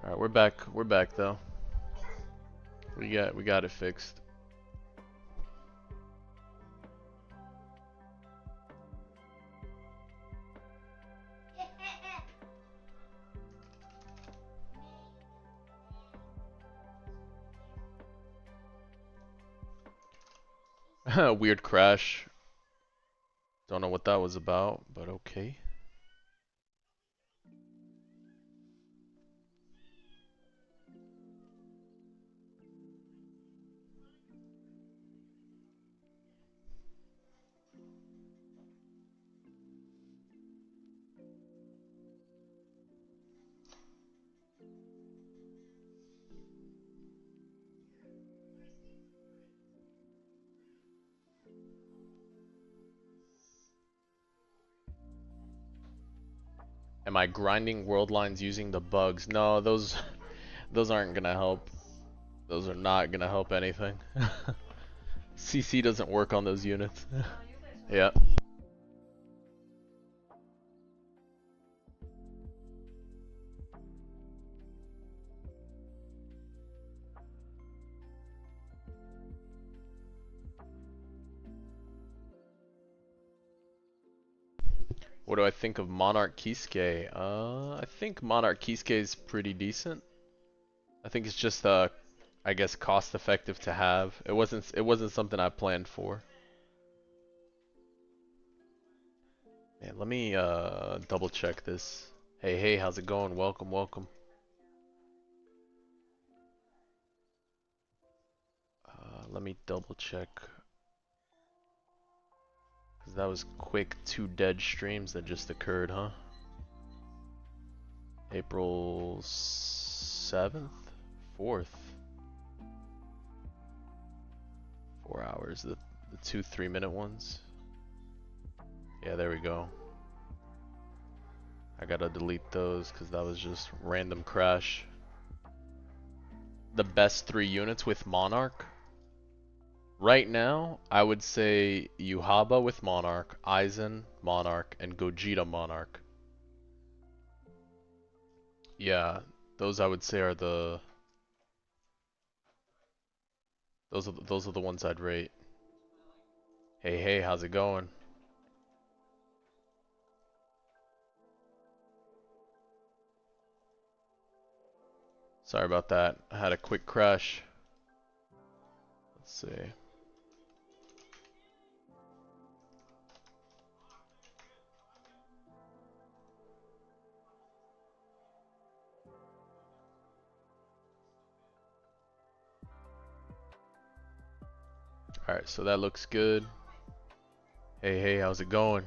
Alright, we're back. We're back though. We got it fixed. Weird crash. Don't know what that was about, but okay. Am I grinding world lines using the bugs? No, those aren't gonna help. Those are not gonna help anything. CC doesn't work on those units. Yeah. What do I think of Monarch Kisuke? I think Monarch Kisuke is pretty decent. I think it's just I guess cost effective to have. It wasn't something I planned for. Man, let me double check this. Hey, how's it going? Welcome. Let me double check. Cause that was quick 2 dead streams that just occurred, huh? April 7th? 4th? 4 hours. The 2 3-minute ones. Yeah, there we go. I gotta delete those because that was just random crash. The best 3 units with Monarch? Right now, I would say Yuhaba with Monarch, Aizen Monarch, and Gogeta Monarch. Yeah, those I would say are the... Those are the ones I'd rate. Hey, how's it going? Sorry about that. I had a quick crash. Let's see. Alright, so that looks good. Hey, how's it going?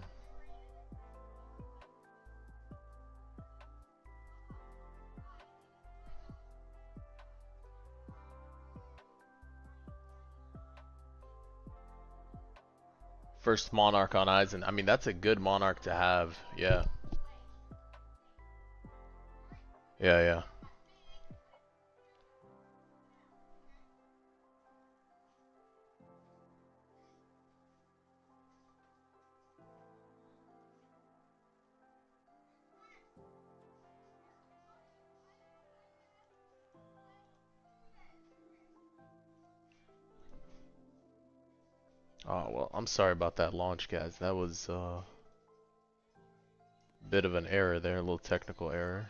First Monarch on Aizen. I mean, that's a good Monarch to have. Yeah. Yeah. Oh, well, I'm sorry about that launch, guys. That was a bit of an error there, a little technical error.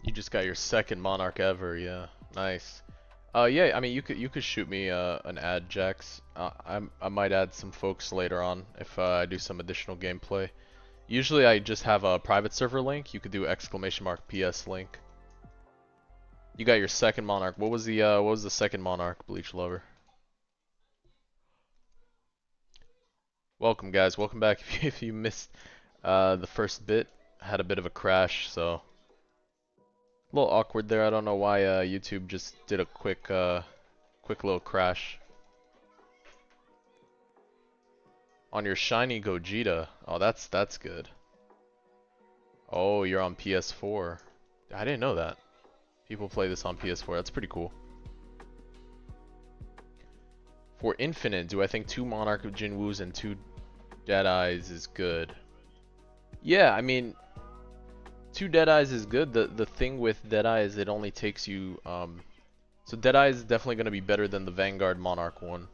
You just got your second Monarch ever, yeah. Nice. Yeah, I mean, you could shoot me an ad, Jax. I might add some folks later on if I do some additional gameplay. Usually I just have a private server link. You could do !PS link. You got your second Monarch. What was the second Monarch, Bleach Lover? Welcome, guys. Welcome back. If you missed the first bit, I had a bit of a crash, so a little awkward there. I don't know why YouTube just did a quick little crash. On your shiny Gogeta. Oh, that's good. Oh, you're on PS4. I didn't know that. People play this on PS4. That's pretty cool. For Infinite, do I think 2 Monarch of Jinwoos and 2 Deadeyes is good? Yeah, I mean, 2 Deadeyes is good. The thing with Deadeye is it only takes you so Deadeye is definitely going to be better than the Vanguard Monarch one.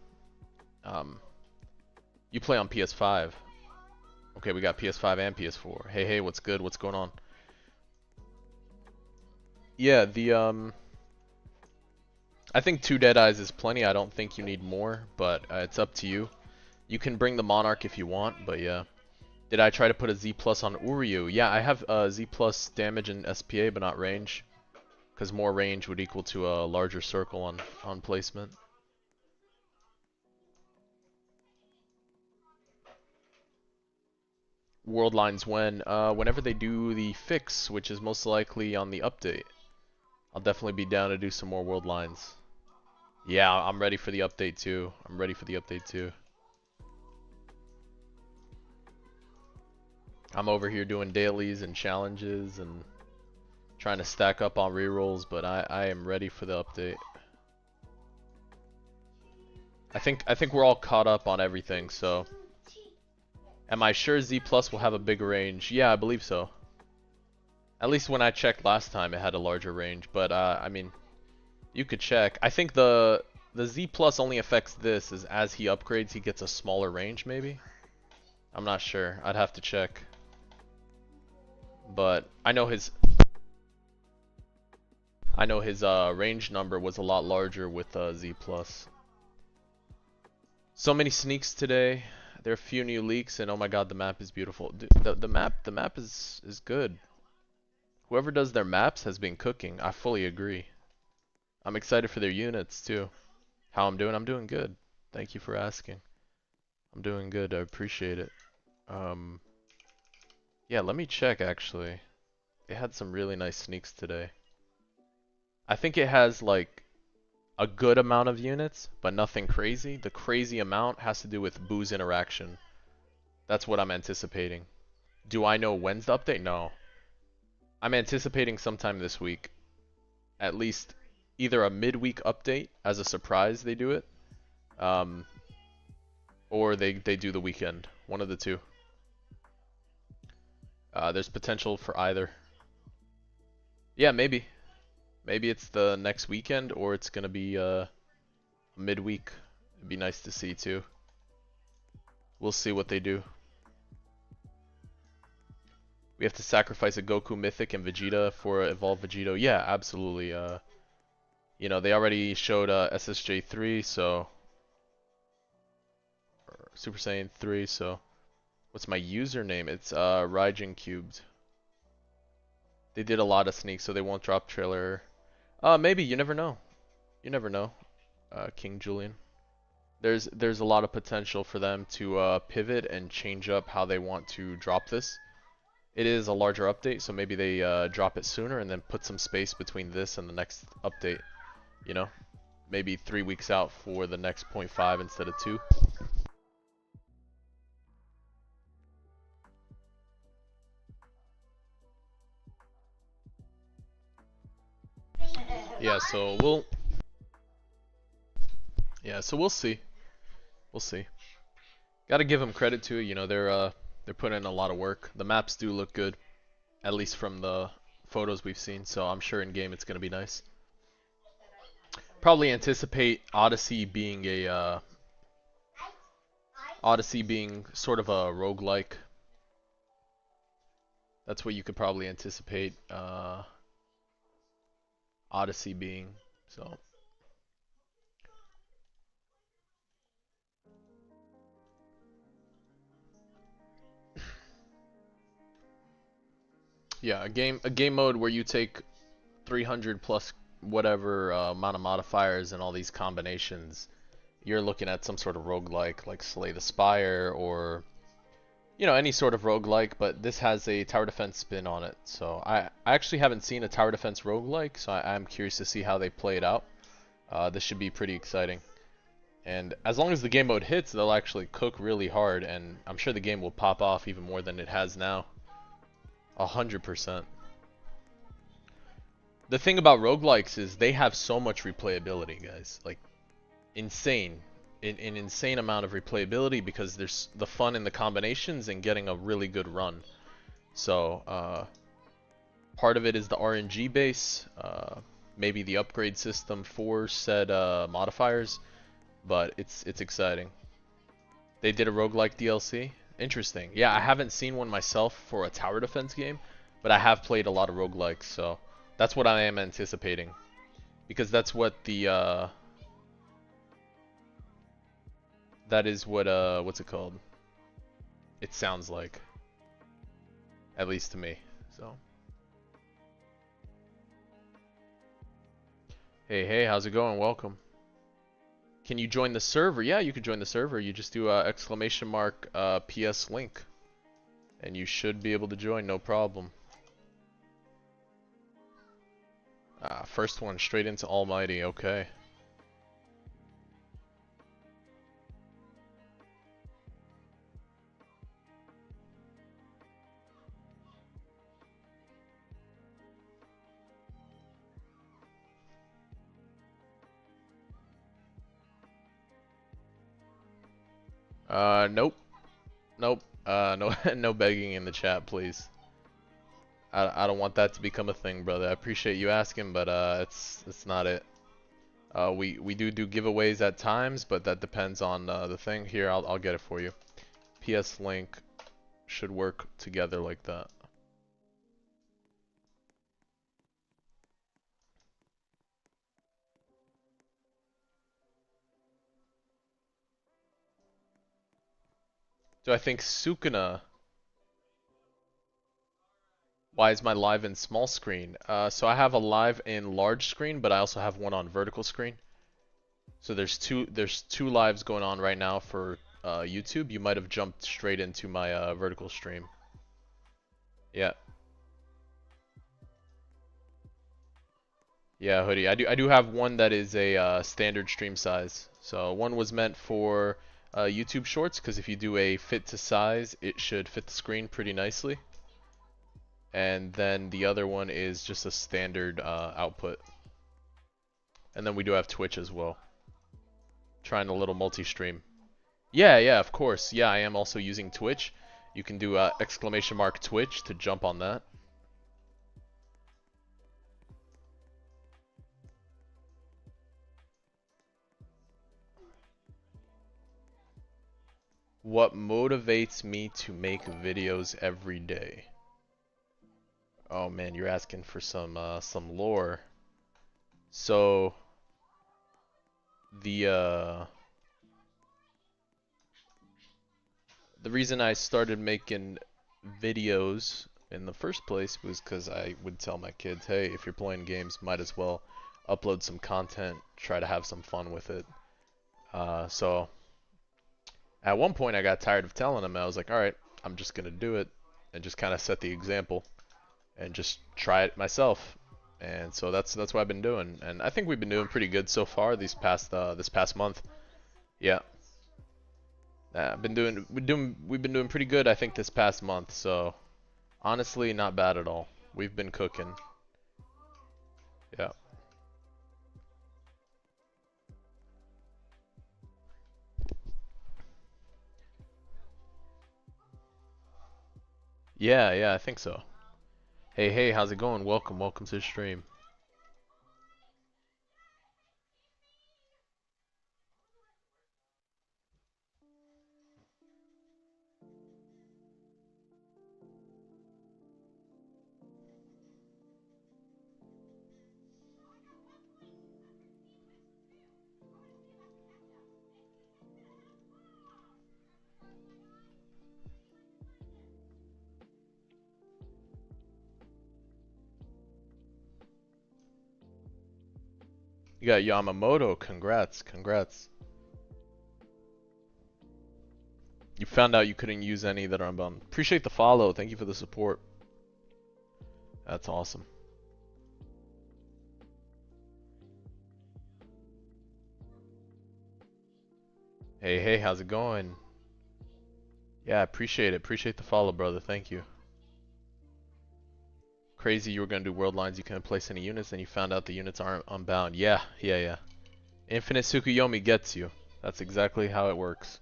You play on PS5. Okay, we got PS5 and PS4. Hey, hey, what's good? What's going on? Yeah, I think 2 Deadeyes is plenty. I don't think you need more, but it's up to you. You can bring the Monarch if you want, but yeah. Did I try to put a Z plus on Uryu? Yeah, I have Z plus damage and SPA, but not range. Because more range would equal to a larger circle on placement. World lines when? Whenever they do the fix, which is most likely on the update. I'll definitely be down to do some more world lines. Yeah, I'm ready for the update too. I'm ready for the update too. I'm over here doing dailies and challenges and trying to stack up on rerolls, but I am ready for the update. I think we're all caught up on everything, so am I sure Z Plus will have a bigger range? Yeah, I believe so. At least when I checked last time it had a larger range, but I mean, you could check. I think the Z Plus only affects this as he upgrades he gets a smaller range maybe? I'm not sure. I'd have to check. But I know his range number was a lot larger with Z Plus. So many sneaks today. There are a few new leaks, and oh my god, the map is beautiful. Dude, the map is good. Whoever does their maps has been cooking. I fully agree. I'm excited for their units too. How I'm doing? I'm doing good. Thank you for asking. I'm doing good. I appreciate it. Yeah, let me check actually. It had some really nice sneaks today. I think it has like a good amount of units, but nothing crazy. The crazy amount has to do with booze interaction. That's what I'm anticipating. Do I know when's the update? No. I'm anticipating sometime this week. At least either a midweek update as a surprise they do it. Or they do the weekend. One of the two. There's potential for either. Yeah, maybe. Maybe it's the next weekend or it's gonna be midweek. It'd be nice to see too. We'll see what they do. We have to sacrifice a Goku Mythic and Vegeta for Evolve Vegito. Yeah, absolutely. You know, they already showed SSJ3, so or Super Saiyan 3, so what's my username? It's Raijin Cubed. They did a lot of sneaks, so they won't drop trailer. Maybe, you never know. You never know. King Julian. There's a lot of potential for them to pivot and change up how they want to drop this. It is a larger update, so maybe they drop it sooner and then put some space between this and the next update. You know, maybe 3 weeks out for the next 0.5 instead of 2. Yeah, so we'll see. We'll see. Gotta give them credit too. You know, they're putting in a lot of work. The maps do look good, at least from the photos we've seen. So I'm sure in game it's gonna be nice. Probably anticipate Odyssey being sort of a roguelike. That's what you could probably anticipate Odyssey being. So yeah, a game mode where you take 300 plus whatever amount of modifiers and all these combinations. You're looking at some sort of roguelike like Slay the Spire or you know, any sort of roguelike, but this has a tower defense spin on it. So I actually haven't seen a tower defense roguelike, so I'm curious to see how they play it out. This should be pretty exciting. And as long as the game mode hits, they'll actually cook really hard, and I'm sure the game will pop off even more than it has now. 100%. The thing about roguelikes is they have so much replayability, guys. Like, insane. An insane amount of replayability because there's the fun in the combinations and getting a really good run. So, part of it is the RNG base, maybe the upgrade system for said modifiers, but it's exciting. They did a roguelike DLC. Interesting. Yeah, I haven't seen one myself for a tower defense game, but I have played a lot of roguelikes, so that's what I am anticipating. Because that's what the that is what what's it called? It sounds like. At least to me. So hey, how's it going? Welcome. Can you join the server? Yeah, you can join the server. You just do exclamation mark PS link. And you should be able to join, no problem. First one, straight into Almighty, okay. Nope. Nope. No, no begging in the chat, please. I don't want that to become a thing, brother. I appreciate you asking, but it's not it. We do giveaways at times, but that depends on the thing. Here, I'll get it for you. PS link should work together like that. Do I think Sukuna? Why is my live in small screen? So I have a live in large screen, but I also have one on vertical screen. So there's two lives going on right now for YouTube. You might have jumped straight into my vertical stream. Yeah. Yeah, hoodie. I do have one that is a standard stream size. So one was meant for YouTube Shorts, because if you do a fit to size, it should fit the screen pretty nicely. And then the other one is just a standard output. And then we do have Twitch as well. Trying a little multi-stream. Yeah, of course. Yeah, I am also using Twitch. You can do exclamation mark Twitch to jump on that. What motivates me to make videos every day? Oh man, you're asking for some lore. So the reason I started making videos in the first place was because I would tell my kids, hey, if you're playing games, might as well upload some content, try to have some fun with it. So at one point I got tired of telling them. I was like, alright, I'm just gonna do it and just kind of set the example and just try it myself. And so that's what I've been doing, and I think we've been doing pretty good so far this past month. Yeah. We've been doing pretty good, I think, this past month. So honestly, not bad at all. We've been cooking. Yeah. Yeah, I think so. Hey, how's it going? Welcome to the stream. You got Yamamoto. Congrats. You found out you couldn't use any that are unbound. Appreciate the follow. Thank you for the support. That's awesome. Hey, hey, how's it going? Yeah, appreciate it. Appreciate the follow, brother. Thank you. Crazy you were gonna do world lines, you couldn't place any units, then you found out the units aren't unbound. Yeah, yeah, yeah. Infinite Tsukuyomi gets you. That's exactly how it works.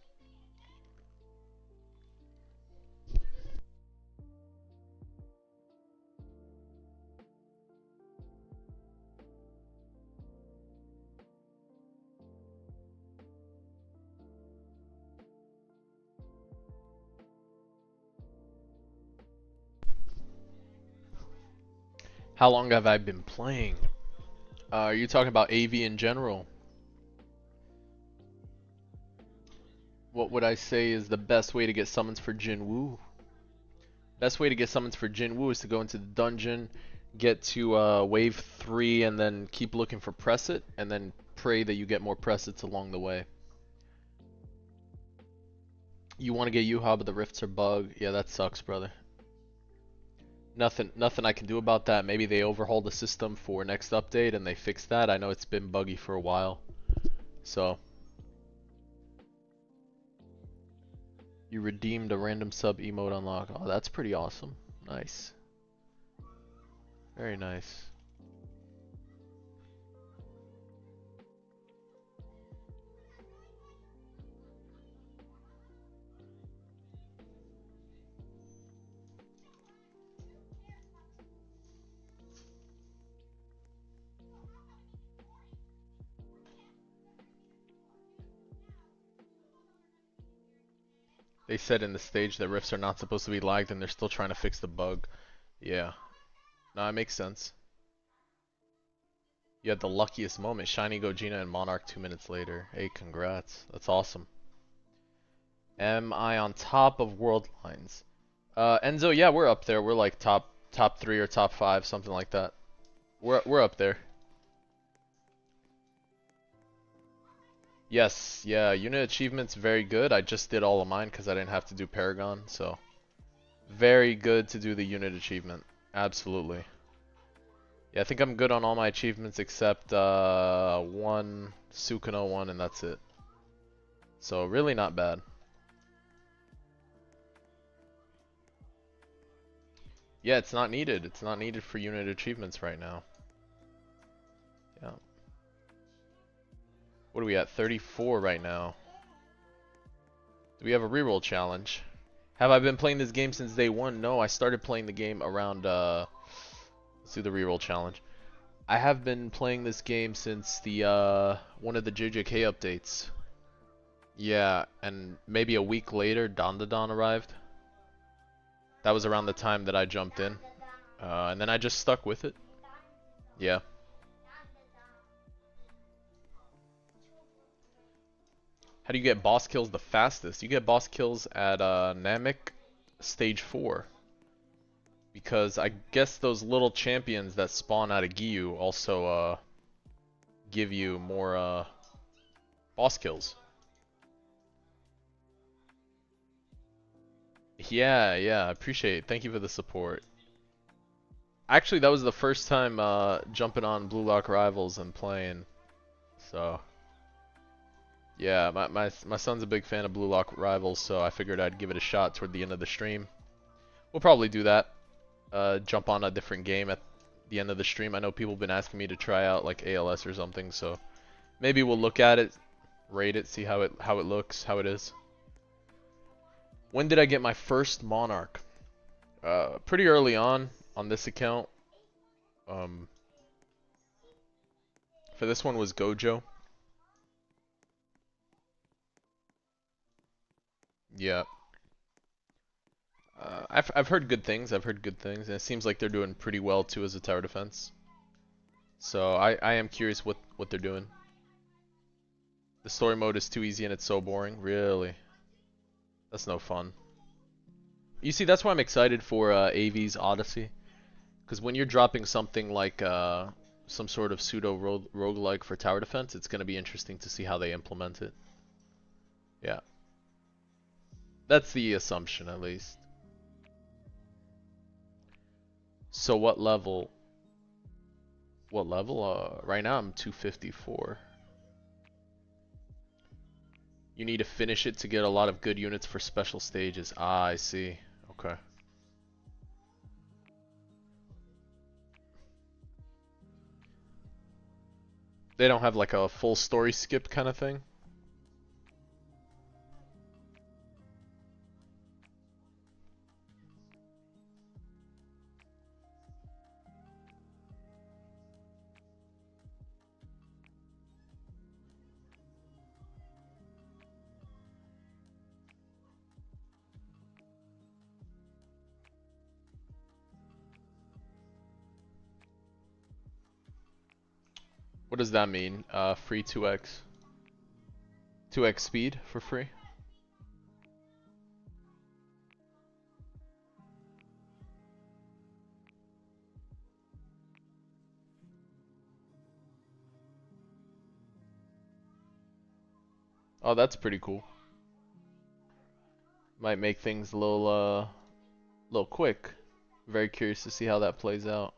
How long have I been playing? Are you talking about AV in general? What would I say is the best way to get summons for Jinwoo? Best way to get summons for Jinwoo is to go into the dungeon, get to wave 3, and then keep looking for Presset, and then pray that you get more Pressets along the way. You want to get Yuha, but the rifts are bug. Yeah, that sucks, brother. Nothing I can do about that. Maybe they overhaul the system for next update and they fix that. I know it's been buggy for a while. So, you redeemed a random sub emote unlock. Oh, that's pretty awesome. Nice. Very nice. They said in the stage that rifts are not supposed to be lagged and they're still trying to fix the bug. Yeah. No, it makes sense. You had the luckiest moment. Shiny Gogeta and Monarch 2 minutes later. Hey, congrats. That's awesome. Am I on top of world lines? Enzo, yeah, we're up there. We're like top 3 or top 5, something like that. We're up there. Yes, yeah, unit achievements very good. I just did all of mine because I didn't have to do Paragon, so very good to do the unit achievement. Absolutely. Yeah, I think I'm good on all my achievements except one Sukino one, and that's it. So really not bad. Yeah, it's not needed. It's not needed for unit achievements right now. Yeah. What are we at? 34 right now. Do we have a reroll challenge? Have I been playing this game since day one? No, I started playing the game around, let's do the reroll challenge. I have been playing this game since the, one of the JJK updates. Yeah, and maybe a week later, Dandadan arrived. That was around the time that I jumped in. And then I just stuck with it. Yeah. How do you get boss kills the fastest? You get boss kills at Namek stage 4. Because I guess those little champions that spawn out of Giyu also give you more boss kills. Yeah, yeah, appreciate it. Thank you for the support. Actually, that was the first time jumping on Blue Lock Rivals and playing. So, yeah, my son's a big fan of Blue Lock Rivals, so I figured I'd give it a shot toward the end of the stream. We'll probably do that. Jump on a different game at the end of the stream. I know people have been asking me to try out like ALS or something, so maybe we'll look at it, rate it, see how it looks, how it is. When did I get my first Monarch? Pretty early on this account. For this one was Gojo. Yeah. I've heard good things. I've heard good things, and it seems like they're doing pretty well too as a tower defense. So I am curious what they're doing. The story mode is too easy and it's so boring. Really, that's no fun. You see, that's why I'm excited for AV's Odyssey, because when you're dropping something like some sort of pseudo roguelike for tower defense, it's gonna be interesting to see how they implement it. Yeah, that's the assumption at least. So what level? What level? Right now I'm 254. You need to finish it to get a lot of good units for special stages. Ah, I see. Okay. They don't have like a full story skip kind of thing? What does that mean? Free 2x. 2x speed for free? Oh, that's pretty cool. Might make things a little quick. Very curious to see how that plays out.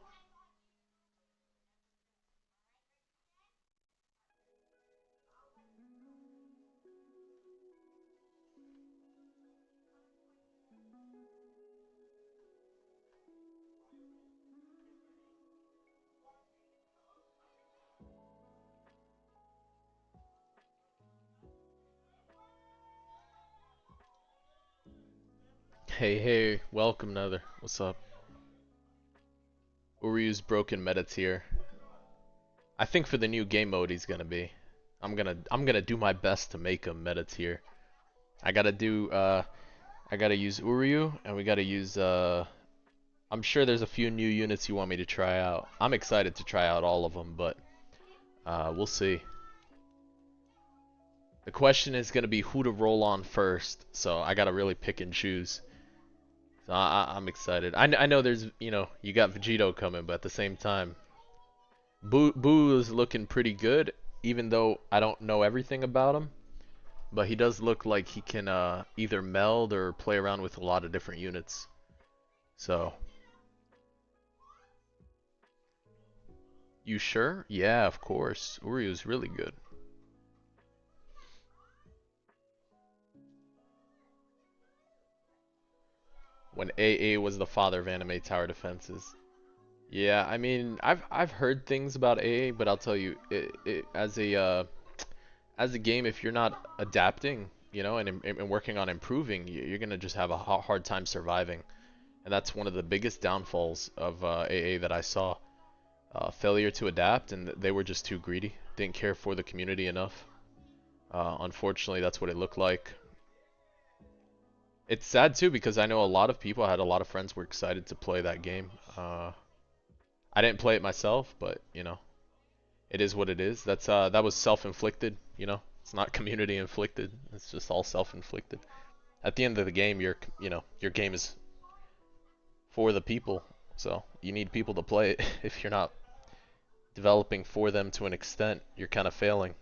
Hey, welcome Nether. What's up? Uryu's broken meta tier. I think for the new game mode he's gonna be. I'm gonna do my best to make him meta tier. I gotta use Uryu and we gotta use I'm sure there's a few new units you want me to try out. I'm excited to try out all of them, but we'll see. The question is gonna be who to roll on first, so I gotta really pick and choose. So I'm excited. I know there's, you got Vegito coming, but at the same time, Boo is looking pretty good, even though I don't know everything about him. But he does look like he can either meld or play around with a lot of different units. So, you sure? Yeah, of course. Uryu's really good. When AA was the father of anime tower defenses. Yeah, I mean, I've heard things about AA, but I'll tell you, as a game, if you're not adapting, and working on improving, you're gonna just have a hard time surviving, and that's one of the biggest downfalls of AA that I saw. Failure to adapt, and they were just too greedy. Didn't care for the community enough. Unfortunately, that's what it looked like. It's sad too because I know a lot of people. I had a lot of friends were excited to play that game. I didn't play it myself, but it is what it is. That was self-inflicted. It's not community inflicted. It's just all self-inflicted. At the end of the game, your game is for the people, so you need people to play it. If you're not developing for them to an extent, you're kind of failing.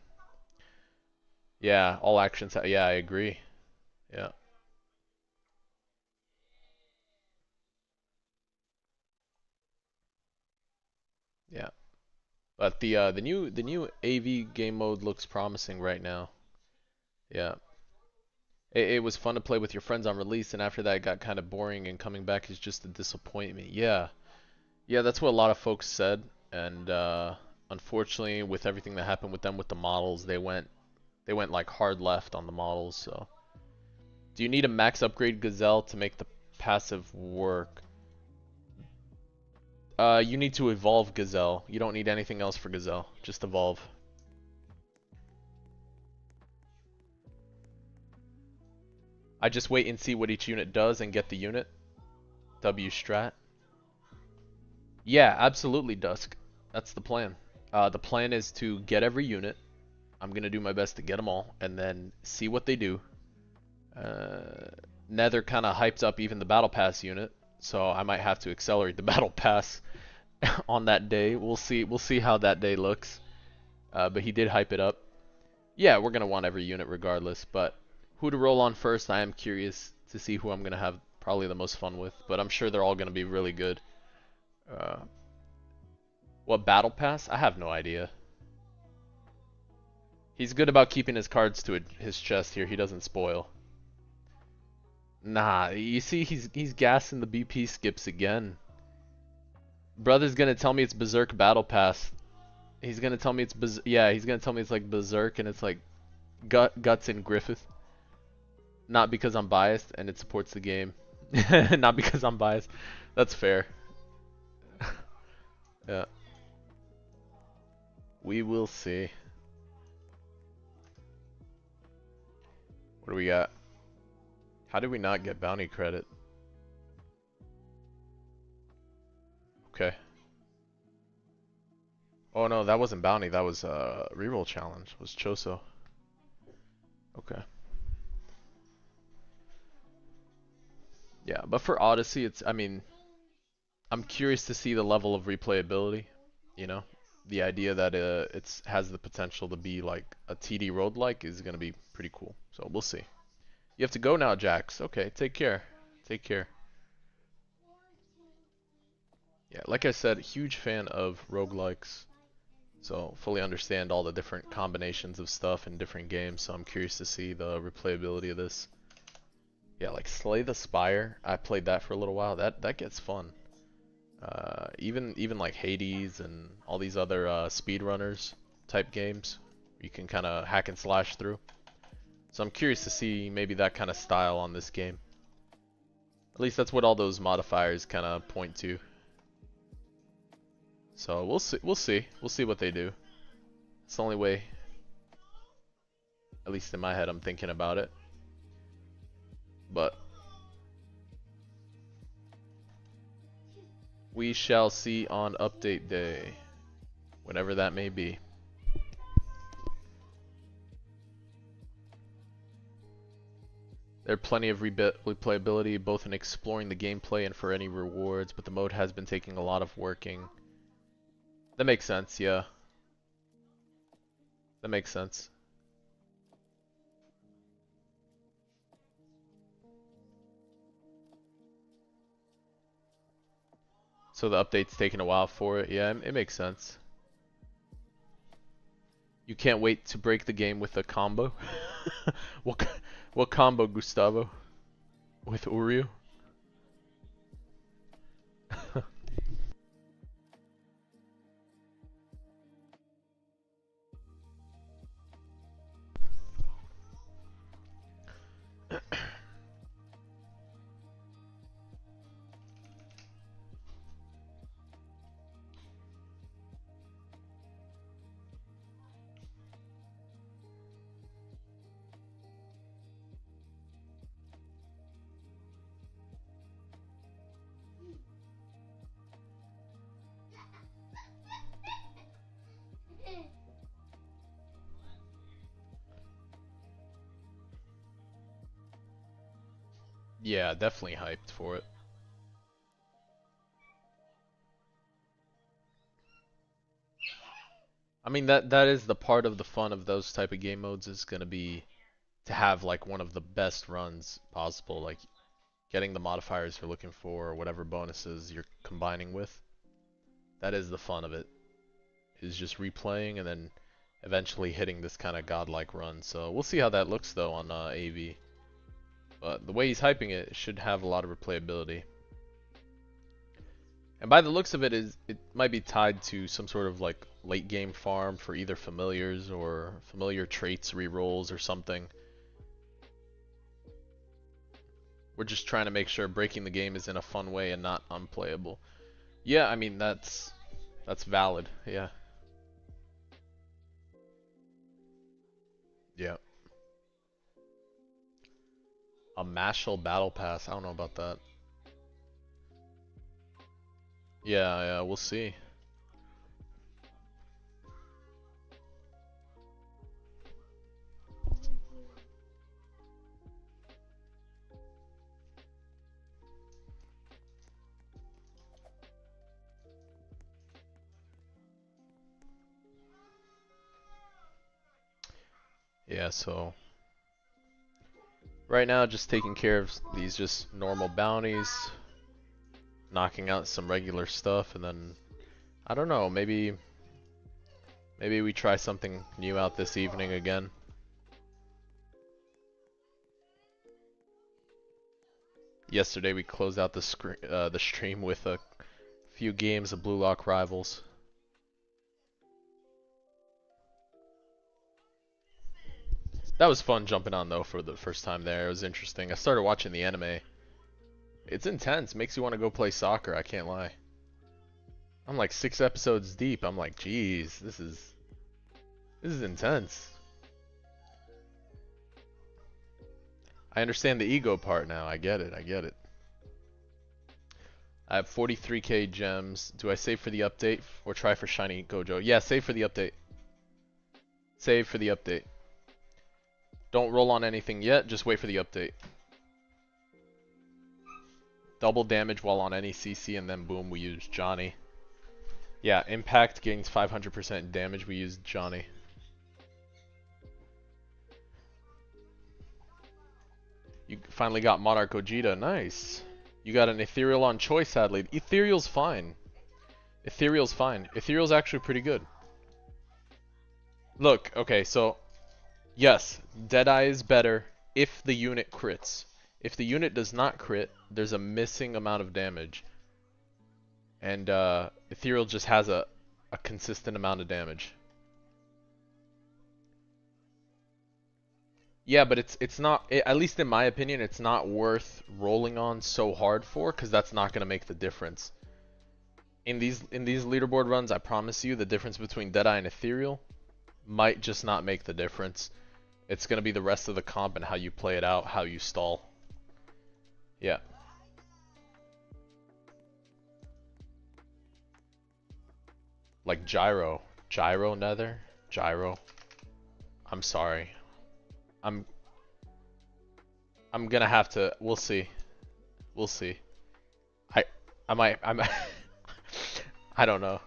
Yeah, all actions. Yeah, I agree. Yeah. Yeah. But the new AV game mode looks promising right now. Yeah. It was fun to play with your friends on release, and after that it got kind of boring, and coming back is just a disappointment. Yeah. Yeah, that's what a lot of folks said, and unfortunately, with everything that happened with them with the models, they went like hard left on the models. So, do you need a max upgrade Gazelle to make the passive work? You need to evolve Gazelle. You don't need anything else for Gazelle. Just evolve. I just wait and see what each unit does and get the unit. W strat. Yeah, absolutely, Dusk. That's the plan. The plan is to get every unit. I'm gonna do my best to get them all, and then see what they do. Nether kind of hyped up even the Battle Pass unit, so I might have to accelerate the Battle Pass on that day. We'll see. We'll see how that day looks. But he did hype it up. Yeah, we're gonna want every unit regardless. But who to roll on first? I am curious to see who I'm gonna have probably the most fun with. But I'm sure they're all gonna be really good. What Battle Pass? I have no idea. He's good about keeping his cards to his chest here. He doesn't spoil. Nah, you see, he's gassing the BP skips again. Brother's gonna tell me it's Berserk Battle Pass. He's gonna tell me it's yeah. He's gonna tell me it's like Berserk and it's like Guts and Griffith. Not because I'm biased and it supports the game. Not because I'm biased. That's fair. Yeah. We will see. What do we got? How did we not get bounty credit? Okay. Oh no, that wasn't bounty. That was reroll challenge. Was Choso. Okay. Yeah, but for Odyssey, it's, I mean, I'm curious to see the level of replayability, you know? The idea that it has the potential to be like a TD road-like is going to be pretty cool. So we'll see. You have to go now, Jax. Okay, take care. Take care. Yeah, like I said, huge fan of roguelikes. So fully understand all the different combinations of stuff in different games. So I'm curious to see the replayability of this. Yeah, like Slay the Spire. I played that for a little while. That gets fun. Even like Hades and all these other speedrunners type games, you can kind of hack and slash through. So I'm curious to see maybe that kind of style on this game. At least that's what all those modifiers kind of point to. So we'll see. We'll see what they do. It's the only way. At least in my head, I'm thinking about it. But we shall see on update day, whenever that may be. There are plenty of replayability, both in exploring the gameplay and for any rewards, but the mode has been taking a lot of working. That makes sense, yeah. That makes sense. So the update's taking a while for it. Yeah, it makes sense. You can't wait to break the game with a combo. What combo, Gustavo? With Uryu? Yeah, definitely hyped for it. I mean that is the part of the fun of those type of game modes is gonna be to have like one of the best runs possible, like getting the modifiers you're looking for or whatever bonuses you're combining with. That is the fun of it. Is just replaying and then eventually hitting this kind of godlike run. So we'll see how that looks though on AV. But the way he's hyping it, it should have a lot of replayability. And by the looks of it, it might be tied to some sort of like late game farm for either familiars or familiar traits rerolls or something. We're just trying to make sure breaking the game is in a fun way and not unplayable. Yeah, I mean that's valid. Yeah. Yeah. A Mashal Battle Pass. I don't know about that. Yeah, we'll see. Yeah, so right now just taking care of these just normal bounties, knocking out some regular stuff, and then I don't know, maybe Maybe we try something new out this evening again. Yesterday we closed out the stream with a few games of Blue Lock Rivals. That was fun jumping on though for the first time there. It was interesting. I started watching the anime. It's intense. Makes you want to go play soccer. I can't lie. I'm like 6 episodes deep. I'm like, geez, this is intense. I understand the ego part now. I get it. I get it. I have 43k gems. Do I save for the update or try for shiny Gojo? Yeah, save for the update. Save for the update. Don't roll on anything yet. Just wait for the update. Double damage while on any CC, and then boom, we use Johnny. Yeah, impact gains 500% damage. We use Johnny. You finally got Monarch Gogeta. Nice. You got an Ethereal on choice, sadly. Ethereal's fine. Ethereal's fine. Ethereal's actually pretty good. Look, okay, so yes, Deadeye is better if the unit crits. If the unit does not crit, there's a missing amount of damage. And Ethereal just has a consistent amount of damage. Yeah, but it's not, at least in my opinion, it's not worth rolling on so hard for, because that's not going to make the difference. In these leaderboard runs, I promise you, the difference between Deadeye and Ethereal might just not make the difference. It's going to be the rest of the comp and how you play it out, how you stall. Yeah. Like Gyro. Gyro Nether? Gyro. I'm sorry. I'm gonna have to, we'll see. We'll see. I might I don't know.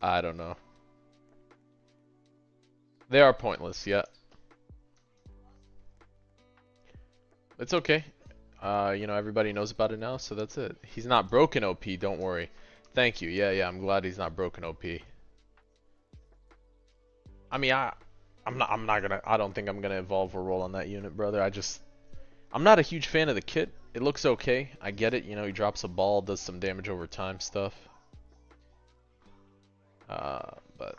I don't know. They are pointless, yeah. It's okay. You know, everybody knows about it now, so that's it. He's not broken OP, don't worry. Thank you. Yeah, I'm glad he's not broken OP. I mean, I don't think I'm gonna evolve or roll on that unit, brother. I'm not a huge fan of the kit. It looks okay. I get it. You know, he drops a ball, does some damage over time stuff. But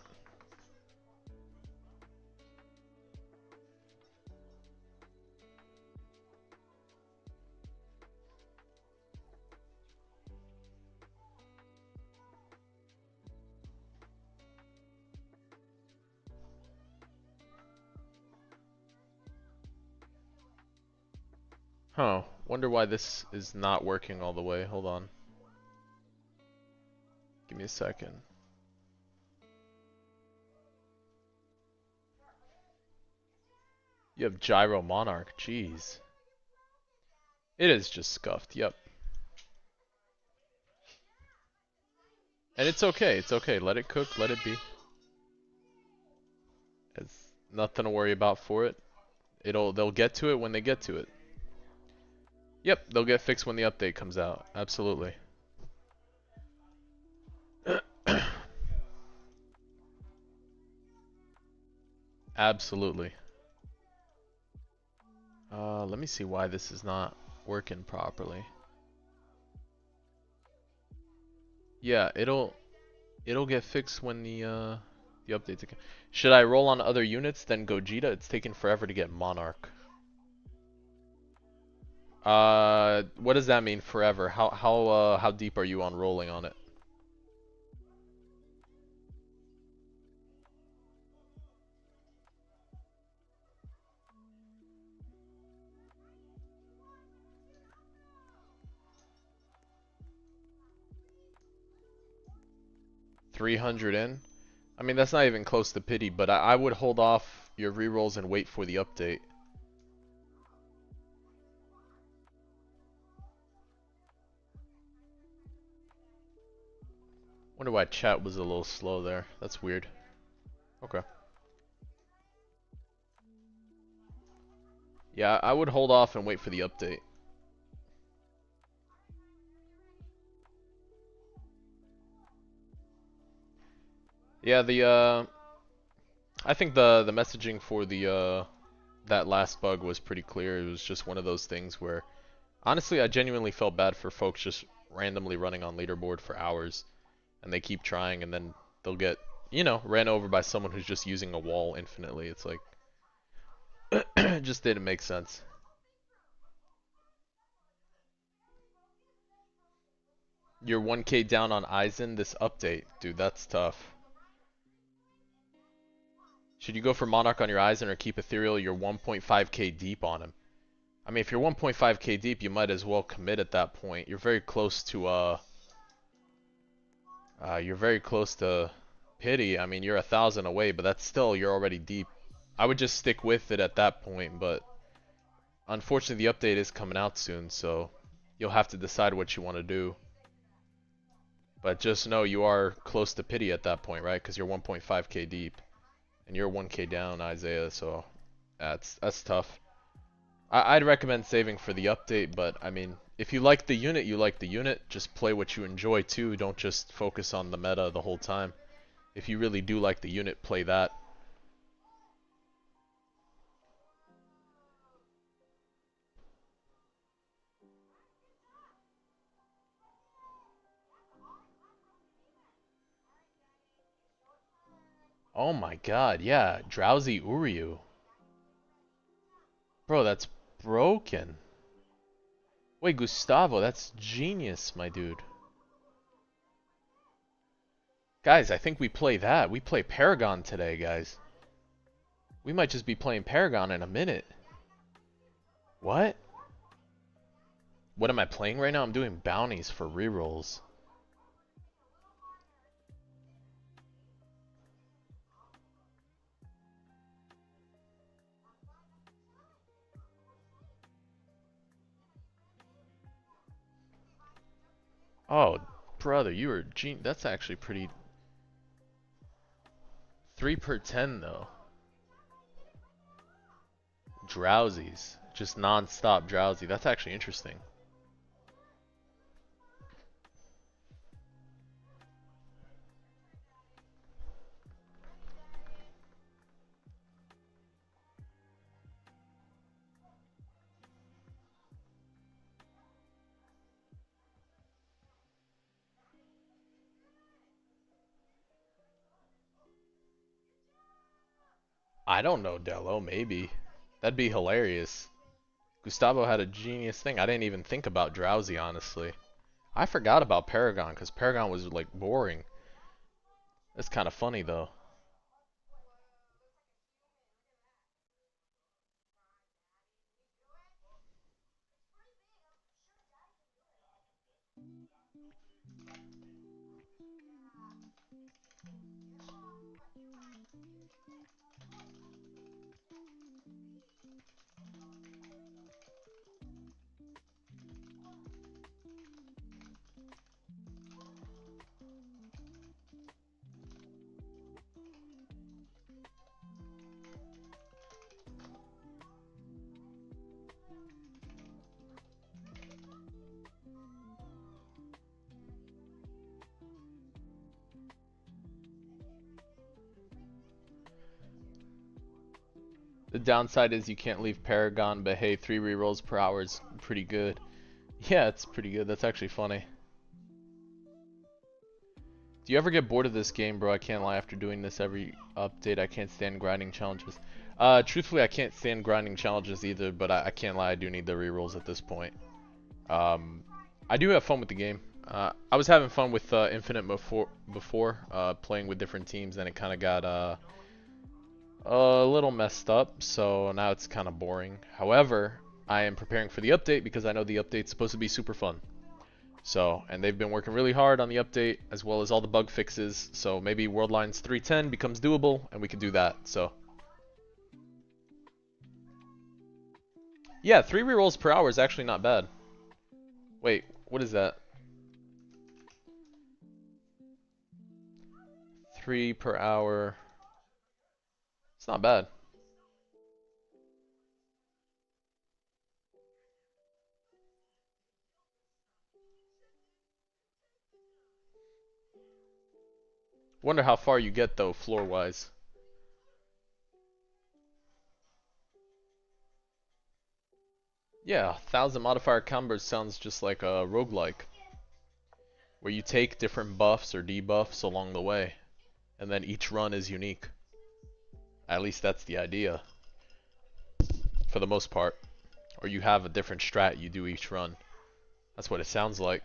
huh. Wonder why this is not working all the way. Hold on. Give me a second. You have Gyro Monarch. Jeez. It is just scuffed. Yep. And it's okay. It's okay. Let it cook. Let it be. It's nothing to worry about for it. They'll get to it when they get to it. Yep, they'll get fixed when the update comes out. Absolutely. Absolutely. Let me see why this is not working properly. Yeah, it'll get fixed when the updates again. Should I roll on other units than Gogeta? It's taken forever to get Monarch. What does that mean, forever? How deep are you on rolling on it? $300 in? I mean, that's not even close to pity, but I would hold off your rerolls and wait for the update. Wonder why chat was a little slow there. That's weird. Okay. Yeah, I would hold off and wait for the update. Yeah, I think the messaging for the that last bug was pretty clear. It was just one of those things where honestly I genuinely felt bad for folks just randomly running on leaderboard for hours and they keep trying and then they'll get, ran over by someone who's just using a wall infinitely. It's like it just didn't make sense. You're 1k down on Aizen this update. Dude, that's tough. Should you go for Monarch on your Aizen or keep Ethereal? You're 1.5k deep on him. I mean, if you're 1.5k deep, you might as well commit at that point. You're very close to pity. I mean, you're 1,000 away, but that's still, you're already deep. I would just stick with it at that point, but unfortunately the update is coming out soon, so you'll have to decide what you want to do. But just know you are close to pity at that point, right? Because you're 1.5k deep, and you're 1k down, Isaiah, so that's tough. I'd recommend saving for the update, but I mean, if you like the unit, you like the unit. Just play what you enjoy too. Don't just focus on the meta the whole time. If you really do like the unit, play that. Oh my god, yeah, Drowsy Uryu. Bro, that's broken. Wait, Gustavo, that's genius, my dude. Guys, I think we play that. We play Paragon today, guys. We might just be playing Paragon in a minute. What? What am I playing right now? I'm doing bounties for rerolls. Oh, brother, you were that's actually pretty. 3 per 10 though. Drowsies. Just non-stop drowsy. That's actually interesting. I don't know, Dello, maybe. That'd be hilarious. Gustavo had a genius thing. I didn't even think about drowsy, honestly. I forgot about Paragon, because Paragon was, like, boring. That's kind of funny, though. The downside is you can't leave Paragon, but hey, 3 rerolls per hour is pretty good. Yeah, it's pretty good. That's actually funny. Do you ever get bored of this game, bro? I can't lie, after doing this every update, I can't stand grinding challenges. Truthfully, I can't stand grinding challenges either, but I can't lie, I do need the rerolls at this point. I do have fun with the game. I was having fun with Infinite before playing with different teams, and it kind of got a little messed up, so now it's kind of boring. However, I am preparing for the update because I know the update's supposed to be super fun. So, and they've been working really hard on the update as well as all the bug fixes. So maybe World Lines 310 becomes doable and we can do that. So, yeah, 3 rerolls per hour is actually not bad. Wait, what is that? 3 per hour. It's not bad. Wonder how far you get though, floor-wise. Yeah, 1,000 modifier combos sounds just like a roguelike, where you take different buffs or debuffs along the way, and then each run is unique. At least that's the idea, for the most part. Or you have a different strat you do each run. That's what it sounds like.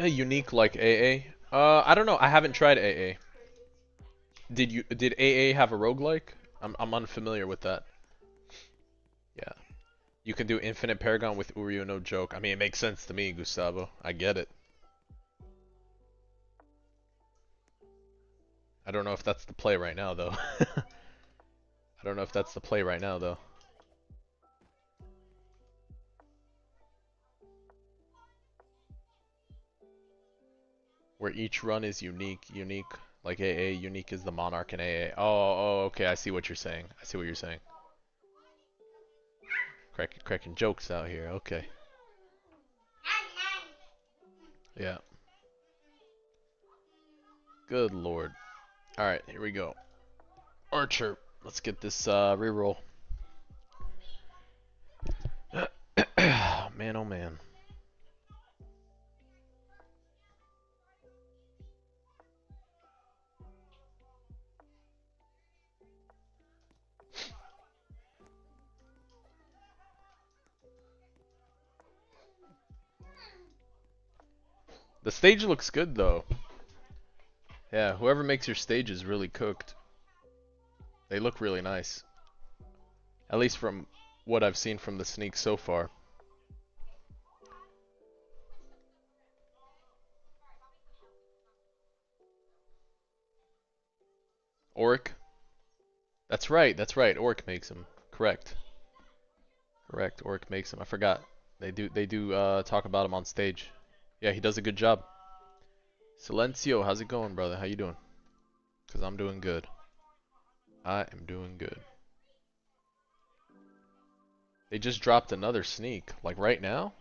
Unique like AA? I don't know. I haven't tried AA. Did AA have a roguelike? I'm unfamiliar with that. Yeah. You can do Infinite Paragon with Uryu, no joke. I mean, it makes sense to me, Gustavo. I get it. I don't know if that's the play right now, though. I don't know if that's the play right now, though. Where each run is unique. Like AA, unique is the Monarch in AA. Oh, okay, I see what you're saying. I see what you're saying. Cracking jokes out here, okay. Yeah. Good lord. Alright, here we go. Archer. Let's get this reroll. Man, oh man. The stage looks good though. Yeah, whoever makes your stage is really cooked. They look really nice. At least from what I've seen from the sneak so far. Oric? That's right, Oric makes them. Correct. Oric makes them. I forgot. They do talk about him on stage. Yeah, he does a good job. Silencio, how's it going, brother? How you doing? Cause I'm doing good. I am doing good. They just dropped another sneak, like right now?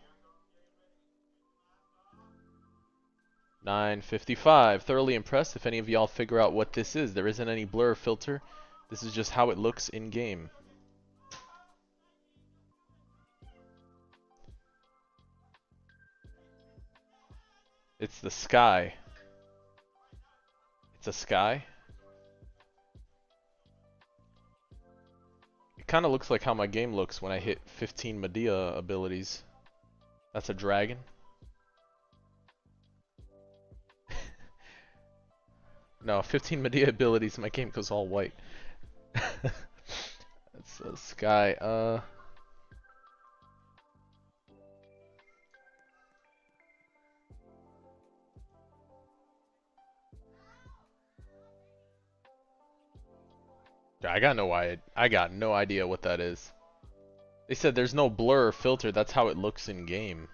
9:55. Thoroughly impressed. If any of y'all figure out what this is, there isn't any blur filter. This is just how it looks in game. It's the sky. It's a sky. It kind of looks like how my game looks when I hit 15 Medea abilities. That's a dragon. No, 15 Medea abilities, my game goes all white. That's a sky. I got no idea what that is. They said there's no blur or filter, that's how it looks in game.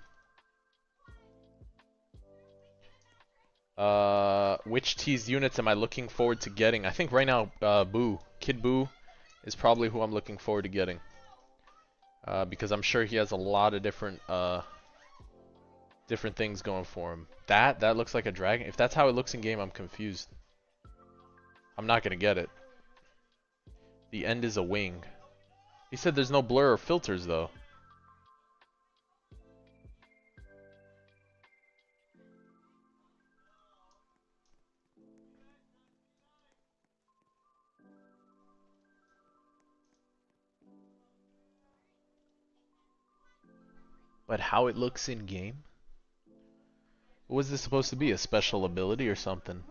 Which teased units am I looking forward to getting? I think right now, Boo. Kid Boo is probably who I'm looking forward to getting. Because I'm sure he has a lot of different things going for him. That looks like a dragon. If that's how it looks in game, I'm confused. I'm not gonna get it. The end is a wing. He said there's no blur or filters though. But how it looks in game? What was this supposed to be? A special ability or something?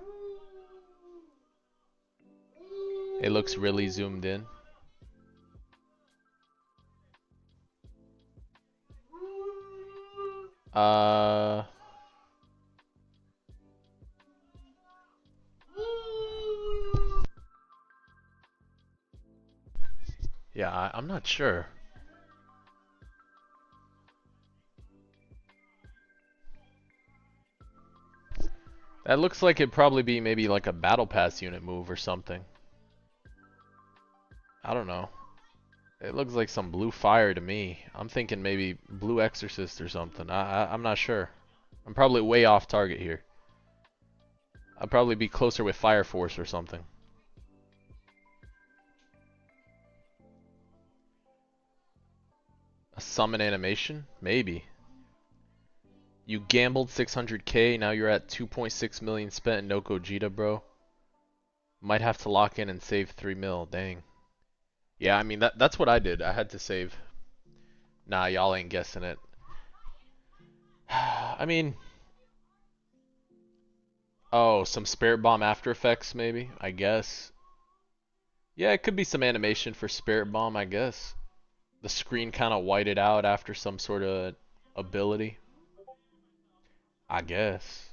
It looks really zoomed in. Yeah, I'm not sure. That looks like it'd probably be maybe like a battle pass unit move or something. I don't know. It looks like some blue fire to me. I'm thinking maybe blue exorcist or something. I'm not sure. I'm probably way off target here. I'd probably be closer with Fire Force or something. A summon animation? Maybe. You gambled 600k, now you're at 2.6 million spent in no Gogeta, bro. Might have to lock in and save 3 mil, dang. Yeah, I mean, that's what I did. I had to save. Nah, y'all ain't guessing it. I mean, oh, some Spirit Bomb After Effects, maybe? I guess. Yeah, it could be some animation for Spirit Bomb, I guess. The screen kind of whited out after some sort of ability. I guess.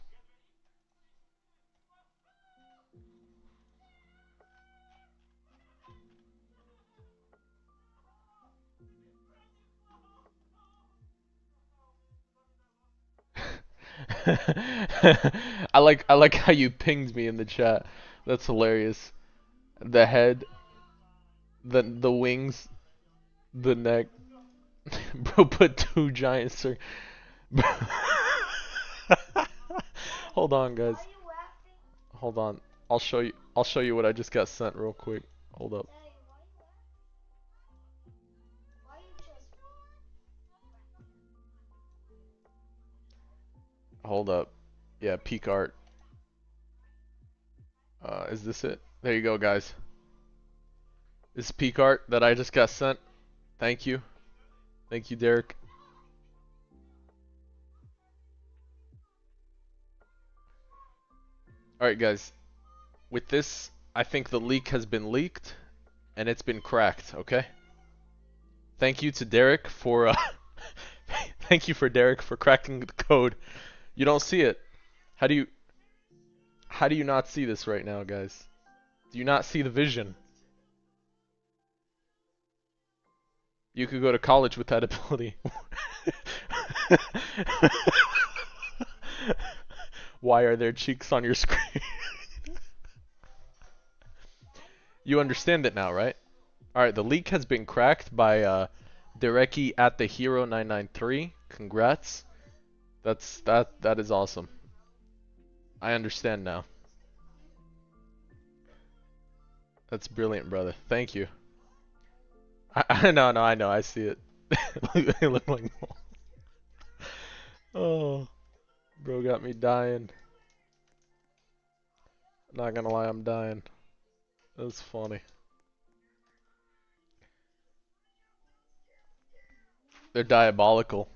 I like how you pinged me in the chat. That's hilarious. The head, the wings, the neck. Bro, put two giant Hold on, guys. Hold on. I'll show you. I'll show you what I just got sent real quick. Hold up. Hold up. Yeah, peak art. Is this it? There you go, guys. This is peak art that I just got sent. Thank you. Thank you, Derek. Alright, guys. With this, I think the leak has been leaked, and it's been cracked, okay? Thank you to Derek for, thank you for Derek for cracking the code. You don't see it. How do you not see this right now, guys? Do you not see the vision? You could go to college with that ability. Why are there cheeks on your screen? You understand it now, right? Alright, the leak has been cracked by Dereki at the Hero 993. Congrats. That is awesome. I understand now. That's brilliant, brother. Thank you. No, I know, I see it. They look like oh, bro got me dying. Not gonna lie, I'm dying. That's funny. They're diabolical.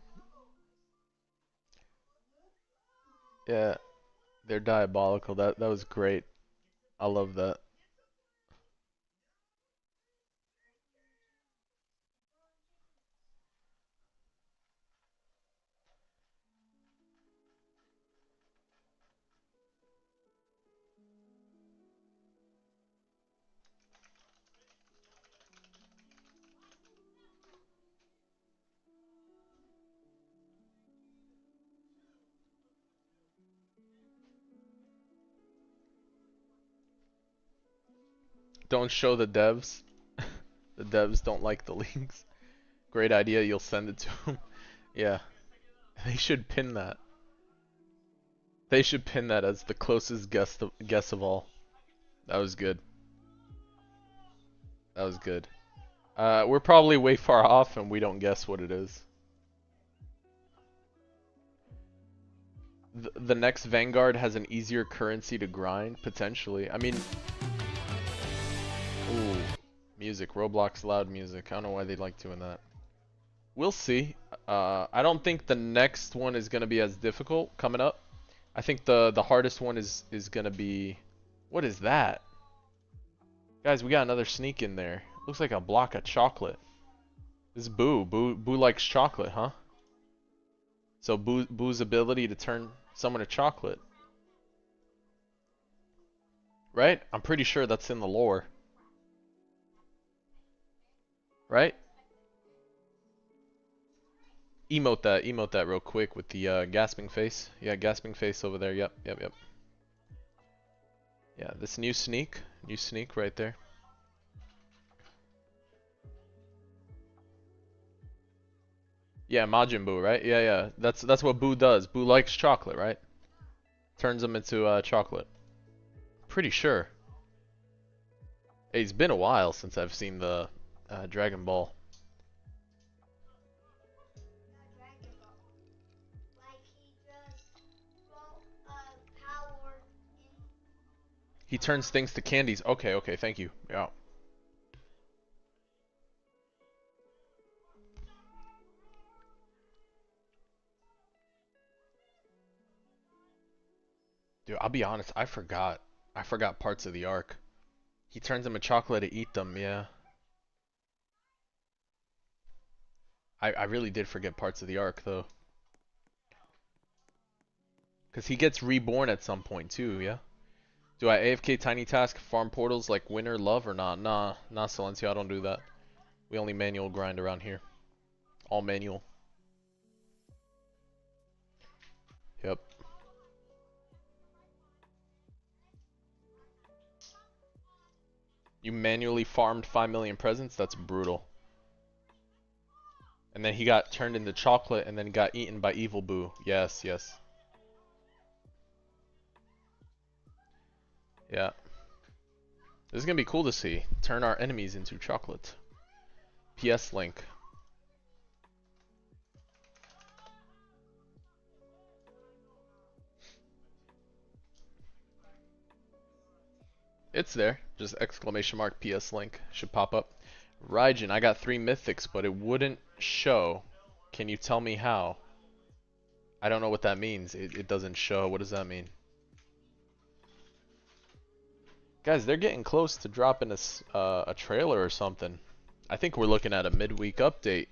Yeah, they're diabolical. That was great. I love that. Don't show the devs. The devs don't like the leaks. Great idea. You'll send it to them. Yeah, they should pin that. They should pin that as the closest guess of all. That was good. That was good. We're probably way far off and we don't guess what it is. The next Vanguard has an easier currency to grind, potentially. I mean... Ooh. Music. Roblox loud music. I don't know why they like doing that. We'll see. I don't think the next one is going to be as difficult coming up. I think the hardest one is going to be... What is that? Guys, we got another sneak in there. Looks like a block of chocolate. This is Boo. Boo likes chocolate, huh? So Boo's ability to turn someone to chocolate. Right? I'm pretty sure that's in the lore. Right? Emote that real quick with the gasping face. Yeah, gasping face over there. Yep. Yeah, this new sneak right there. Yeah, Majin Buu, right? Yeah, yeah. That's what Buu does. Buu likes chocolate, right? Turns him into chocolate. Pretty sure. Hey, it's been a while since I've seen the Dragon Ball. He turns things to candies. Okay, okay, thank you. Yeah. Dude, I'll be honest, I forgot. I forgot parts of the arc. He turns them to chocolate to eat them, yeah. I really did forget parts of the arc, though. Because he gets reborn at some point, too, yeah? Do I AFK tiny task farm portals like winter love or not? Nah, Silencio, I don't do that. We only manual grind around here. All manual. Yep. You manually farmed 5 million presents? That's brutal. And then he got turned into chocolate and then got eaten by Evil Boo. Yes, yes. Yeah. This is gonna be cool to see. Turn our enemies into chocolate. PS link. It's there. Just exclamation mark PS link should pop up. Raijin, I got 3 mythics, but it wouldn't show. Can you tell me how? I don't know what that means. It doesn't show. What does that mean? Guys, they're getting close to dropping a trailer or something. I think we're looking at a midweek update.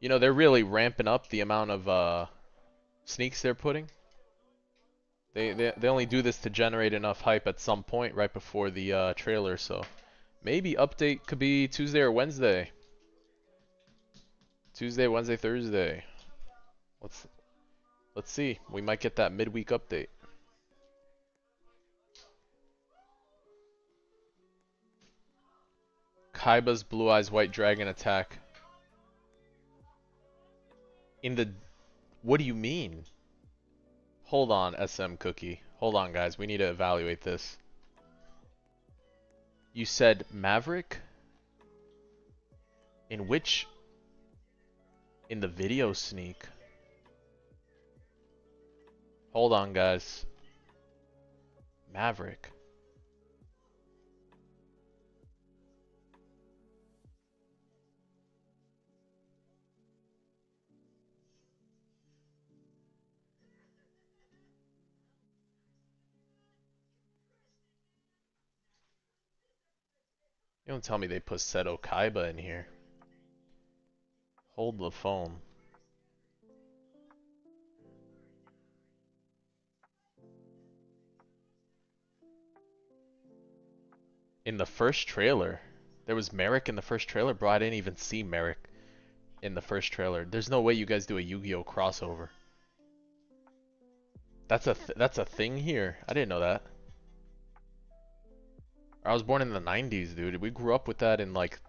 You know, they're really ramping up the amount of sneaks they're putting. They only do this to generate enough hype at some point right before the trailer, so maybe update could be Tuesday or Wednesday. Tuesday, Wednesday, Thursday. Let's see. We might get that midweek update. Kaiba's Blue Eyes White Dragon attack. In the... What do you mean? Hold on, SM Cookie. Hold on, guys. We need to evaluate this. You said Maverick? In which... In the video sneak? Hold on, guys. Maverick. You don't tell me they put Seto Kaiba in here. Hold the phone. In the first trailer? There was Merrick in the first trailer? Bro, I didn't even see Merrick in the first trailer. There's no way you guys do a Yu-Gi-Oh crossover. That's a thing here. I didn't know that. I was born in the 90s, dude. We grew up with that in like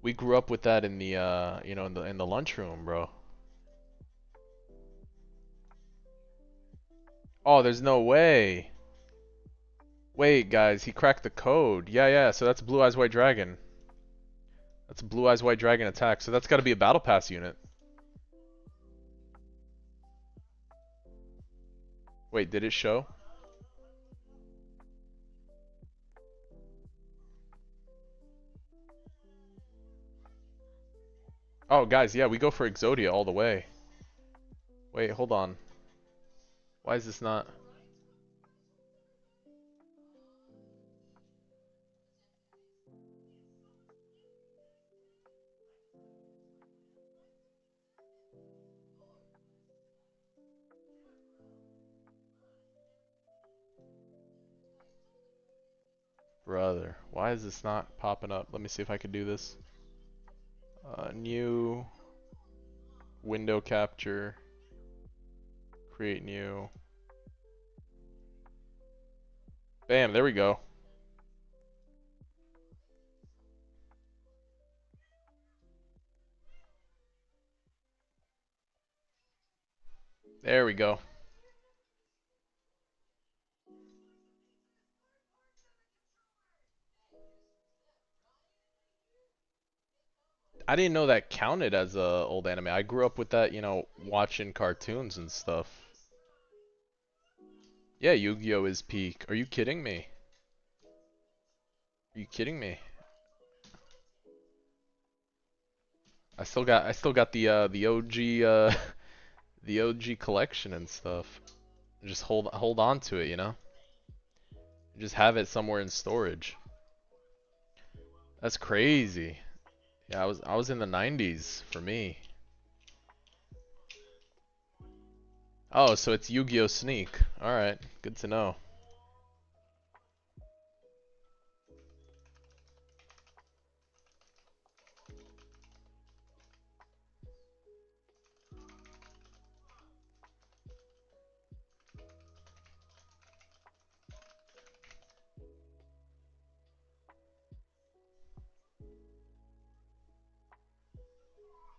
we grew up with that in the you know, in the lunchroom, bro. Oh, there's no way. Wait, guys, he cracked the code. Yeah, yeah, so that's Blue Eyes White Dragon. That's a Blue Eyes White Dragon attack. So that's got to be a Battle Pass unit. Wait, did it show? Oh, guys, yeah, we go for Exodia all the way. Wait, hold on. Why is this not... Brother, why is this not popping up? Let me see if I can do this. New... Window capture. Create new. Bam, there we go. There we go. I didn't know that counted as a old anime. I grew up with that, watching cartoons and stuff. Yeah, Yu-Gi-Oh is peak. Are you kidding me? Are you kidding me? I still got the OG the OG collection and stuff. Just hold on to it, Just have it somewhere in storage. That's crazy. Yeah, I was in the 90s for me. Oh, so it's Yu-Gi-Oh Sneak. All right, good to know.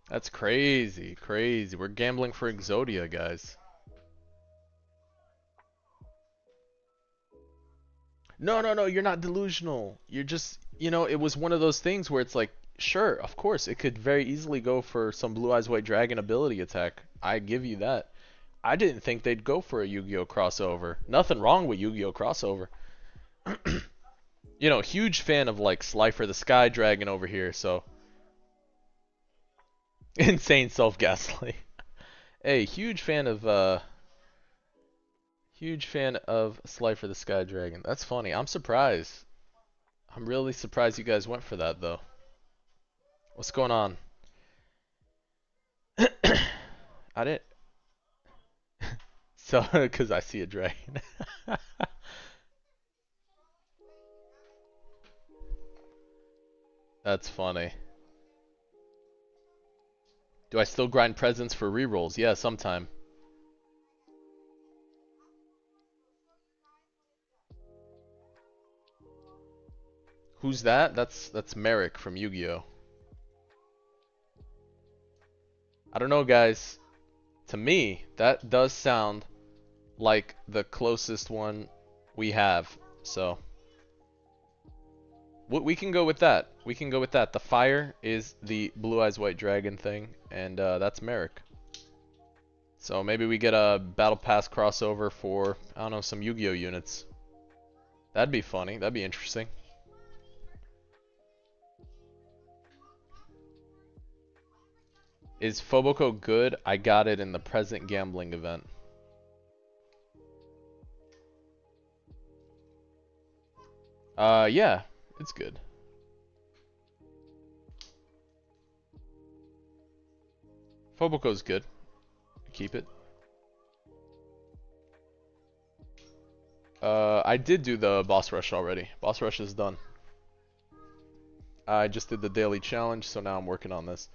That's crazy, crazy. We're gambling for Exodia, guys. No, no, no, you're not delusional. You're just, it was one of those things where it's like, sure, of course, it could very easily go for some Blue Eyes White Dragon ability attack. I give you that. I didn't think they'd go for a Yu-Gi-Oh crossover. Nothing wrong with Yu-Gi-Oh crossover. Huge fan of like Slifer the Sky Dragon over here, so insane self-gaslight. Hey, huge fan of Slifer the Sky Dragon. That's funny. I'm surprised. I'm really surprised you guys went for that though. What's going on? I didn't. So, because I see a dragon. That's funny. Do I still grind presents for rerolls? Yeah, sometime. Who's that? That's Merrick from Yu-Gi-Oh. I don't know, guys. To me, that does sound like the closest one we have. So, we can go with that. We can go with that. The fire is the Blue Eyes White Dragon thing, and that's Merrick. So maybe we get a Battle Pass crossover for, I don't know, some Yu-Gi-Oh units. That'd be funny. That'd be interesting. Is Phoboko good? I got it in the present gambling event. Yeah, it's good. Phoboko's good. Keep it. I did do the boss rush already. Boss rush is done. I just did the daily challenge, so now I'm working on this.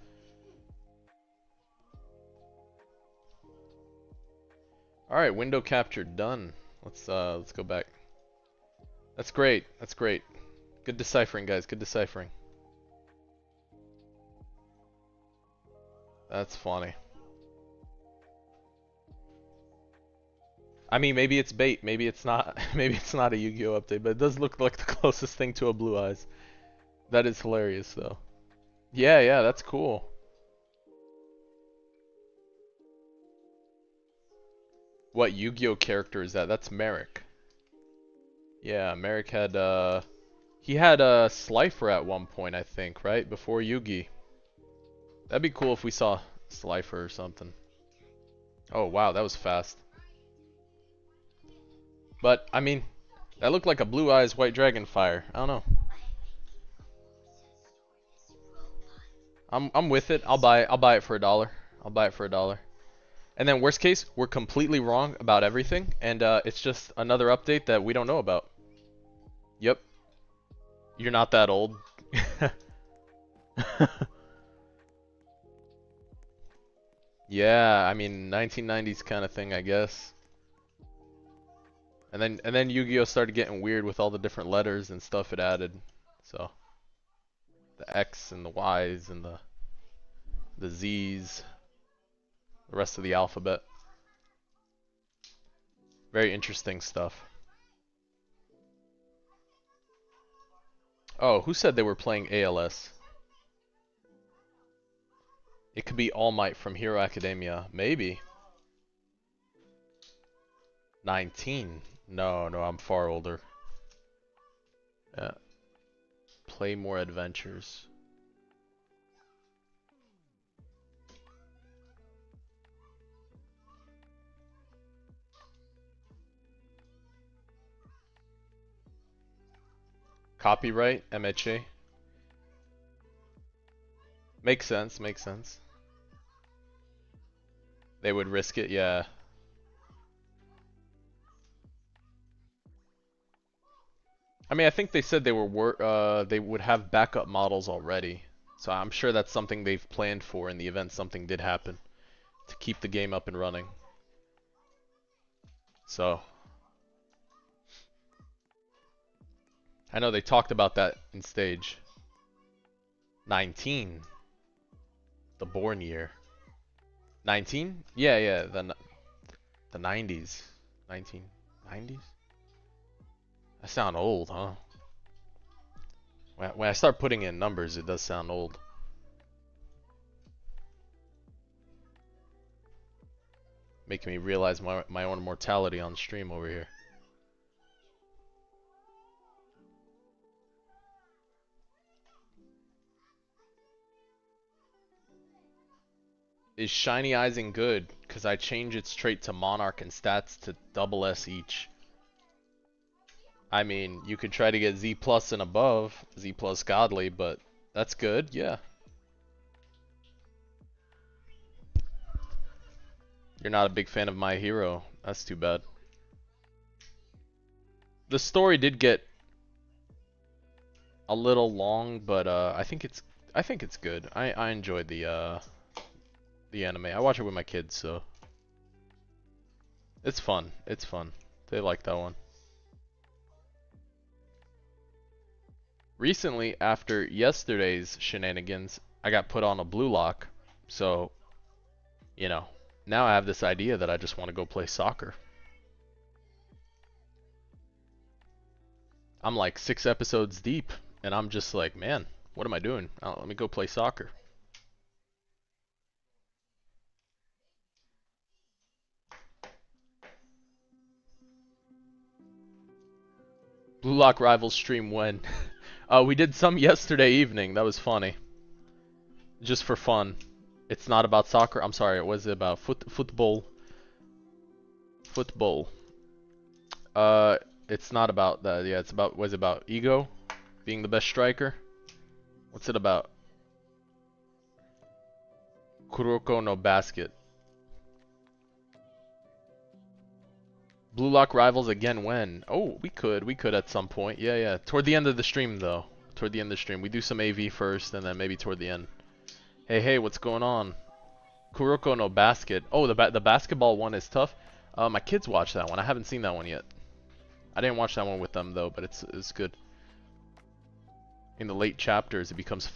Alright, window capture done. Let's go back. That's great. That's great. Good deciphering, guys. Good deciphering. That's funny. I mean, maybe it's bait. Maybe it's not. Maybe it's not a Yu-Gi-Oh update, but it does look like the closest thing to a Blue Eyes. That is hilarious, though. Yeah, yeah, that's cool. What Yu-Gi-Oh character is that? That's Merrick. Yeah, Merrick had he had a Slifer at one point, I think, right? Before Yugi. That'd be cool if we saw Slifer or something. Oh, wow, that was fast. But I mean, that looked like a Blue Eyes White Dragon fire. I don't know. I'm with it. I'll buy it for $1. I'll buy it for $1. And then worst case, we're completely wrong about everything, and it's just another update that we don't know about. Yep. You're not that old. Yeah, I mean 1990s kind of thing, I guess. And then Yu-Gi-Oh started getting weird with all the different letters and stuff it added. So the X and the Y's and the Z's, the rest of the alphabet. Very interesting stuff. Oh, who said they were playing ALS? It could be All Might from Hero Academia. Maybe. 19. No, I'm far older. Yeah. Play more adventures. Copyright, MHA. Makes sense, makes sense. They would risk it, yeah. I mean, I think they said they they would have backup models already. So I'm sure that's something they've planned for in the event something did happen to keep the game up and running. So I know they talked about that in stage. 19. The born year. 19? Yeah, the 90s. 1990s? I sound old, huh? When I start putting in numbers, it does sound old. Making me realize my own mortality on stream over here. Is Shiny Eyesing good? Because I change its trait to Monarch and stats to double S each. I mean, you could try to get Z plus and above, Z plus godly, but that's good, yeah. You're not a big fan of My Hero. That's too bad. The story did get a little long, but I think it's good. I enjoyed the anime. I watch it with my kids, so it's fun. It's fun. They like that one. Recently, after yesterday's shenanigans, I got put on a blue lock, so you know, now I have this idea that I just want to go play soccer. I'm like 6 episodes deep, and I'm just like, man, what am I doing? Let me go play soccer. Blue Lock Rivals stream when? We did some yesterday evening. That was funny. Just for fun. It's not about soccer. I'm sorry. It was about football. Football. It's not about that. Yeah, it's about was about ego, being the best striker. What's it about? Kuroko no basket. Blue Lock Rivals again when? Oh, we could at some point. Yeah. Toward the end of the stream though. Toward the end of the stream. We do some AV first and then maybe toward the end. Hey, what's going on? Kuroko no basket. Oh, the basketball one is tough. My kids watch that one. I haven't seen that one yet. I didn't watch that one with them though, but it's good. In the late chapters, it becomes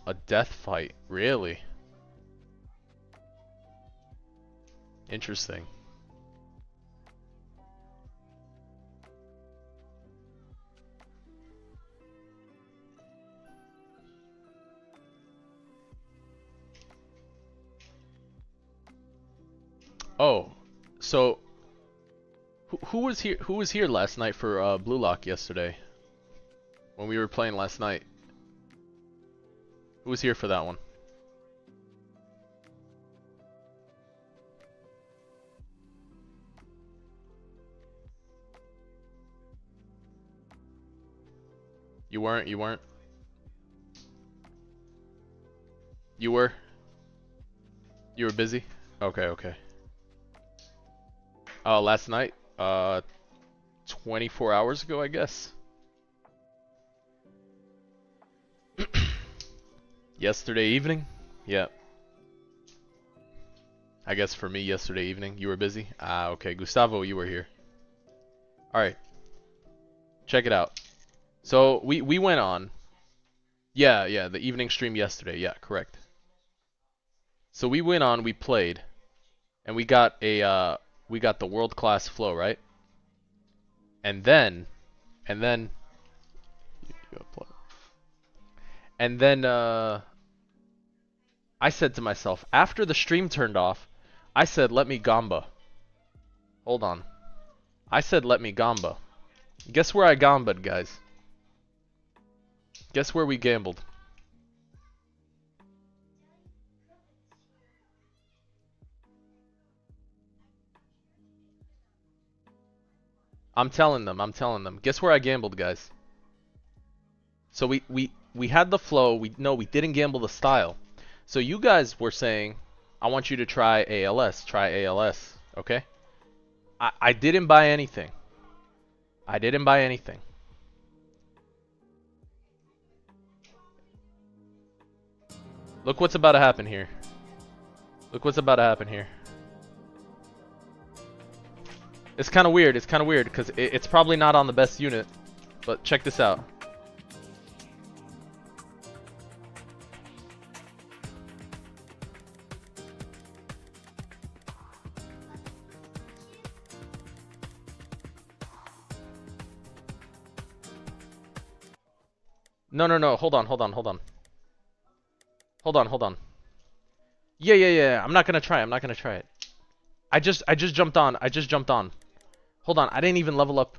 a death fight. Really? Interesting. Oh, so who was here? Who was here last night for Blue Lock yesterday? When we were playing last night. Who was here for that one? You weren't. You weren't. You were. You were busy. Okay. Last night. 24 hours ago, I guess. Yesterday evening? Yeah. I guess for me, yesterday evening. You were busy? Ah, okay. Gustavo, you were here. Alright. Check it out. So, we went on. Yeah, the evening stream yesterday. Yeah, correct. So we went on, we played. And we got the world class flow, right? And then, and then, and then, I said to myself, after the stream turned off, I said, let me gamba. Hold on. I said, let me gamba. Guess where I gamba'd, guys? Guess where we gambled? I'm telling them. Guess where I gambled, guys? So we had the flow. We didn't gamble the style. So you guys were saying, I want you to try ALS. Try ALS. Okay? I didn't buy anything. I didn't buy anything. Look what's about to happen here. Look what's about to happen here. It's kind of weird. It's kind of weird because it's probably not on the best unit. But check this out. No, no, no. Hold on. Yeah. I'm not gonna try. It. I just jumped on. Hold on. I didn't even level up.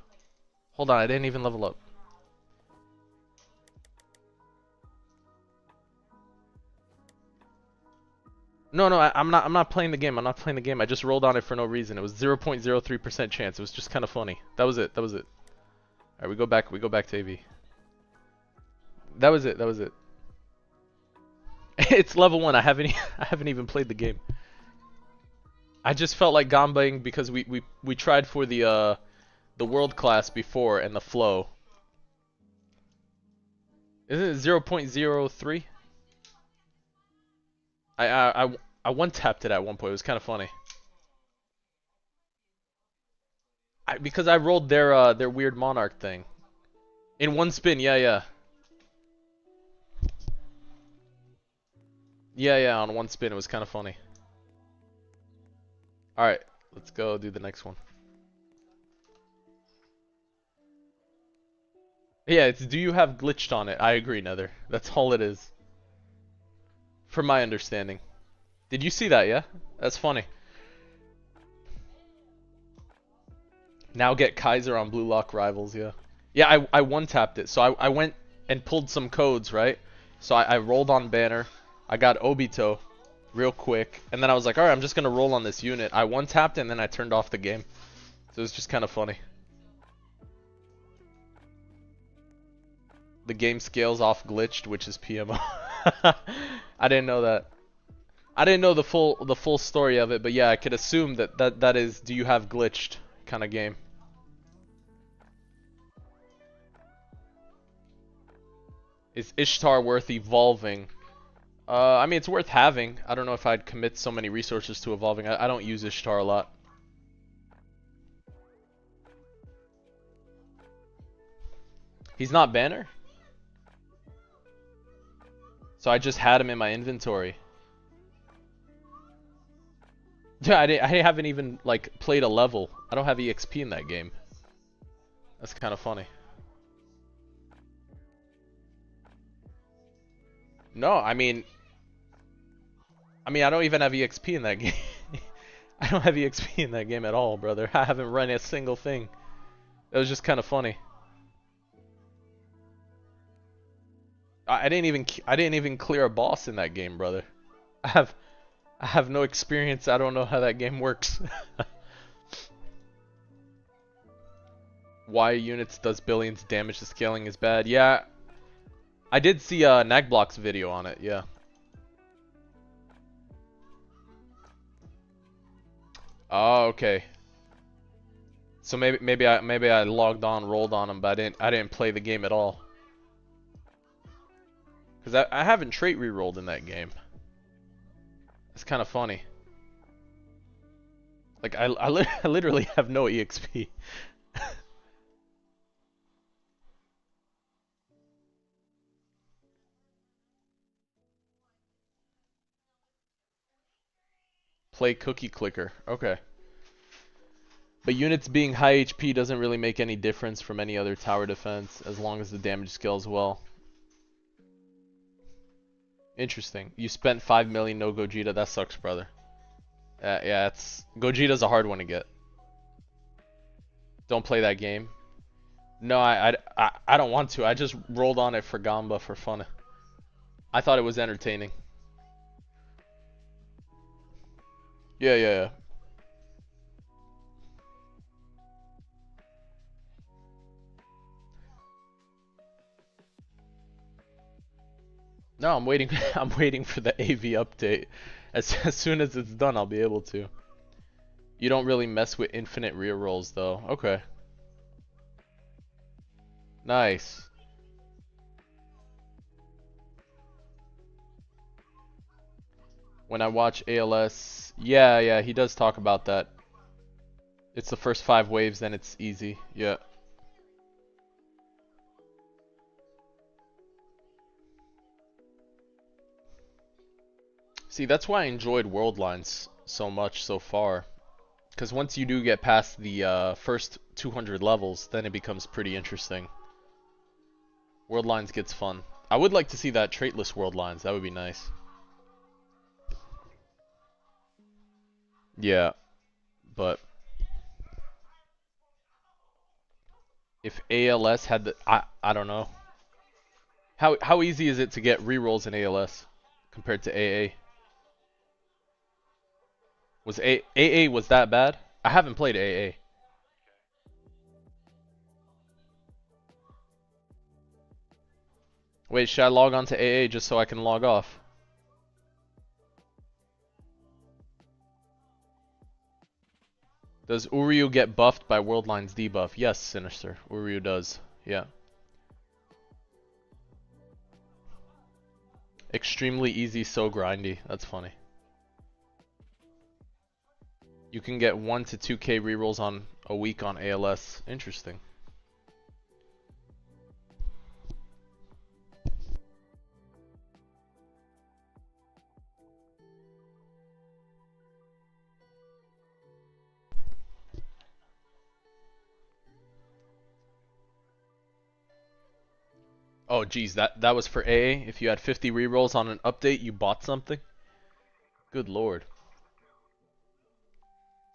No, I'm not playing the game. I just rolled on it for no reason. It was 0.03% chance. It was just kind of funny. That was it. All right, we go back to AV. That was it. It's level 1. I haven't even played the game. I just felt like gambaing because we tried for the world class before and the flow. Isn't it 0.03? I one tapped it at one point. It was kind of funny. Because I rolled their weird monarch thing in one spin. Yeah, on one spin. It was kind of funny. All right, let's go do the next one. Yeah, it's do you have glitched on it? I agree, Nether. That's all it is. From my understanding. Did you see that? Yeah, that's funny. Now get Kaiser on Blue Lock Rivals, yeah. Yeah, I one-tapped it. So I went and pulled some codes, right? So I rolled on Banner. I got Obito real quick. And then I was like, alright, I'm just going to roll on this unit. I one-tapped and then I turned off the game. So it was just kind of funny. The game scales off glitched, which is PMO. I didn't know that. I didn't know the full story of it, but yeah, I could assume that is do you have glitched kind of game. Is Ishtar worth evolving? I mean, it's worth having. I don't know if I'd commit so many resources to evolving. I don't use Ishtar a lot. He's not Banner? So I just had him in my inventory. Yeah, I haven't even, like, played a level. I don't have EXP in that game. That's kind of funny. No, I mean, I don't even have EXP in that game. I don't have EXP in that game at all, brother. I haven't run a single thing. It was just kind of funny. I didn't even clear a boss in that game, brother. I have no experience. I don't know how that game works. Why units does billions damage? The scaling is bad. Yeah, I did see Nagblock's video on it. Yeah. Oh, okay. So maybe I logged on, rolled on him, but I didn't play the game at all. Cause I haven't trait rerolled in that game. It's kind of funny. Like I literally have no EXP. Play cookie clicker. Okay. But units being high HP doesn't really make any difference from any other tower defense as long as the damage scales well. Interesting. You spent 5 million, no Gogeta. That sucks, brother. Yeah, Gogeta's a hard one to get. Don't play that game. No, I don't want to. I just rolled on it for Gamba for fun. I thought it was entertaining. Yeah. No, I'm waiting. I'm waiting for the AV update. As soon as it's done, I'll be able to. You don't really mess with infinite rerolls, though. Okay. Nice. When I watch ALS, yeah, he does talk about that. It's the first 5 waves, then it's easy. Yeah. See, that's why I enjoyed World Lines so much so far. Because once you do get past the first 200 levels, then it becomes pretty interesting. World Lines gets fun. I would like to see that traitless World Lines. That would be nice. Yeah, but if ALS had the, I don't know. How easy is it to get rerolls in ALS compared to AA? Was AA was that bad? I haven't played AA. Wait, should I log on to AA just so I can log off? Does Uryu get buffed by World Lines debuff? Yes, Sinister. Uryu does. Yeah. Extremely easy, so grindy. That's funny. You can get 1 to 2k rerolls on a week on ALS. Interesting. Oh geez, that was for AA. If you had 50 rerolls on an update, you bought something? Good lord.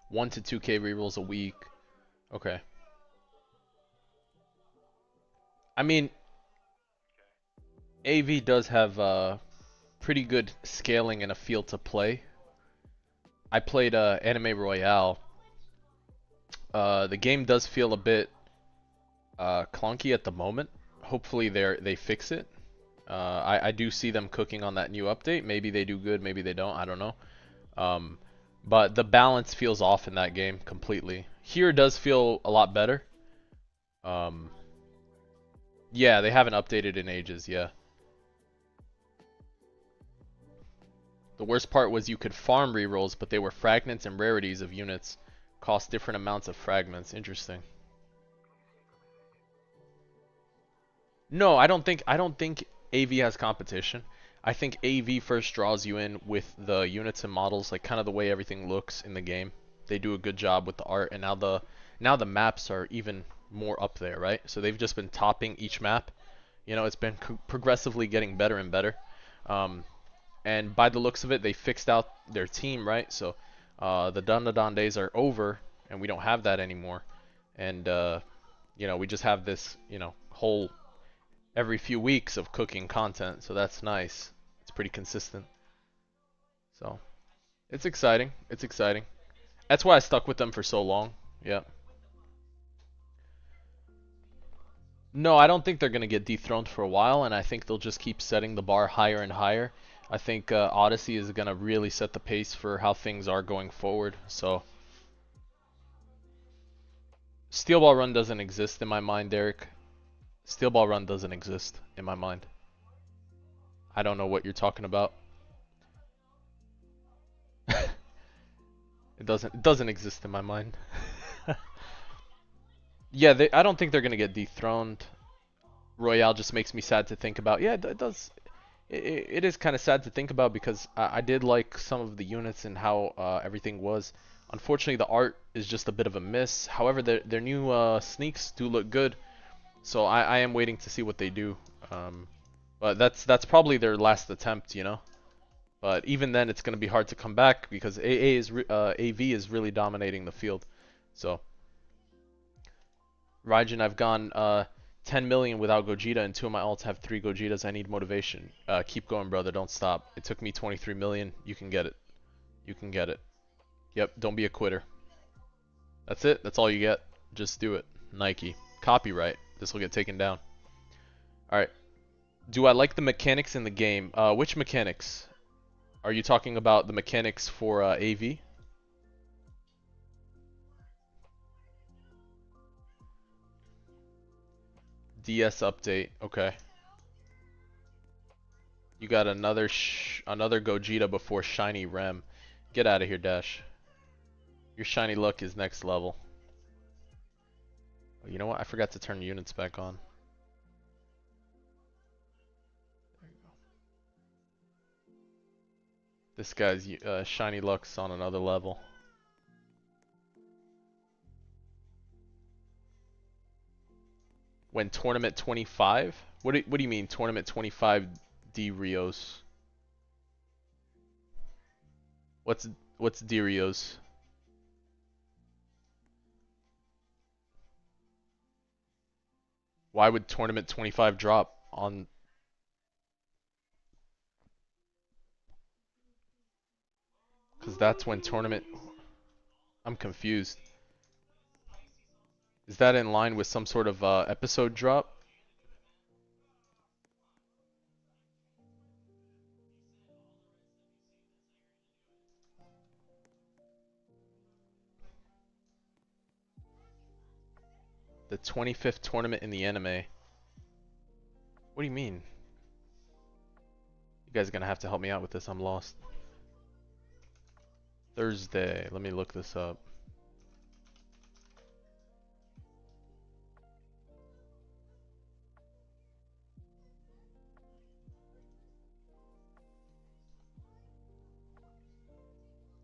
1 to 2k rerolls a week. Okay. I mean, AV does have pretty good scaling and a feel to play. I played Anime Royale. The game does feel a bit clunky at the moment. Hopefully they fix it. I do see them cooking on that new update. Maybe they do good, maybe they don't. I don't know. But the balance feels off in that game completely. Here does feel a lot better. Yeah, they haven't updated in ages. Yeah. The worst part was you could farm rerolls, but they were fragments and rarities of units. Cost different amounts of fragments. Interesting. No, I don't think AV has competition. I think AV first draws you in with the units and models, like kind of the way everything looks in the game. They do a good job with the art, and now the maps are even more up there, right? So they've just been topping each map. You know, it's been progressively getting better and better. And by the looks of it, they fixed out their team, right? So the Dandadan days are over, and we don't have that anymore. And you know, we just have this, you know, whole every few weeks of cooking content, so that's nice. It's pretty consistent. So it's exciting. It's exciting. That's why I stuck with them for so long. Yeah. No, I don't think they're gonna get dethroned for a while, and I think they'll just keep setting the bar higher and higher. I think Odyssey is gonna really set the pace for how things are going forward. So Steel Ball Run doesn't exist in my mind, Derek. Steel Ball Run doesn't exist in my mind. I don't know what you're talking about. It doesn't exist in my mind. Yeah, I don't think they're gonna get dethroned. Royale just makes me sad to think about. Yeah, it is kind of sad to think about because I did like some of the units and how everything was. Unfortunately, the art is just a bit of a miss. However, their new sneaks do look good, so I am waiting to see what they do. But that's probably their last attempt, you know. But even then, it's going to be hard to come back because AV is really dominating the field. So, Raijin, I've gone 10 million without Gogeta, and 2 of my alts have 3 Gogetas. I need motivation. Keep going, brother. Don't stop. It took me 23 million. You can get it. You can get it. Yep, don't be a quitter. That's it. That's all you get. Just do it. Nike. Copyright. This will get taken down. Alright. Do I like the mechanics in the game? Which mechanics? Are you talking about the mechanics for AV? DS update. Okay. You got another Gogeta before Shiny Rem. Get out of here, Dash. Your shiny luck is next level. Oh, you know what? I forgot to turn units back on. There you go. This guy's shiny luck's on another level. When tournament 25? What do you mean tournament 25 D Rios? What's D Rios? Why would tournament 25 drop on? Because that's when tournament. I'm confused. Is that in line with some sort of episode drop? The 25th tournament in the anime. What do you mean? You guys are gonna have to help me out with this. I'm lost. Thursday. Let me look this up.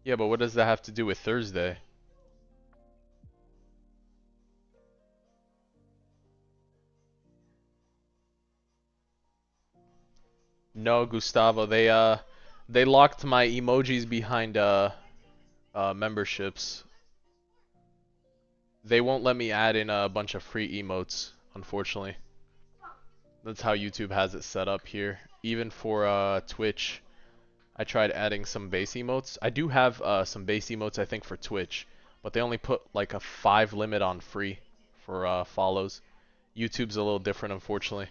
Yeah, but what does that have to do with Thursday? No, Gustavo. They locked my emojis behind memberships. They won't let me add in a bunch of free emotes, unfortunately. That's how YouTube has it set up here. Even for Twitch, I tried adding some base emotes. I do have some base emotes, I think, for Twitch, but they only put like a 5 limit on free for follows. YouTube's a little different, unfortunately.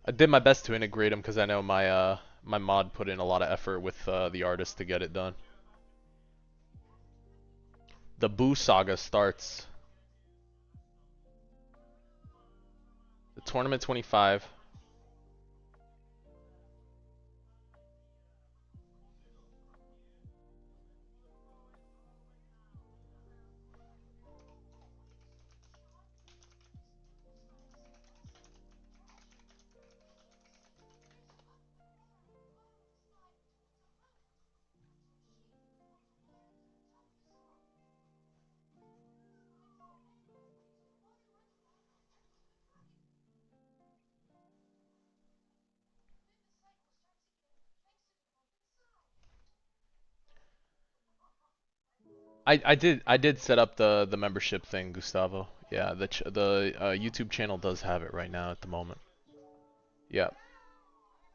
I did my best to integrate them because I know my mod put in a lot of effort with the artist to get it done. The Boo Saga starts. The Tournament 25. I did set up the membership thing, Gustavo. Yeah, the YouTube channel does have it right now at the moment. Yeah.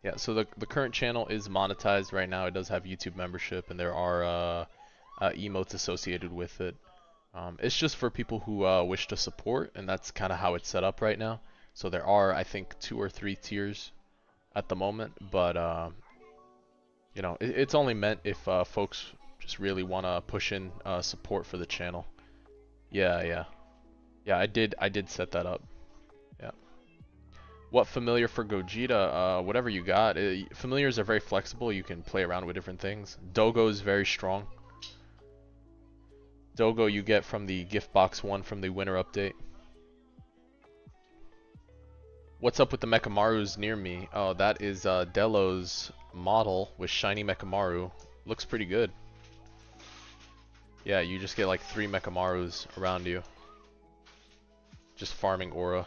Yeah, so the current channel is monetized right now. It does have YouTube membership, and there are emotes associated with it. It's just for people who wish to support, and that's kind of how it's set up right now. So there are, I think, 2 or 3 tiers at the moment, but you know, it's only meant if folks just really want to push in support for the channel. Yeah, yeah, yeah. I did set that up. Yeah. What familiar for Gogeta? Whatever you got. Familiars are very flexible. You can play around with different things. Dogo is very strong. Dogo you get from the gift box 1 from the winter update. What's up with the Mekamarus near me? Oh, that is Delo's model with shiny Mekamaru. Looks pretty good. Yeah, you just get like 3 Mekamarus around you. Just farming aura.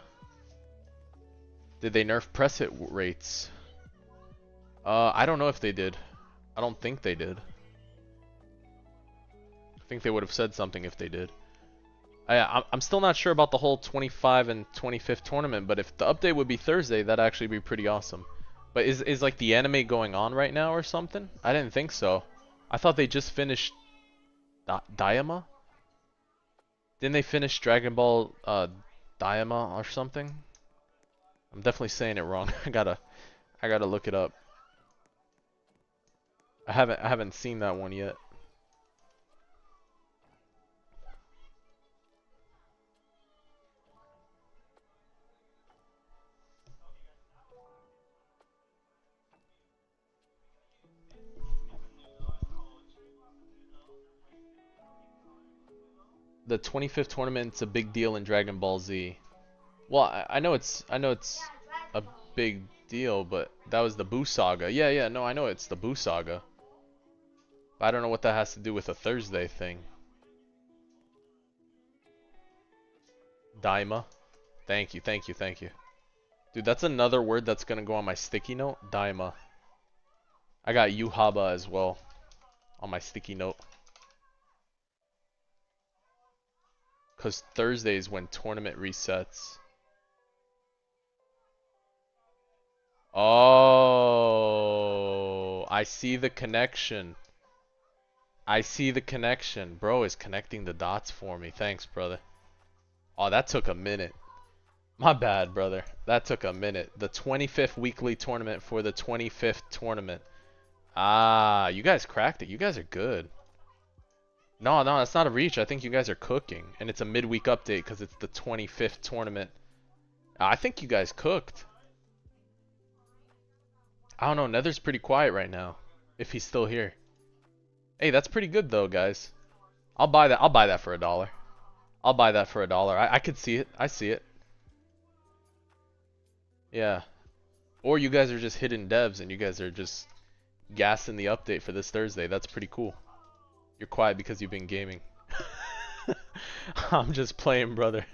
Did they nerf press hit rates? I don't know if they did. I don't think they did. I think they would have said something if they did. I'm still not sure about the whole 25 and 25th tournament, but if the update would be Thursday, that'd actually be pretty awesome. But is like the anime going on right now or something? I didn't think so. I thought they just finished Daima? Didn't they finish Dragon Ball Daima or something? I'm definitely saying it wrong. I gotta look it up. I haven't seen that one yet. The 25th tournament's a big deal in Dragon Ball Z. Well, I know it's a big deal, but that was the Buu Saga. Yeah, no, I know it's the Buu Saga. But I don't know what that has to do with a Thursday thing. Daima. Thank you. Dude, that's another word that's gonna go on my sticky note. Daima. I got Yuhaba as well on my sticky note. Cause Thursday is when tournament resets. Oh, I see the connection. Bro is connecting the dots for me. Thanks, brother. Oh, that took a minute. My bad, brother. That took a minute. The 25th weekly tournament for the 25th tournament. Ah, you guys cracked it. You guys are good. No, that's not a reach. I think you guys are cooking. And it's a midweek update because it's the 25th tournament. I think you guys cooked. I don't know. Nether's pretty quiet right now. If he's still here. Hey, that's pretty good though, guys. I'll buy that. I'll buy that for $1. I'll buy that for $1. I could see it. I see it. Yeah. Or you guys are just hidden devs and you guys are just gassing the update for this Thursday. That's pretty cool. You're quiet because you've been gaming. I'm just playing, brother.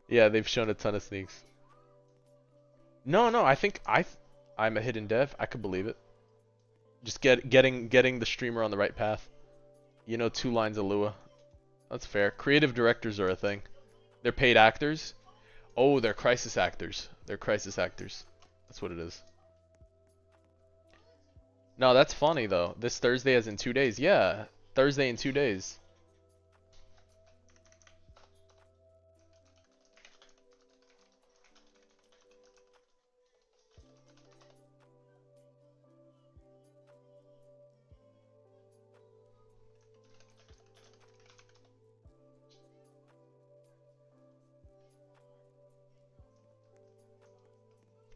Yeah, they've shown a ton of sneaks. No, I think I'm a hidden dev. I could believe it. Just getting the streamer on the right path. You know, 2 lines of Lua. That's fair. Creative directors are a thing. They're paid actors. Oh, they're crisis actors. That's what it is. No, that's funny though. This Thursday is in 2 days. Yeah, Thursday in 2 days.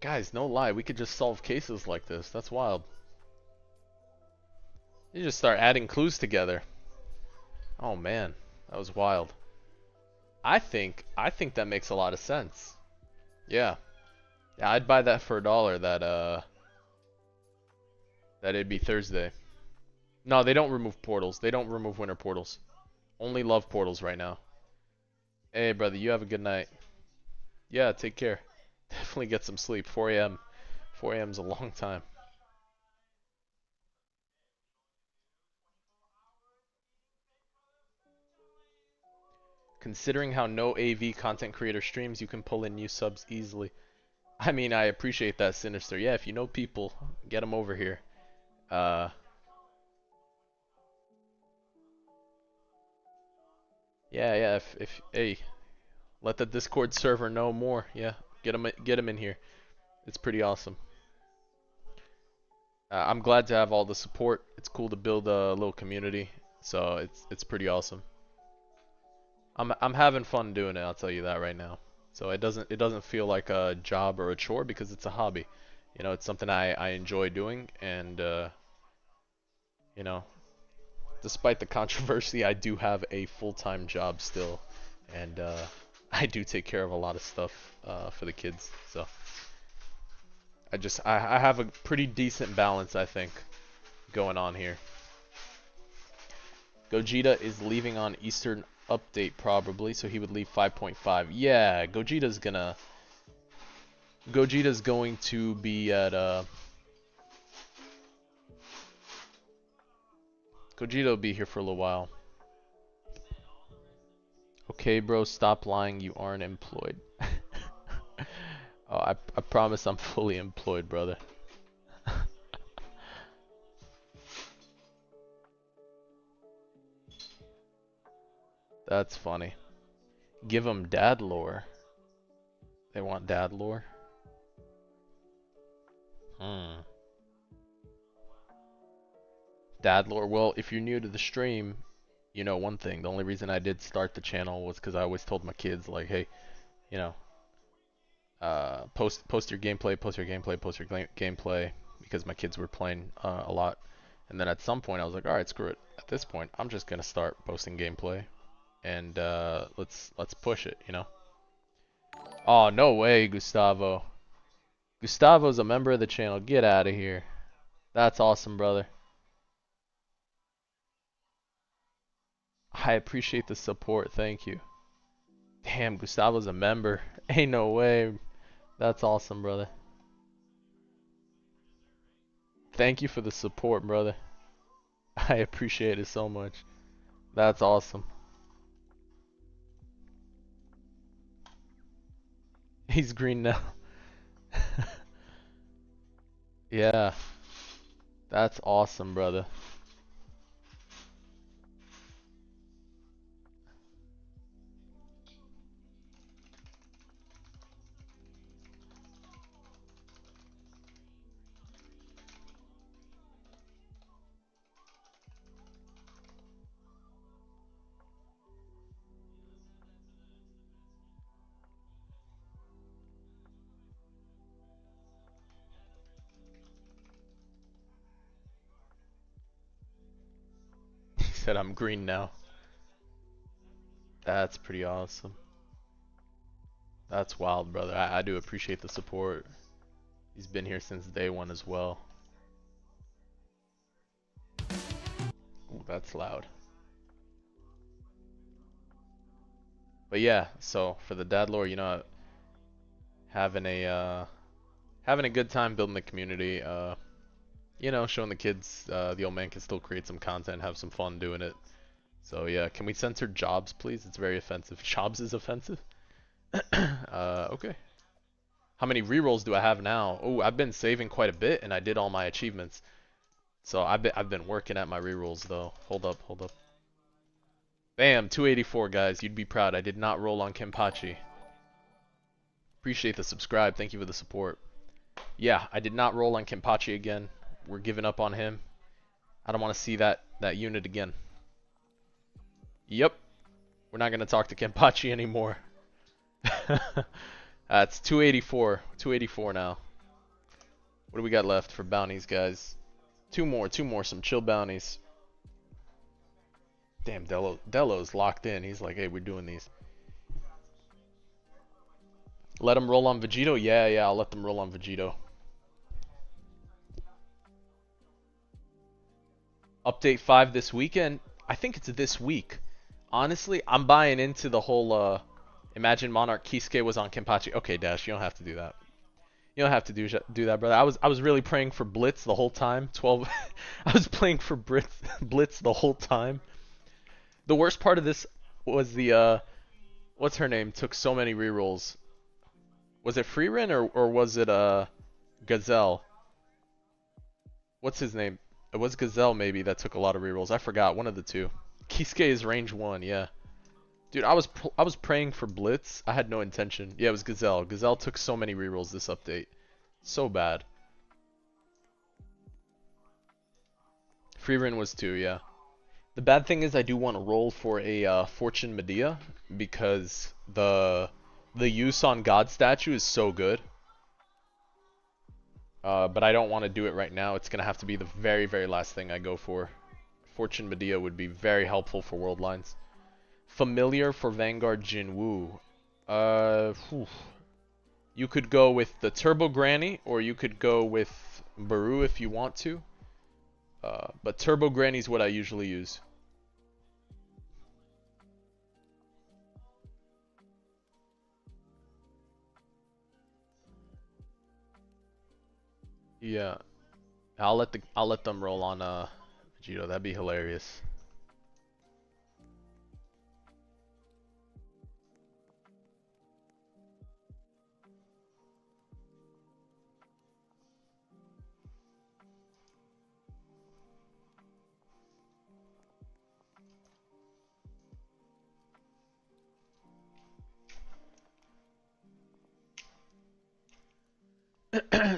Guys, no lie, we could just solve cases like this. That's wild. You just start adding clues together. Oh man, that was wild. I think that makes a lot of sense. Yeah. Yeah, I'd buy that for $1 that it'd be Thursday. No, they don't remove portals. They don't remove winter portals. Only love portals right now. Hey brother, you have a good night. Yeah, take care. Definitely get some sleep. 4 a.m. 4 a.m. is a long time. Considering how no AV content creator streams, you can pull in new subs easily. I mean, I appreciate that, Sinister. Yeah, if you know people, get them over here. Yeah, if hey, let the Discord server know more. Yeah, get them in here. It's pretty awesome. I'm glad to have all the support. It's cool to build a little community, so it's pretty awesome. I'm having fun doing it. I'll tell you that right now. So it doesn't feel like a job or a chore because it's a hobby. You know, it's something I enjoy doing, and you know, despite the controversy, I do have a full-time job still, and I do take care of a lot of stuff for the kids, so I have a pretty decent balance, I think, going on here. Gogeta is leaving on Eastern update probably, so he would leave 5.5. Yeah, Gogeta's going to be at Gogeta will be here for a little while. Okay, bro, stop lying. You aren't employed. Oh, I promise I'm fully employed, brother. That's funny. Give them dad lore. They want dad lore? Dad lore. Well, if you're new to the stream, you know one thing. The only reason I did start the channel was because I always told my kids, like, hey, you know, post your gameplay, gameplay, because my kids were playing a lot. And then at some point I was like, all right, screw it. At this point, I'm just gonna start posting gameplay, and let's push it, you know. Oh, no way, Gustavo. Gustavo's a member of the channel. Get out of here. That's awesome, brother. I appreciate the support. Thank you. Damn, Gustavo's a member. Ain't no way. That's awesome, brother. Thank you for the support, brother. I appreciate it so much. That's awesome. He's green now. Yeah. That's awesome, brother. He said I'm green now. That's pretty awesome. That's wild, brother. I do appreciate the support. He's been here since day one as well. Ooh, that's loud. But yeah, so for the dad lore, you know, having a good time building the community, you know, showing the kids the old man can still create some content, have some fun doing it. So yeah, can we censor jobs, please? It's very offensive. Jobs is offensive? Okay. How many rerolls do I have now? Oh, I've been saving quite a bit, and I did all my achievements. So I've been working at my rerolls though. Hold up. Bam, 284 guys. You'd be proud. I did not roll on Kenpachi. Appreciate the subscribe. Thank you for the support. Yeah, I did not roll on Kenpachi again. We're giving up on him. I don't want to see that unit again. Yep. We're not going to talk to Kenpachi anymore. It's 284. 284 now. What do we got left for bounties, guys? Two more, some chill bounties. Damn, Delo's locked in. He's like, hey, we're doing these. Let him roll on Vegito? Yeah, I'll let them roll on Vegito. Update 5 this weekend? I think it's this week. Honestly, I'm buying into the whole, Imagine Monarch Kisuke was on Kenpachi. Okay, Dash, you don't have to do that. You don't have to do that, brother. I was really praying for Blitz the whole time. 12. I was playing for Blitz the whole time. The worst part of this was the what's her name took so many rerolls. Was it Freerin or was it Gazelle? What's his name? It was Gazelle maybe that took a lot of rerolls. I forgot, one of the two. Kisuke is range 1, yeah. Dude, I was praying for Blitz. I had no intention. Yeah, it was Gazelle. Gazelle took so many rerolls this update. So bad. Freerin was 2, yeah. The bad thing is I do want to roll for a Fortune Medea because the use on God statue is so good. But I don't want to do it right now. It's going to have to be the very, very last thing I go for. Fortune Medea would be very helpful for world lines. Familiar for Vanguard Jinwoo. Whew. You could go with the Turbo Granny, or you could go with Baru if you want to. But Turbo Granny is what I usually use. Yeah, I'll let them roll on Vegito. That'd be hilarious.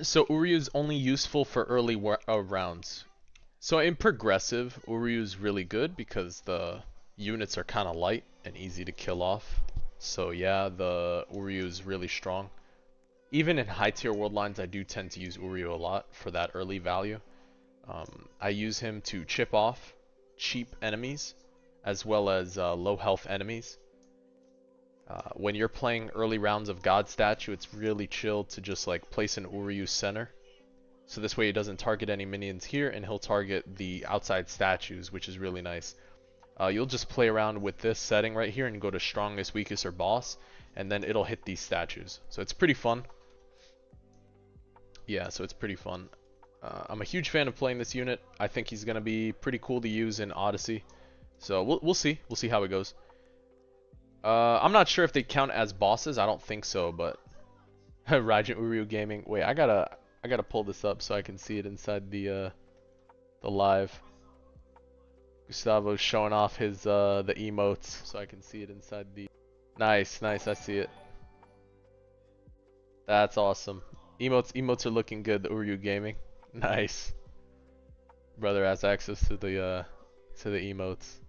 So Uryu is only useful for early rounds. So in progressive, Uryu is really good because the units are kind of light and easy to kill off. So yeah, the Uryu is really strong. Even in high tier world lines, I do tend to use Uryu a lot for that early value. I use him to chip off cheap enemies as well as low health enemies. When you're playing early rounds of God Statue, it's really chill to just like place an Uryu center. So this way he doesn't target any minions here, and he'll target the outside statues, which is really nice. You'll just play around with this setting right here and go to strongest, weakest, or boss, and then it'll hit these statues. So it's pretty fun. Yeah, so it's pretty fun. I'm a huge fan of playing this unit. I think he's gonna be pretty cool to use in Odyssey. So we'll see. We'll see how it goes. I'm not sure if they count as bosses. I don't think so, but Raijin Uryu Gaming. Wait, I gotta pull this up so I can see it inside the live. Gustavo's showing off his the emotes so I can see it inside the. Nice, nice. I see it. That's awesome. Emotes are looking good. The Uryu Gaming. Nice. Brother has access to the emotes.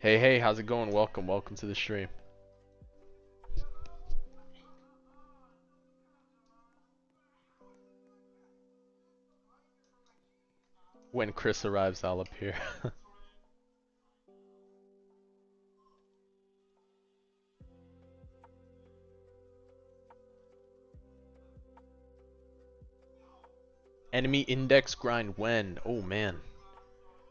Hey, how's it going? Welcome to the stream. When Chris arrives, I'll appear. Enemy index grind when? Oh man.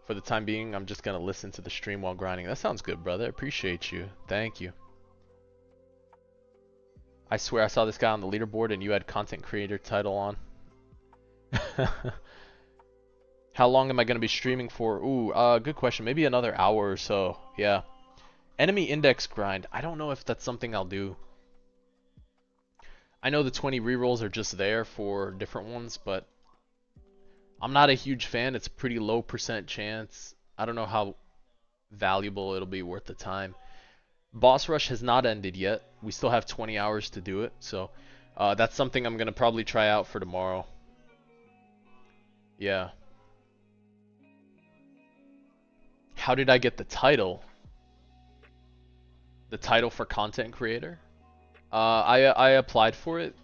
For the time being, I'm just gonna listen to the stream while grinding. That sounds good, brother. Appreciate you. Thank you. I swear I saw this guy on the leaderboard and you had content creator title on. How long am I gonna be streaming for? Ooh, good question. Maybe another hour or so. Yeah. Enemy index grind. I don't know if that's something I'll do. I know the 20 rerolls are just there for different ones, but I'm not a huge fan. It's a pretty low % chance. I don't know how valuable it'll be worth the time. Boss Rush has not ended yet. We still have 20 hours to do it, so that's something I'm gonna probably try out for tomorrow. Yeah. How did I get the title? The title for content creator? I applied for it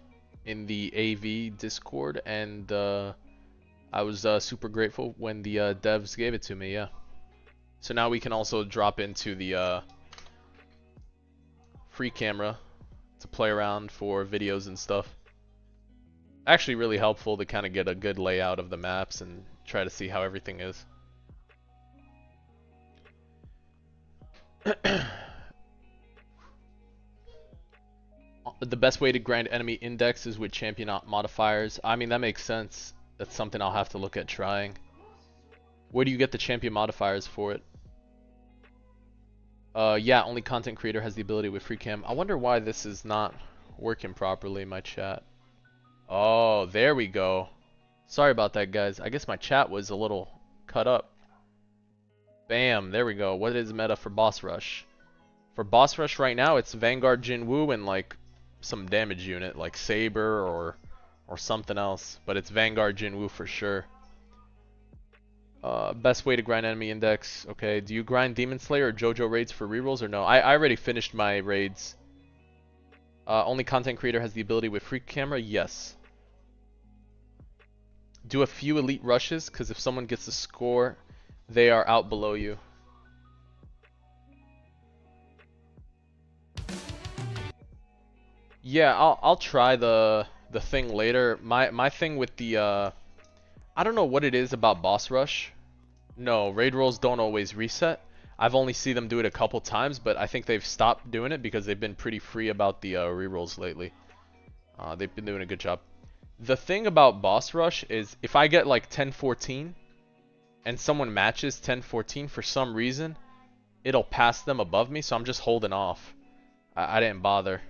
in the AV Discord, and I was super grateful when the devs gave it to me. Yeah. So now we can also drop into the free camera to play around for videos and stuff. Actually really helpful to kind of get a good layout of the maps and try to see how everything is. The best way to grind enemy index is with champion modifiers. I mean, that makes sense. That's something I'll have to look at trying. Where do you get the champion modifiers for it? Yeah, only content creator has the ability with free cam. I wonder why this is not working properly, my chat. Oh, there we go. Sorry about that, guys. I guess my chat was a little cut up. Bam, there we go. What is meta for Boss Rush? For Boss Rush right now, it's Vanguard Jinwoo and like some damage unit, like Saber or something else. But it's Vanguard Jinwoo for sure. Best way to grind enemy index. Okay, do you grind Demon Slayer or JoJo raids for rerolls or no? I already finished my raids. Only content creator has the ability with free camera? Yes. Do a few elite rushes, because if someone gets a score, they are out below you. Yeah, I'll try the thing later. My thing with the I don't know what it is about boss rush. No, raid rolls don't always reset. I've only seen them do it a couple times, but I think they've stopped doing it because they've been pretty free about the rerolls lately. They've been doing a good job. The thing about boss rush is if I get like 10-14 and someone matches 10-14 for some reason, it'll pass them above me, so I'm just holding off. I didn't bother.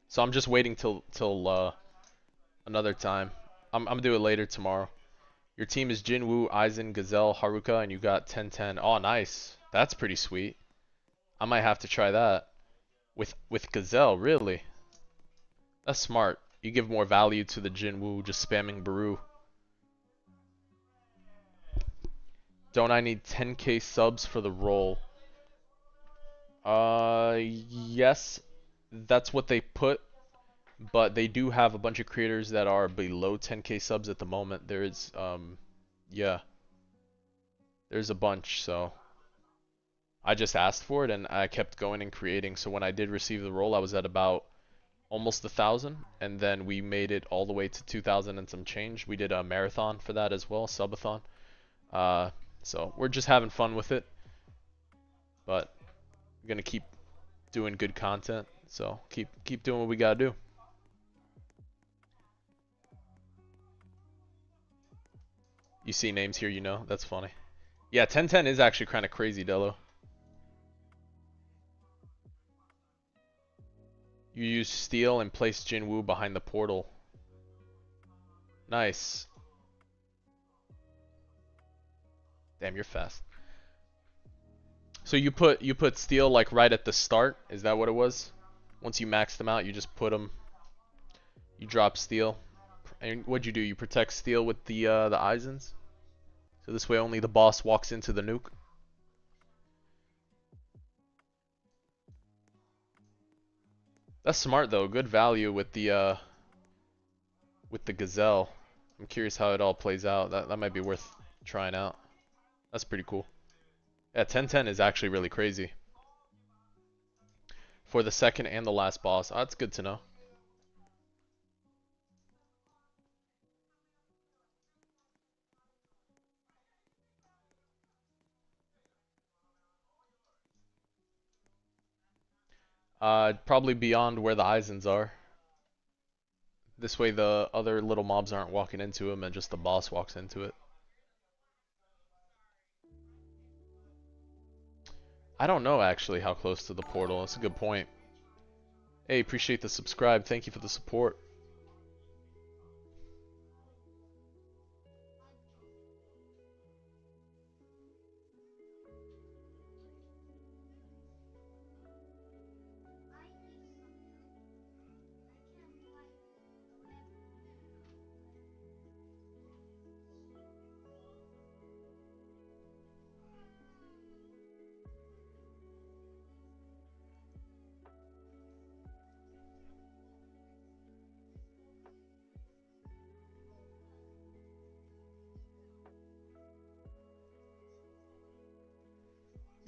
So I'm just waiting till another time. I'm gonna do it later tomorrow. Your team is Jinwoo, Aizen, Gazelle, Haruka, and you got 10-10. Oh, nice. That's pretty sweet. I might have to try that. With Gazelle, really? That's smart. You give more value to the Jinwoo just spamming Baru. Don't I need 10k subs for the role? Yes. That's what they put. But they do have a bunch of creators that are below 10k subs at the moment. There is, yeah. There's a bunch, so I just asked for it and I kept going and creating. So when I did receive the role, I was at about almost 1,000, and then we made it all the way to 2,000 and some change. We did a marathon for that as well, subathon. So we're just having fun with it, but we're gonna keep doing good content. So keep doing what we gotta do. You see names here, you know. That's funny. Yeah, 10-10 is actually kind of crazy, Dello. You use steel and place Jinwoo behind the portal. Nice. Damn, you're fast. So you put steel like right at the start? Is that what it was? Once you max them out, you just put them. You drop steel. And what'd you do? You protect steel with the Eisens? So this way only the boss walks into the nuke. That's smart though. Good value with the Gazelle. I'm curious how it all plays out. That might be worth trying out. That's pretty cool. Yeah, 10-10 is actually really crazy. For the second and the last boss. Oh, that's good to know. Probably beyond where the Eisens are. This way the other little mobs aren't walking into him and just the boss walks into it. I don't know actually how close to the portal. That's a good point. Hey, appreciate the subscribe. Thank you for the support.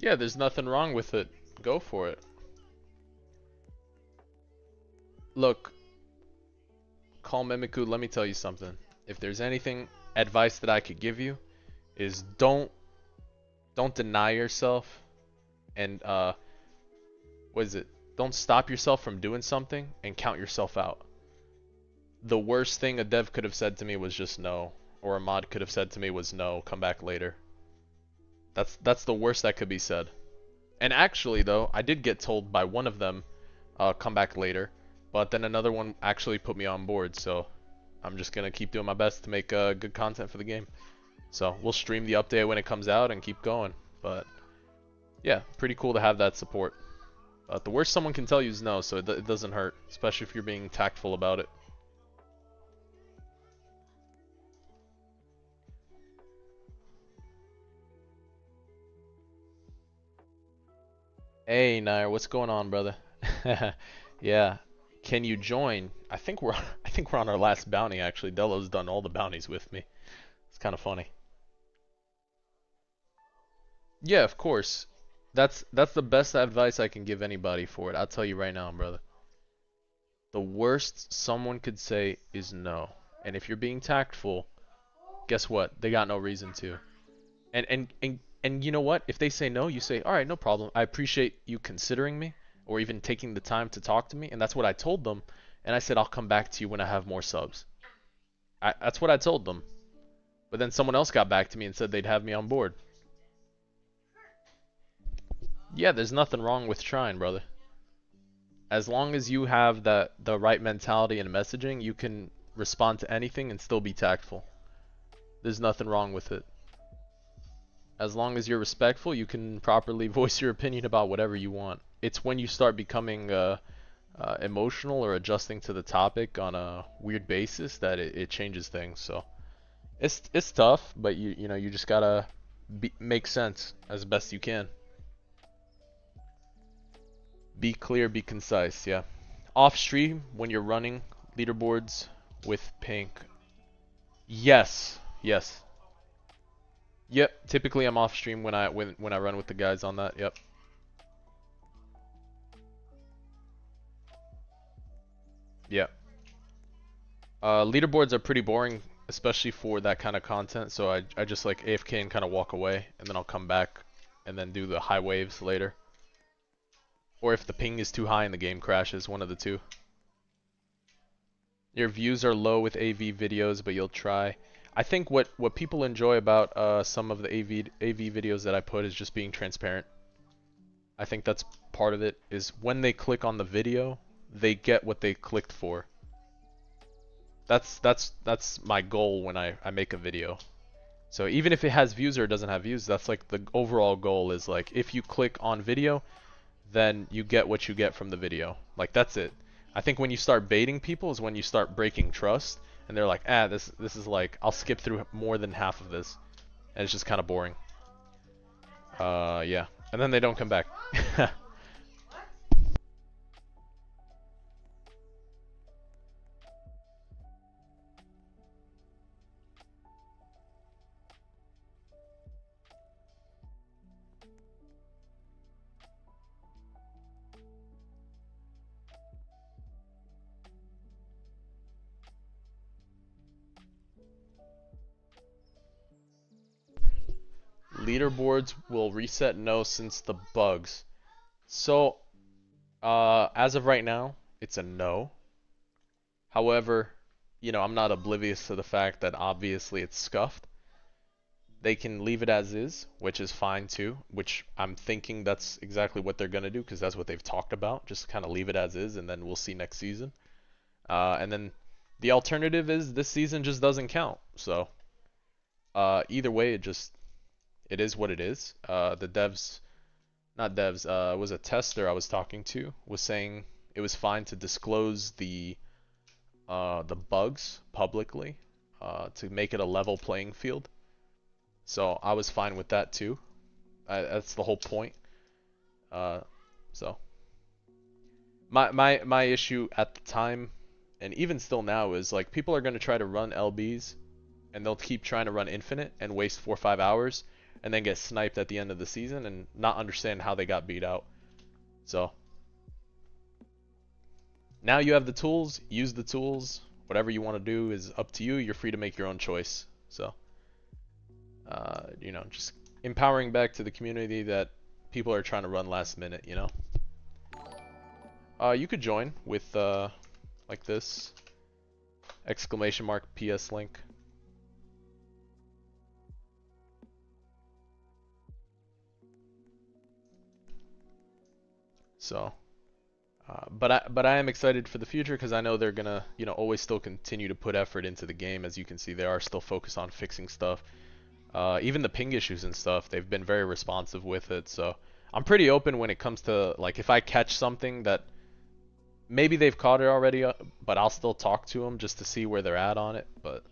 Yeah, there's nothing wrong with it. Go for it. Look, Call Mimiku, let me tell you something. If there's anything advice that I could give you is don't deny yourself and what is it? Don't stop yourself from doing something and count yourself out. The worst thing a dev could have said to me was just no, or a mod could have said to me was no, come back later. That's the worst that could be said. And actually though, I did get told by one of them, come back later, but then another one actually put me on board, so I'm just gonna keep doing my best to make good content for the game. So we'll stream the update when it comes out and keep going. But yeah, pretty cool to have that support. But the worst someone can tell you is no, so it doesn't hurt, especially if you're being tactful about it. Hey Nair, what's going on, brother? Yeah, can you join? I think we're on our last bounty actually. Delo's done all the bounties with me. It's kind of funny. Yeah, of course. That's the best advice I can give anybody for it. I'll tell you right now, brother. The worst someone could say is no. And if you're being tactful, guess what? They got no reason to. And you know what? If they say no, you say, "All right, no problem. I appreciate you considering me or even taking the time to talk to me." And that's what I told them. And I said, "I'll come back to you when I have more subs." That's what I told them. But then someone else got back to me and said they'd have me on board. Yeah, there's nothing wrong with trying, brother. As long as you have the right mentality and messaging, you can respond to anything and still be tactful. There's nothing wrong with it. As long as you're respectful, you can properly voice your opinion about whatever you want. It's when you start becoming emotional or adjusting to the topic on a weird basis that it changes things. So it's tough, but you know you just gotta make sense as best you can. Be clear, be concise. Yeah. Off stream when you're running leaderboards with pink. Yes. Yes. Yep. Typically I'm off stream when I run with the guys on that. Yep. Yep. Leaderboards are pretty boring, especially for that kind of content. So I just like AFK and kind of walk away, and then I'll come back and then do the high waves later. Or if the ping is too high and the game crashes, one of the two. Your views are low with AV videos, but you'll try. I think what people enjoy about some of the AV videos that I put is just being transparent. I think that's part of it, is when they click on the video, they get what they clicked for. That's my goal when I make a video. So even if it has views or it doesn't have views, that's like the overall goal is like if you click on video, then you get what you get from the video. Like that's it. I think when you start baiting people is when you start breaking trust, and they're like, this is like I'll skip through more than half of this, and it's just kind of boring. Yeah, and then they don't come back. Leaderboards will reset no since the bugs. So, as of right now, it's a no. However, you know, I'm not oblivious to the fact that obviously it's scuffed. They can leave it as is, which is fine too, which I'm thinking that's exactly what they're going to do because that's what they've talked about. Just kind of leave it as is and then we'll see next season. And then the alternative is this season just doesn't count. So, either way, it is what it is. The devs, not devs, was a tester I was talking to, was saying it was fine to disclose the bugs publicly to make it a level playing field. So I was fine with that too. That's the whole point. So my issue at the time, and even still now, is like people are gonna try to run LBs, and they'll keep trying to run infinite and waste 4 or 5 hours, and then get sniped at the end of the season and not understand how they got beat out. So now you have the tools, use the tools. Whatever you want to do is up to you. You're free to make your own choice. So, you know, just empowering back to the community that people are trying to run last minute, you know. You could join with, like this, exclamation mark PS link. So, but I am excited for the future because I know they're gonna, you know, always still continue to put effort into the game. As you can see, they are still focused on fixing stuff. Even the ping issues and stuff, they've been very responsive with it. So I'm pretty open when it comes to, like, if I catch something that maybe they've caught it already, but I'll still talk to them just to see where they're at on it. But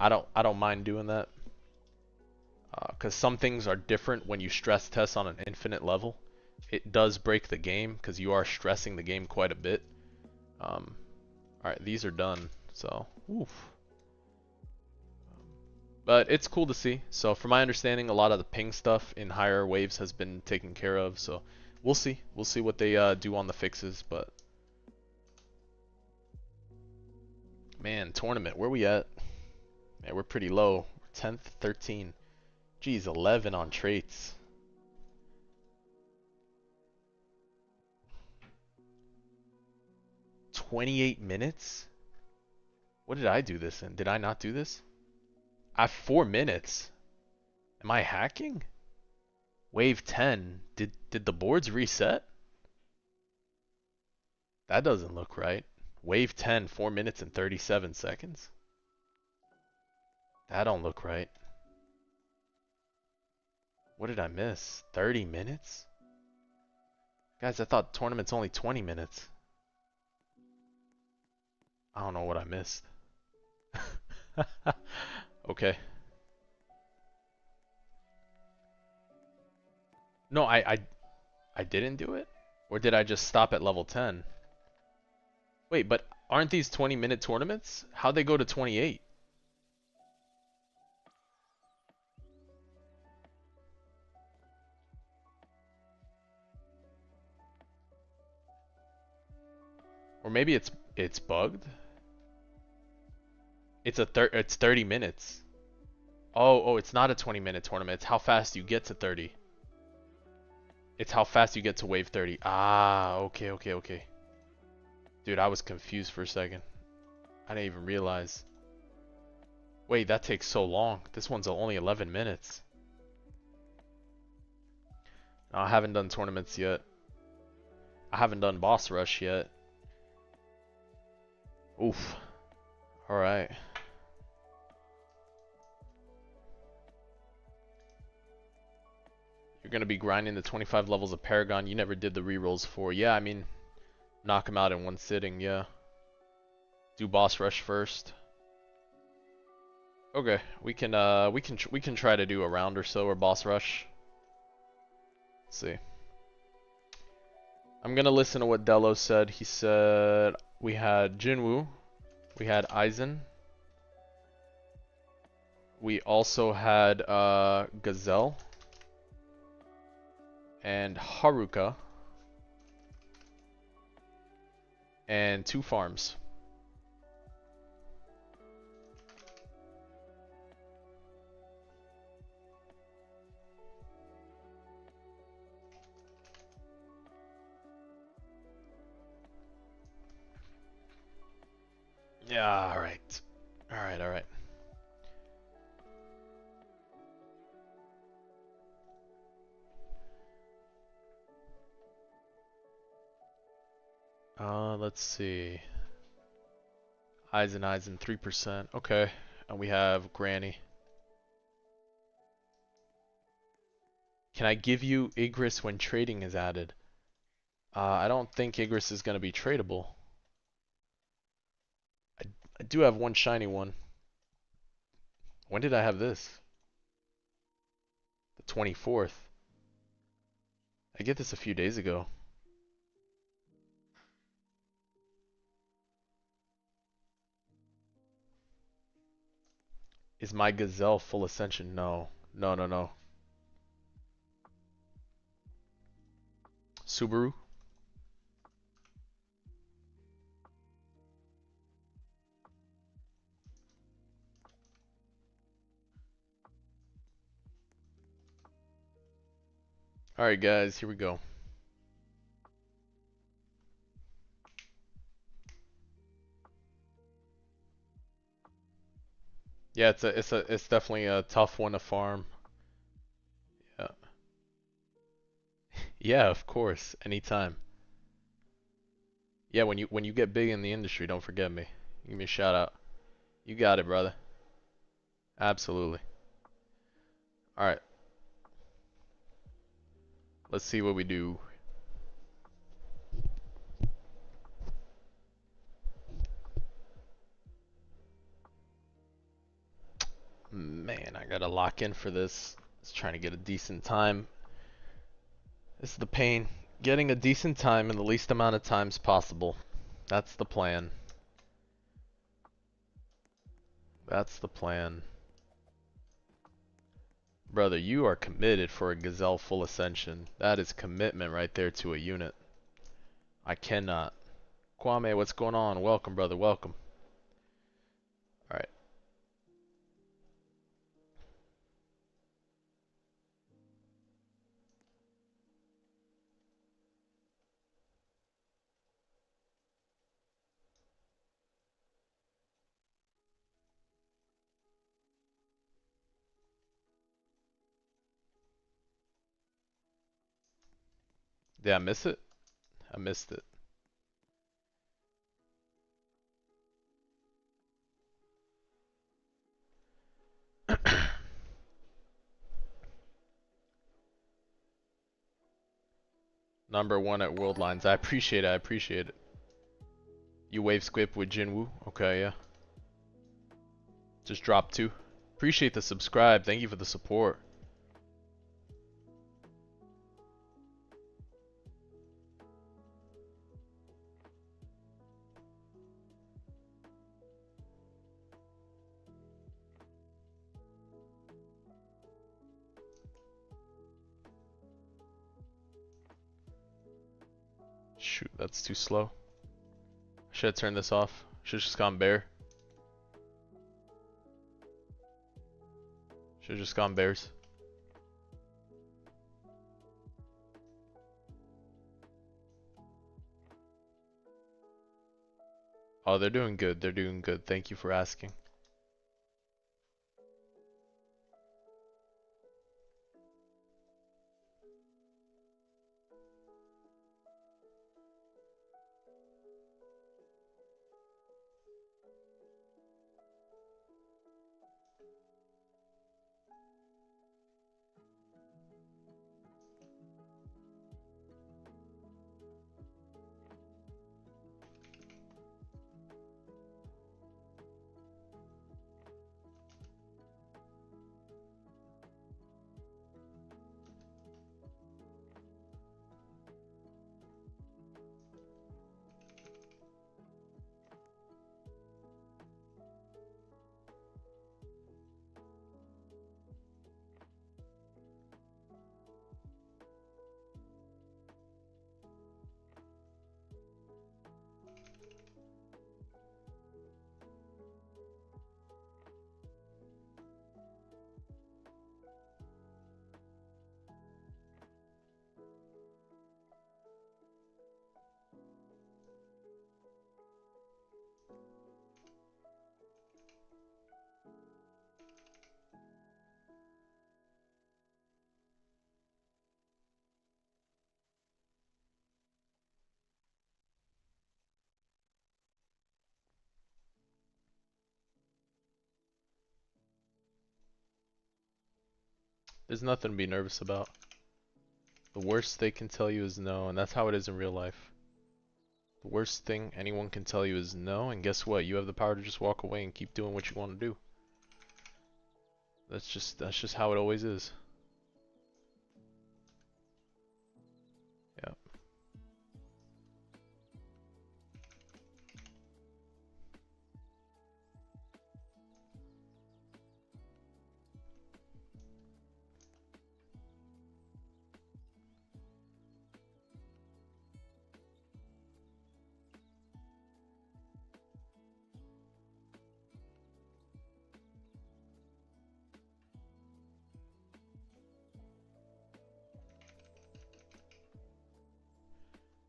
I don't mind doing that because some things are different when you stress test on an infinite level. It does break the game because you are stressing the game quite a bit. Alright, these are done, so oof. But it's cool to see. So from my understanding, a lot of the ping stuff in higher waves has been taken care of, so we'll see what they do on the fixes. But Man, tournament, where we at? Man, we're pretty low. 10th, 13. Geez, 11 on traits. $28 minutes? What did I do this in? Did I not do this? I have 4 minutes. Am I hacking? Wave 10. Did the boards reset? That doesn't look right. Wave 10, 4 minutes and 37 seconds. That don't look right. What did I miss? 30 minutes? Guys, I thought tournament's only 20 minutes. I don't know what I missed. Okay. No, I didn't do it? Or did I just stop at level 10? Wait, but aren't these 20-minute tournaments? How'd they go to 28? Or maybe it's bugged? It's 30 minutes. Oh, it's not a 20-minute tournament. It's how fast you get to 30. It's how fast you get to wave 30. Ah, okay. Dude, I was confused for a second. I didn't even realize. Wait, that takes so long. This one's only 11 minutes. No, I haven't done tournaments yet. I haven't done boss rush yet. Oof. Alright. You're gonna be grinding the 25 levels of Paragon you never did the rerolls for. Yeah, I mean, knock them out in one sitting, yeah. Do boss rush first. Okay, we can try to do a round or so or boss rush. Let's see. I'm gonna listen to what Delos said. He said we had Jinwoo, we had Aizen, we also had Gazelle and Haruka and 2 farms. Yeah, alright. Alright. Let's see. Aizen, 3%. Okay. And we have Granny. Can I give you Igris when trading is added? I don't think Igris is going to be tradable. I do have one shiny one. When did I have this? The 24th. I get this a few days ago. Is my Gazelle full ascension? No. No. Subaru? Alright guys, here we go. Yeah, it's definitely a tough one to farm. Yeah. Yeah, of course. Anytime. Yeah, when you get big in the industry, don't forget me. Give me a shout out. You got it, brother. Absolutely. Alright. Let's see what we do. Man, I gotta lock in for this. Just trying to get a decent time. This is the pain. Getting a decent time in the least amount of times possible. That's the plan. That's the plan. Brother, you are committed for a Gazelle full ascension. That is commitment right there to a unit. I cannot. Kwame, what's going on? Welcome, brother, welcome. Did I miss it? I missed it. #1 at World Lines. I appreciate it. I appreciate it. You wave squip with Jinwoo? Okay, yeah. Just dropped 2. Appreciate the subscribe. Thank you for the support. Shoot, that's too slow. Should have turned this off. Should have just gone bear. Should have just gone bears. Oh, they're doing good. They're doing good. Thank you for asking. There's nothing to be nervous about. The worst they can tell you is no, and that's how it is in real life. The worst thing anyone can tell you is no, and guess what? You have the power to just walk away and keep doing what you want to do. That's just how it always is. Yeah.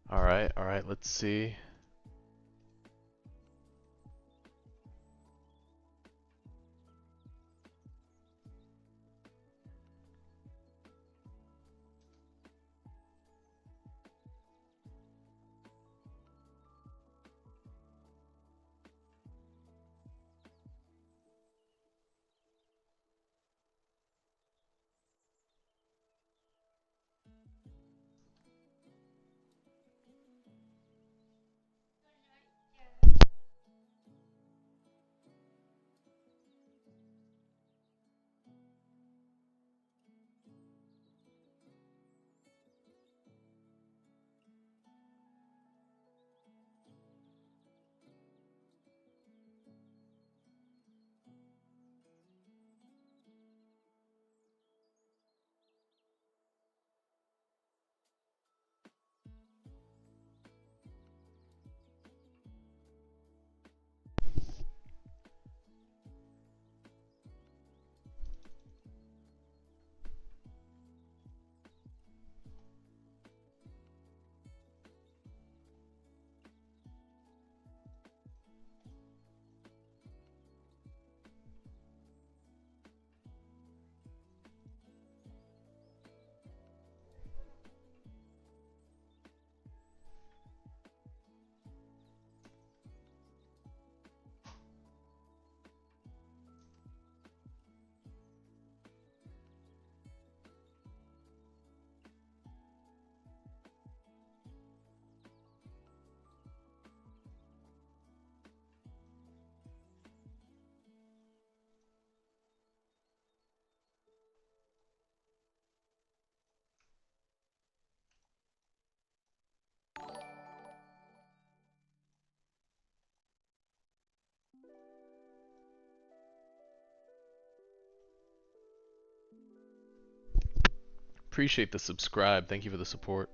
Alright, let's see. appreciate the subscribe. Thank you for the support.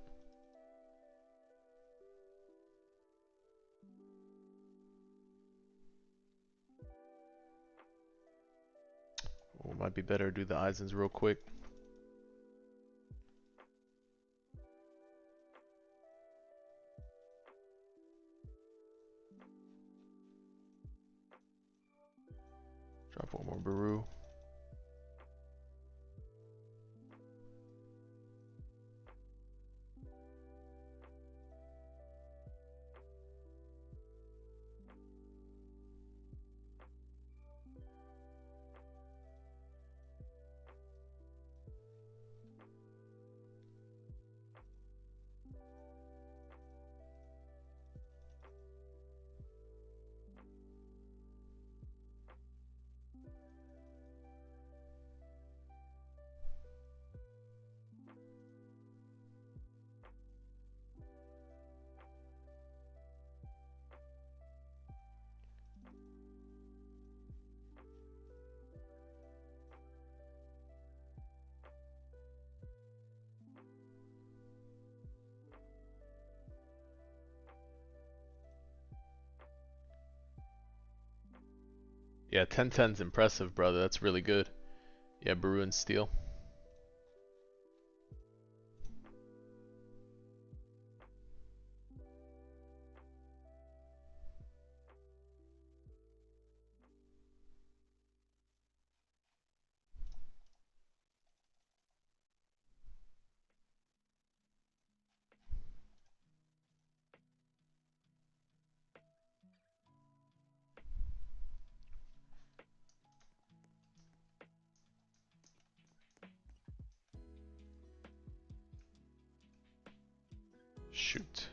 Oh, might be better to do the Eisens real quick. Drop one more Baru. Yeah, 10-10's impressive, brother. That's really good. Yeah, Baru and Steel. Shoot.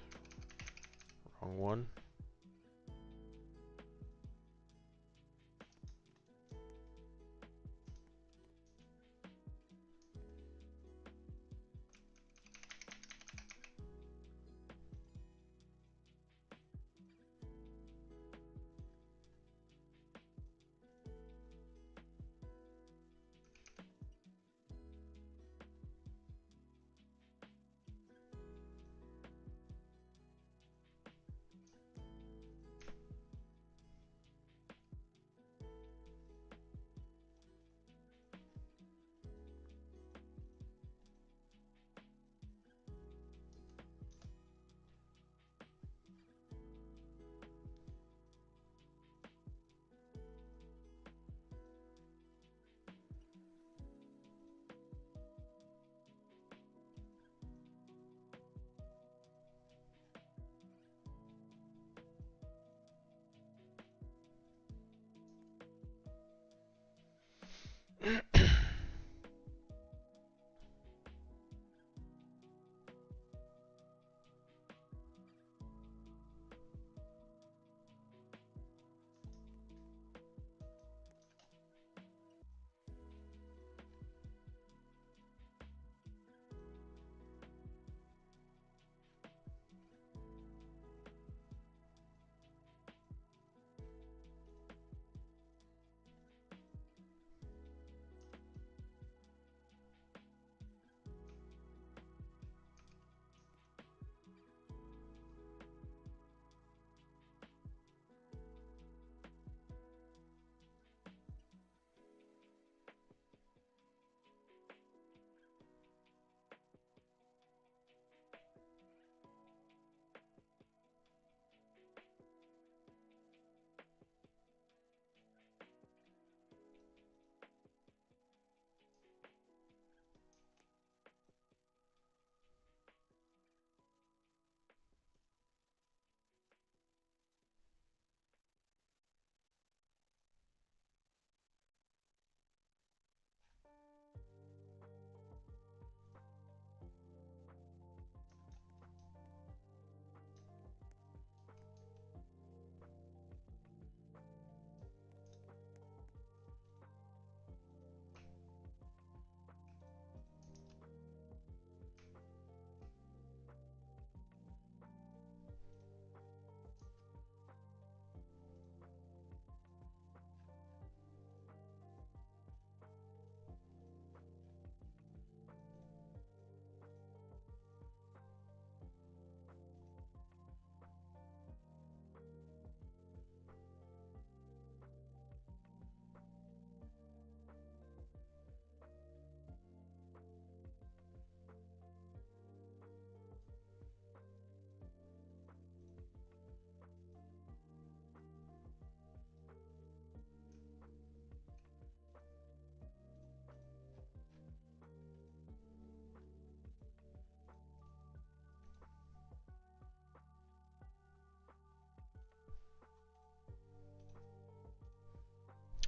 Wrong one.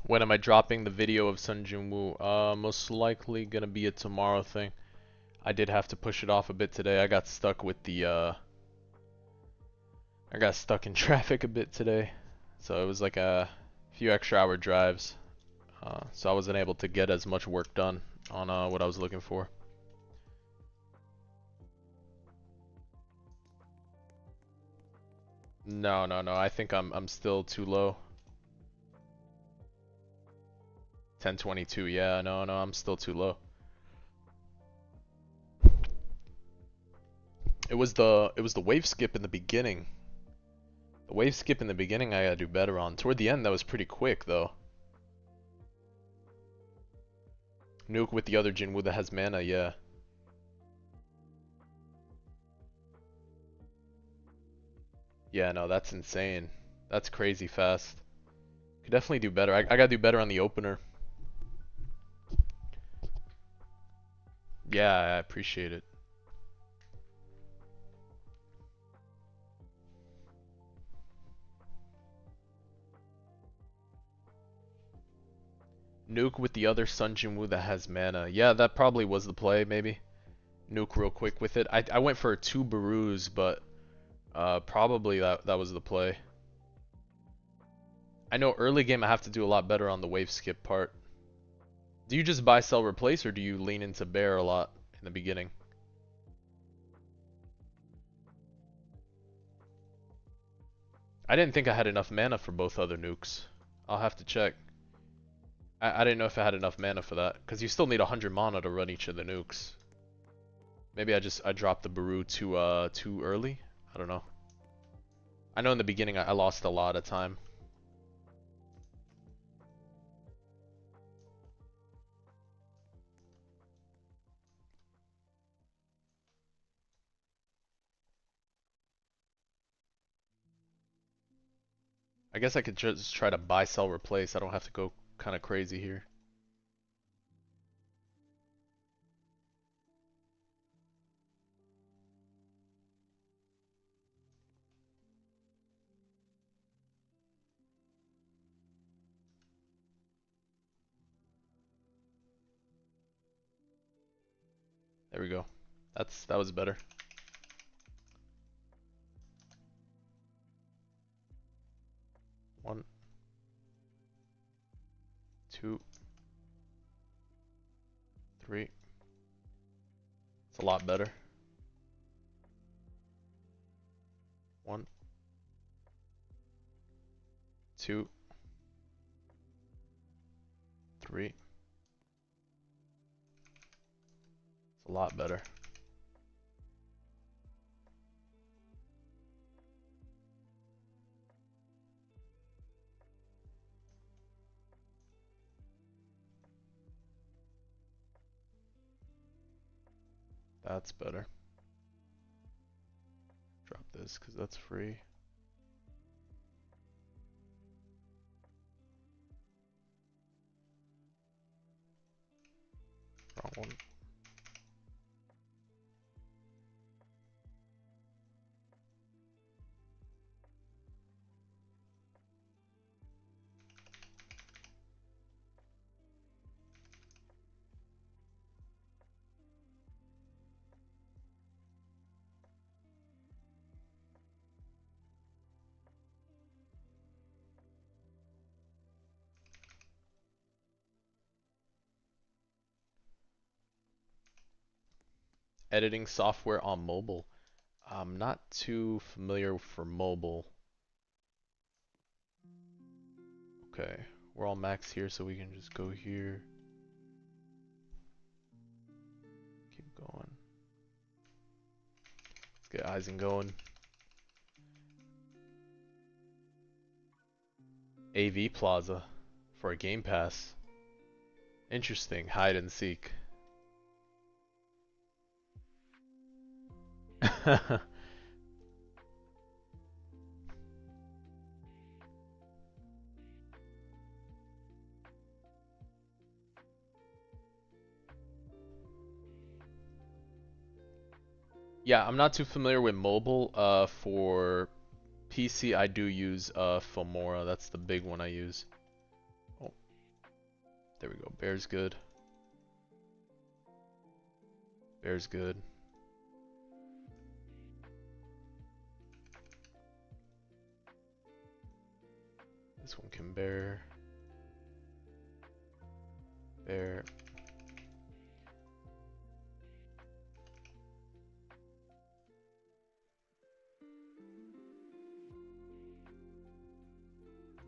When am I dropping the video of Sun Jin-woo? Most likely gonna be a tomorrow thing. I did have to push it off a bit today. I got stuck with the I got stuck in traffic a bit today. So it was like a few extra hour drives. So I wasn't able to get as much work done on what I was looking for. No, no, no. I think I'm still too low. 1022. Yeah, no, no. I'm still too low. It was the wave skip in the beginning. The wave skip in the beginning I gotta do better on. Toward the end that was pretty quick though. Nuke with the other Jinwoo that has mana, yeah. Yeah, no, that's insane. That's crazy fast. Could definitely do better. I gotta do better on the opener. Yeah, I appreciate it. Nuke with the other Sun Jinwoo that has mana. Yeah, that probably was the play, maybe. Nuke real quick with it. I went for 2 Barus, but probably that was the play. I know early game I have to do a lot better on the wave skip part. Do you just buy, sell, replace, or do you lean into bear a lot in the beginning? I didn't think I had enough mana for both other nukes. I'll have to check. I didn't know if I had enough mana for that, because you still need 100 mana to run each of the nukes. Maybe I dropped the Baru too early? I don't know. I know in the beginning I lost a lot of time. I guess I could just try to buy, sell, replace. I don't have to go kind of crazy here. There we go. That was better. One, two, three. It's a lot better. One, two, three. It's a lot better. That's better. Drop this because that's free. Wrong one. Editing software on mobile. I'm not too familiar for mobile. Okay, we're all max here, so we can just go here. Keep going. Let's get Eisen going. AV Plaza for a Game Pass. Interesting, hide and seek. Yeah, I'm not too familiar with mobile. For PC, I do use Filmora. That's the big one I use. Oh, There we go. Bear's good. Bear's good. This one can bear. Bear.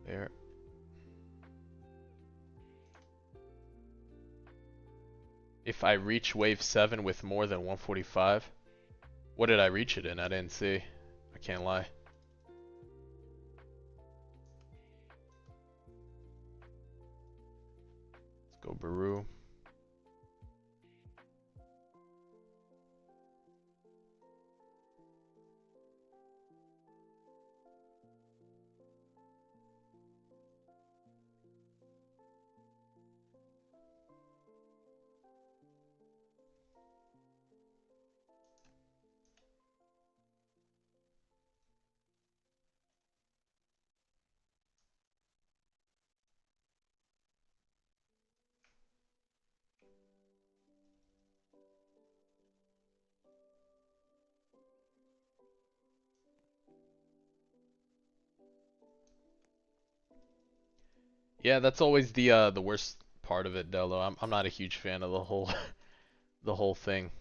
Bear. If I reach wave 7 with more than 145, what did I reach it in? I didn't see. I can't lie. Let's go Baru. Yeah, that's always the worst part of it, Delo. I'm not a huge fan of the whole the whole thing.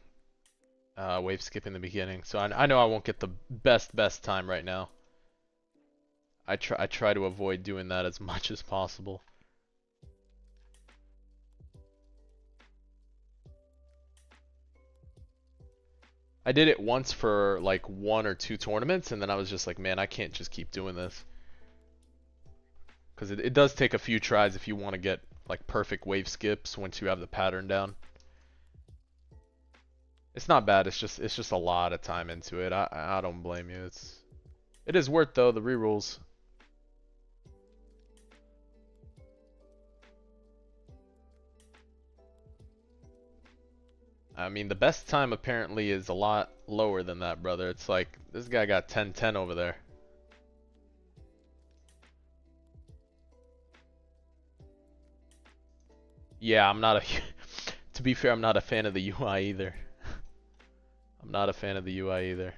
Wave skip in the beginning. So I know I won't get the best time right now. I try to avoid doing that as much as possible. I did it once for like 1 or 2 tournaments, and then I was just like, man, I can't just keep doing this. Because it does take a few tries if you want to get like perfect wave skips once you have the pattern down. It's not bad. It's just a lot of time into it. I don't blame you. It is worth though the rerolls. I mean, the best time apparently is a lot lower than that, brother. It's like this guy got 10-10 over there. Yeah, I'm not a. To be fair, I'm not a fan of the UI either. I'm not a fan of the UI either.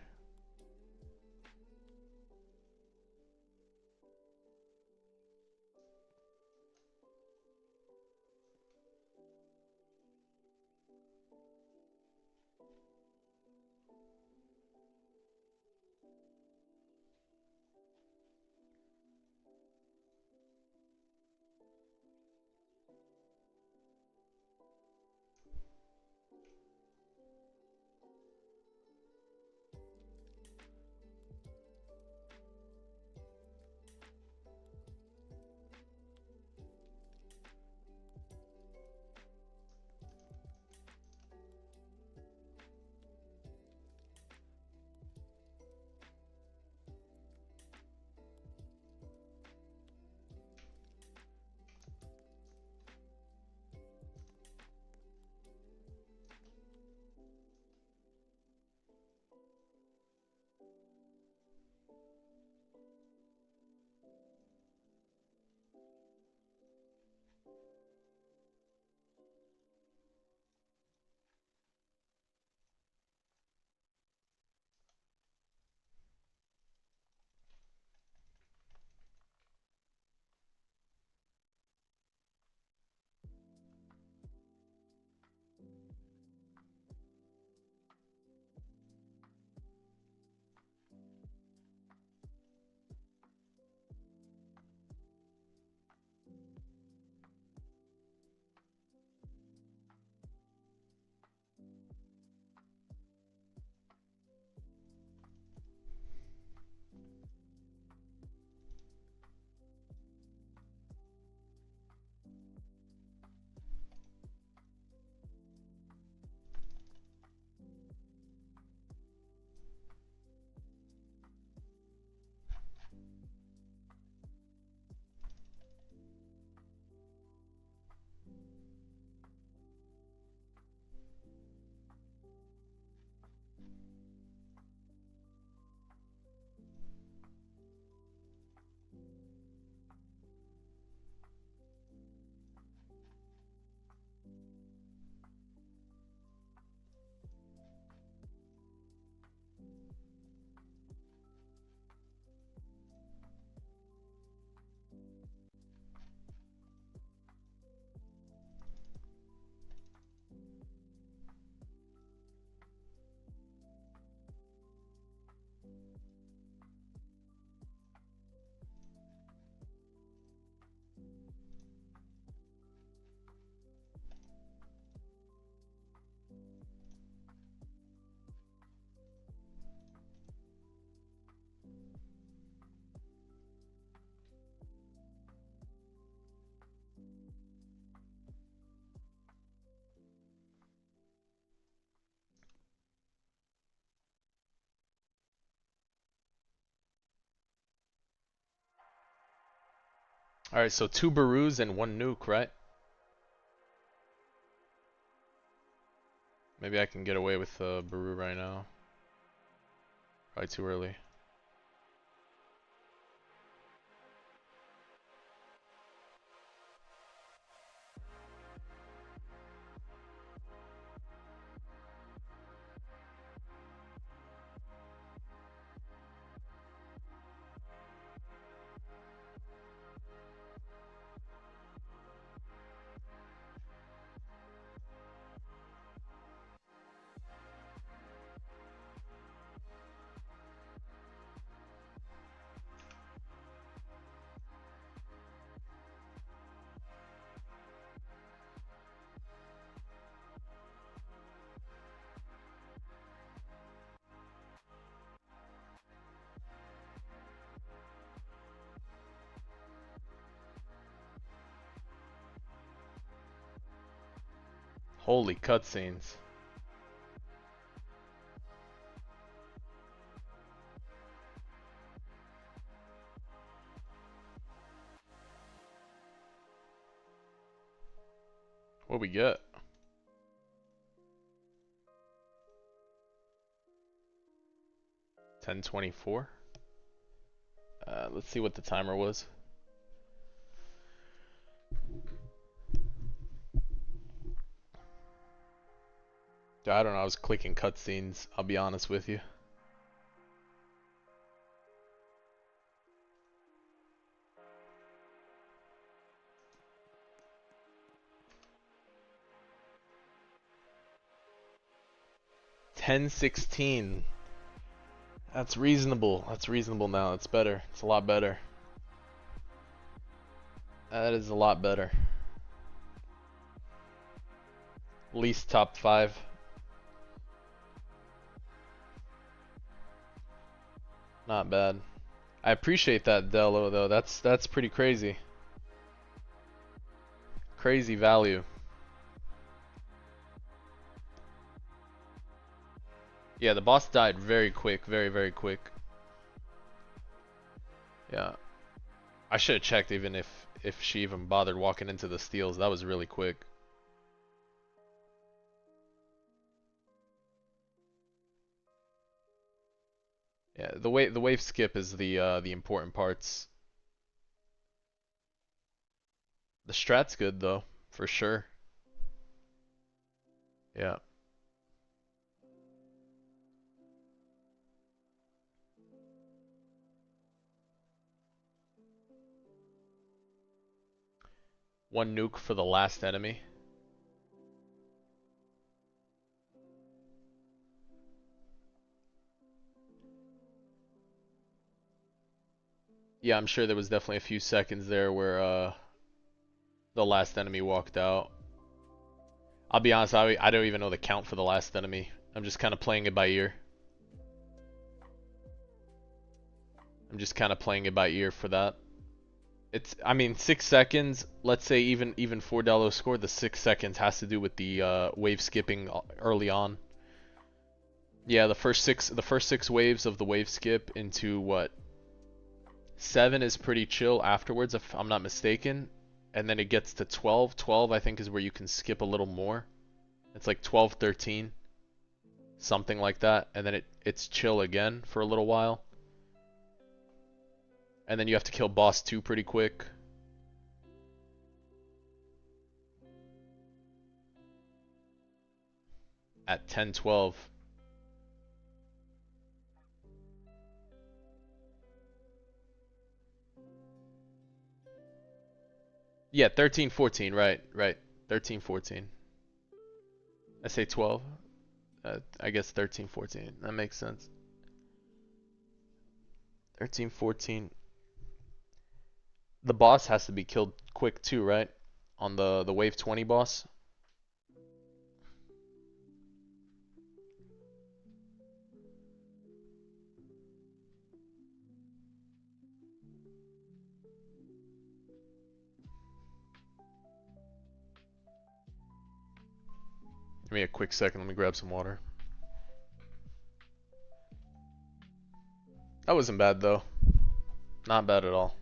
Alright, so 2 Barus and 1 nuke, right? Maybe I can get away with Baru right now. Probably too early. Holy cutscenes. What we get? $10.24. Let's see what the timer was. I don't know, I was clicking cutscenes, I'll be honest with you. $10.16. That's reasonable. That's reasonable now. It's better. It's a lot better. That is a lot better. Least top 5. Not bad. I appreciate that, Delo, though. That's pretty crazy. Crazy value. Yeah, the boss died very quick. Very, very quick. Yeah. I should have checked even if she even bothered walking into the steals. That was really quick. Yeah, the wave skip is the important parts. The strat's good though, for sure. Yeah. One nuke for the last enemy. Yeah, I'm sure there was definitely a few seconds there where the last enemy walked out. I'll be honest, I don't even know the count for the last enemy. I'm just kind of playing it by ear. I'm just kind of playing it by ear for that. I mean, 6 seconds. Let's say even $4 score. The 6 seconds has to do with the wave skipping early on. Yeah, the first six waves of the wave skip into what? 7 is pretty chill afterwards, if I'm not mistaken. And then it gets to 12. 12, I think, is where you can skip a little more. It's like 12, 13. Something like that. And then it's chill again for a little while. And then you have to kill boss 2 pretty quick. At 10, 12. Yeah, 13, 14, right. 13, 14. I say 12. I guess 13, 14. That makes sense. 13, 14. The boss has to be killed quick too, right? On the wave 20 boss. Give me a quick second, let me grab some water. That wasn't bad though. Not bad at all.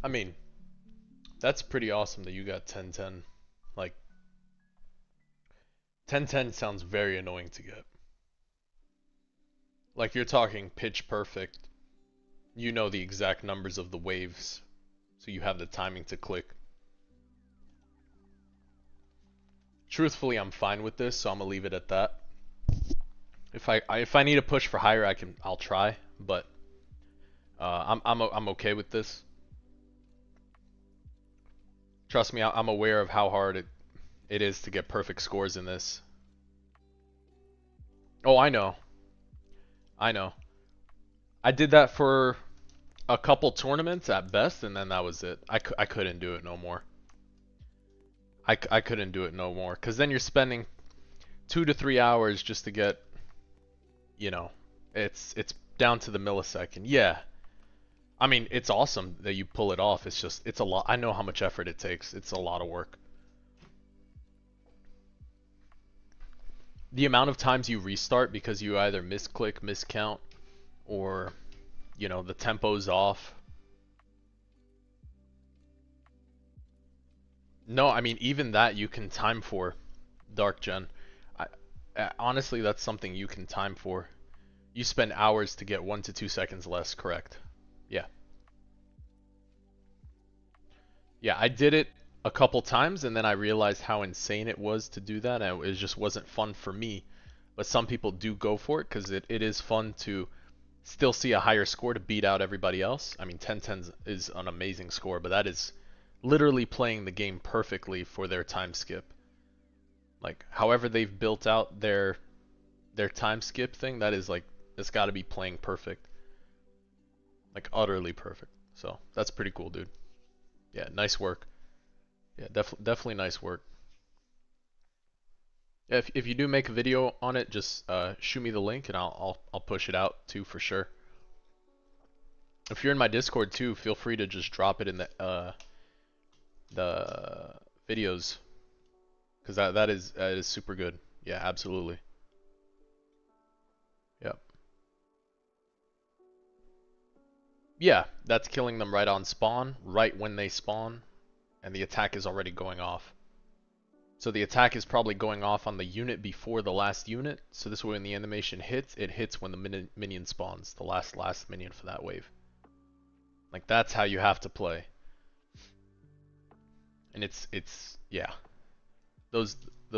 I mean, that's pretty awesome that you got 1010. Like, 1010 sounds very annoying to get. Like, you're talking pitch perfect. You know the exact numbers of the waves, so you have the timing to click. Truthfully, I'm fine with this, so I'm gonna leave it at that. If I need to push for higher, I'll try, but I'm okay with this. Trust me, I'm aware of how hard it is to get perfect scores in this. Oh, I know. I know. I did that for a couple tournaments at best, and then that was it. I couldn't do it no more. I couldn't do it no more, because then you're spending 2 to 3 hours just to get, you know, it's down to the millisecond. Yeah. I mean, it's awesome that you pull it off. It's just, it's a lot. I know how much effort it takes. It's a lot of work. The amount of times you restart because you either misclick, miscount, or, you know, the tempo's off. No, I mean, even that you can time for, Dark Gen. Honestly, that's something you can time for. You spend hours to get 1 to 2 seconds less, correct? Yeah. Yeah, I did it a couple times and then I realized how insane it was to do that, and it just wasn't fun for me. But some people do go for it because it is fun to still see a higher score to beat out everybody else. I mean, 10-10 is an amazing score, but that is literally playing the game perfectly for their time skip. Like, however they've built out their time skip thing, that is like, it's got to be playing perfect. Like, utterly perfect. So, that's pretty cool, dude. Yeah, nice work. Yeah, definitely nice work. Yeah, if you do make a video on it, just shoot me the link and I'll push it out too for sure. If you're in my Discord too, feel free to just drop it in the videos, because that is super good. Yeah, absolutely. Yep. Yeah, that's killing them right on spawn, right when they spawn, and the attack is already going off. So the attack is probably going off on the unit before the last unit, so this way when the animation hits, it hits when the minion spawns, the last minion for that wave. Like, that's how you have to play. And it's yeah. Those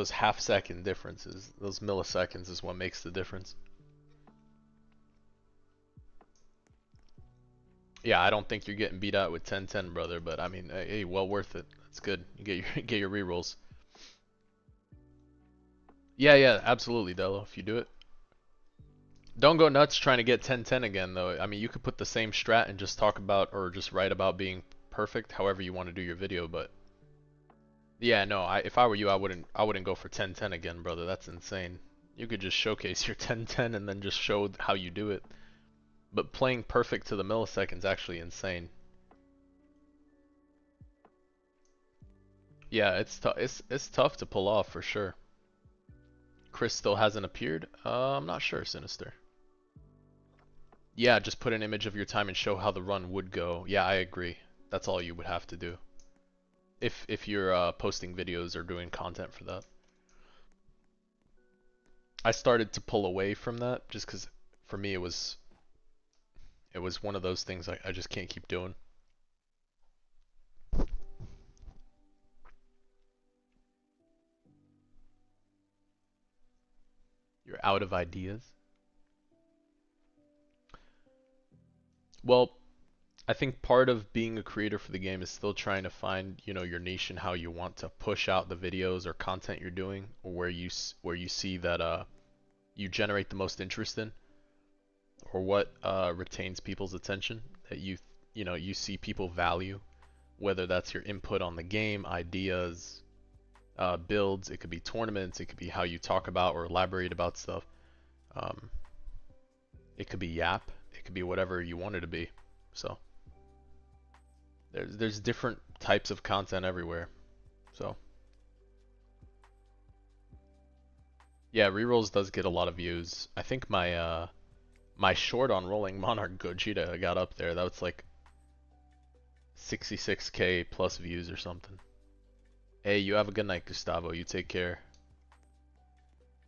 half-second differences, those milliseconds is what makes the difference. Yeah, I don't think you're getting beat out with 10-10, brother, but I mean, hey, well worth it. It's good. You get your rerolls. Yeah, absolutely, Delo, if you do it. Don't go nuts trying to get 10-10 again, though. I mean, you could put the same strat and just talk about, or just write about being perfect, however you want to do your video, but yeah, no, if I were you, I wouldn't go for 10-10 again, brother. That's insane. You could just showcase your 10-10 and then just show how you do it. But playing perfect to the millisecond's actually insane. Yeah, it's tough to pull off for sure. Chris still hasn't appeared. I'm not sure, Sinister. Yeah, just put an image of your time and show how the run would go. Yeah, I agree. That's all you would have to do. If you're posting videos or doing content for that. I started to pull away from that just because for me it was one of those things I just can't keep doing. You're out of ideas. Well, I think part of being a creator for the game is still trying to find, you know, your niche and how you want to push out the videos or content you're doing, or where you see that you generate the most interest in, or what retains people's attention, that you know you see people value, whether that's your input on the game, ideas, builds. It could be tournaments. It could be how you talk about or elaborate about stuff. Um, it could be Yap. It could be whatever you want it to be. So there's different types of content everywhere. So yeah, rerolls does get a lot of views. I think my my short on rolling Monarch Gogeta got up there. That was like 66K plus views or something. Hey, you have a good night, Gustavo. You take care.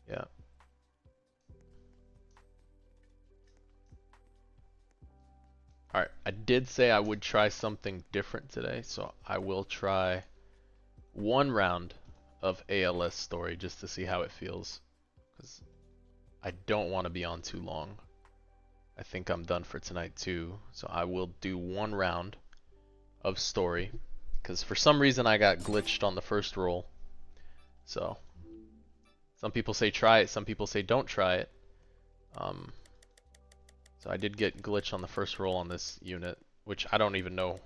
Yeah. Alright, I did say I would try something different today, so I will try one round of ALS story just to see how it feels. Because I don't want to be on too long. I think I'm done for tonight too, so I will do one round of story. Because for some reason I got glitched on the first roll. So, some people say try it, some people say don't try it. So I did get glitched on the first roll on this unit, which I don't even know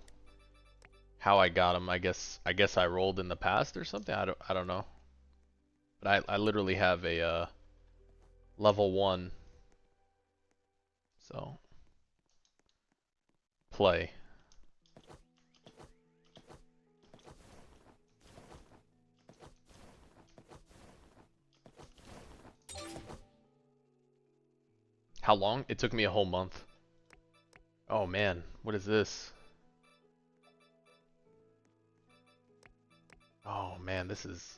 how I got him. I guess I rolled in the past or something. I don't know. But I literally have a level 1. So play. How long? It took me a whole month. Oh man, what is this? Oh man, this is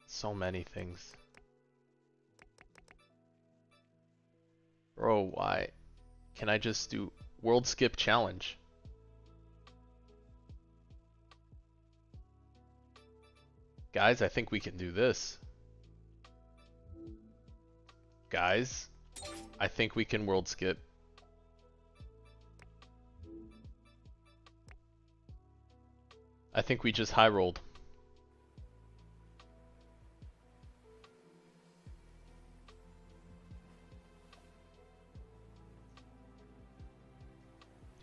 so many things. Bro, why? Can I just do World Skip Challenge? Guys, I think we can do this. Guys, I think we can World Skip. I think we just high rolled.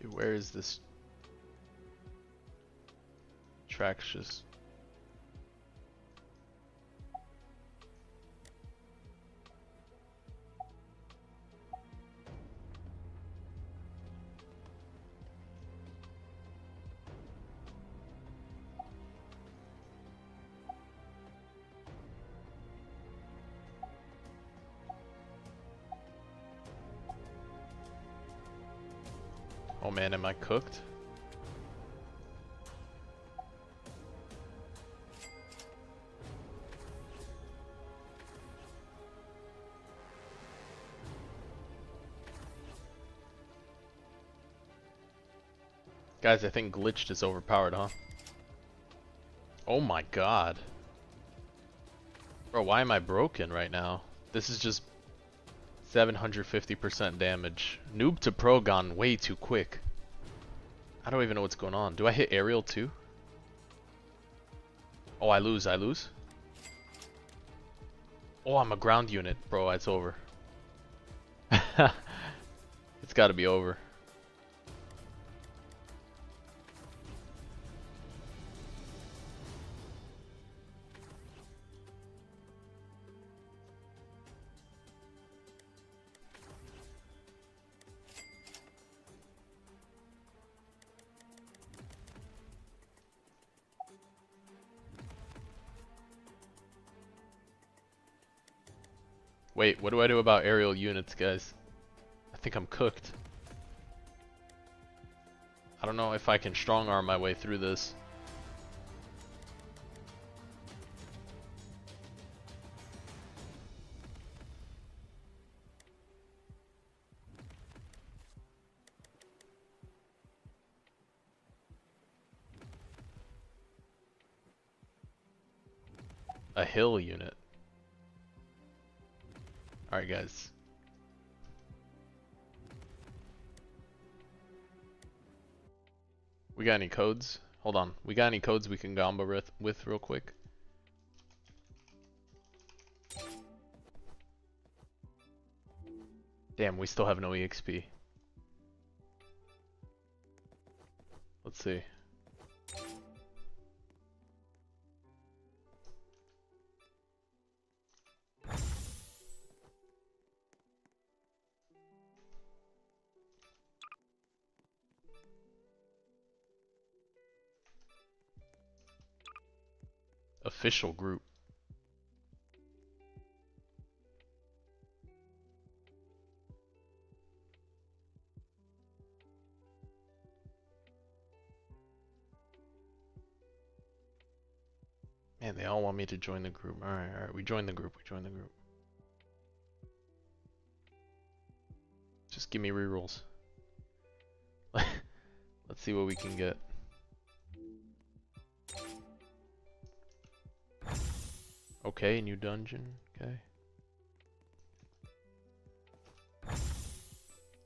Dude, where is this? Track's just... Oh man, am I cooked? Guys, I think glitched is overpowered, huh? Oh my god. Bro, why am I broken right now? This is just 750% damage. Noob to pro gone way too quick. I don't even know what's going on. Do I hit aerial too? Oh, I lose. Oh, I'm a ground unit. Bro, it's over. It's gotta be over. Wait, what do I do about aerial units, guys? I think I'm cooked. I don't know if I can strong arm my way through this. A hill unit. Alright guys. We got any codes? Hold on. We got any codes we can combo with real quick? Damn, we still have no EXP. Let's see. Official group. Man, they all want me to join the group. Alright, we join the group, Just give me rerolls. Let's see what we can get. Okay, new dungeon. Okay.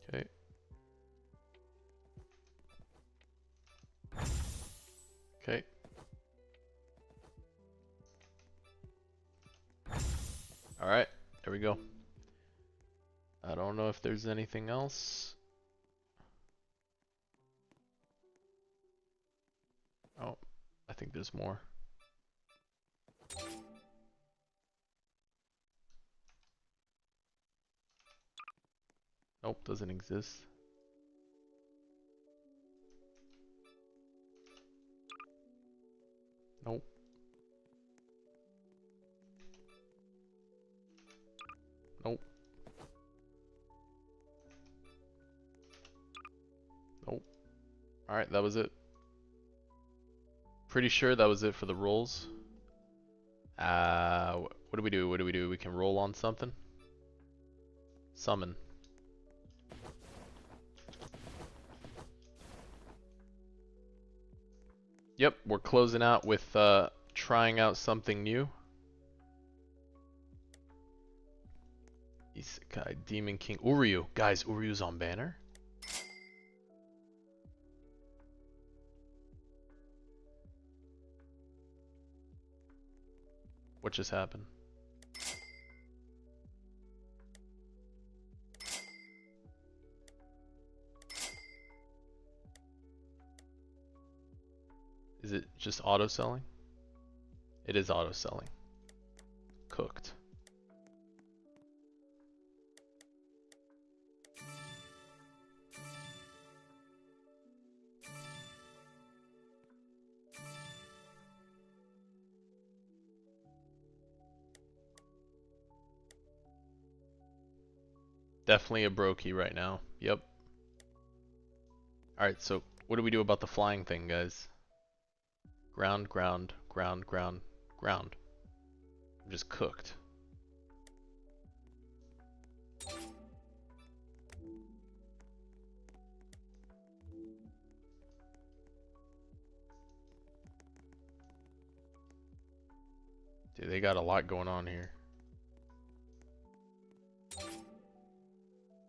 Okay. Okay. Alright, there we go. I don't know if there's anything else. Oh, I think there's more. Nope, doesn't exist. Nope. Nope. Nope. Alright, that was it. Pretty sure that was it for the rolls. What do we do? What do we do? We can roll on something. Summon. Yep, we're closing out with trying out something new. Isekai, Demon King, Uryu. Guys, Uryu's on banner. What just happened? Is it just auto selling? It is auto selling. Cooked. Definitely a brokey right now. Yep. Alright, so what do we do about the flying thing, guys? Ground, ground, ground, ground, ground. I'm just cooked. Dude, they got a lot going on here.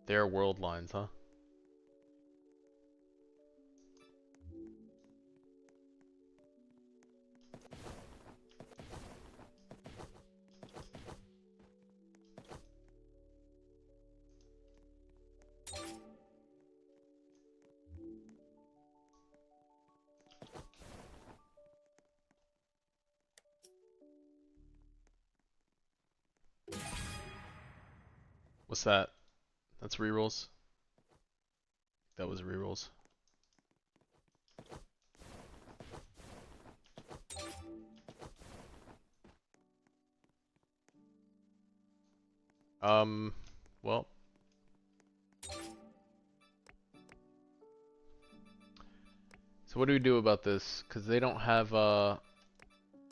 They're world lines, huh? What's that? That's rerolls? That was rerolls. Well. So what do we do about this? Cause they don't have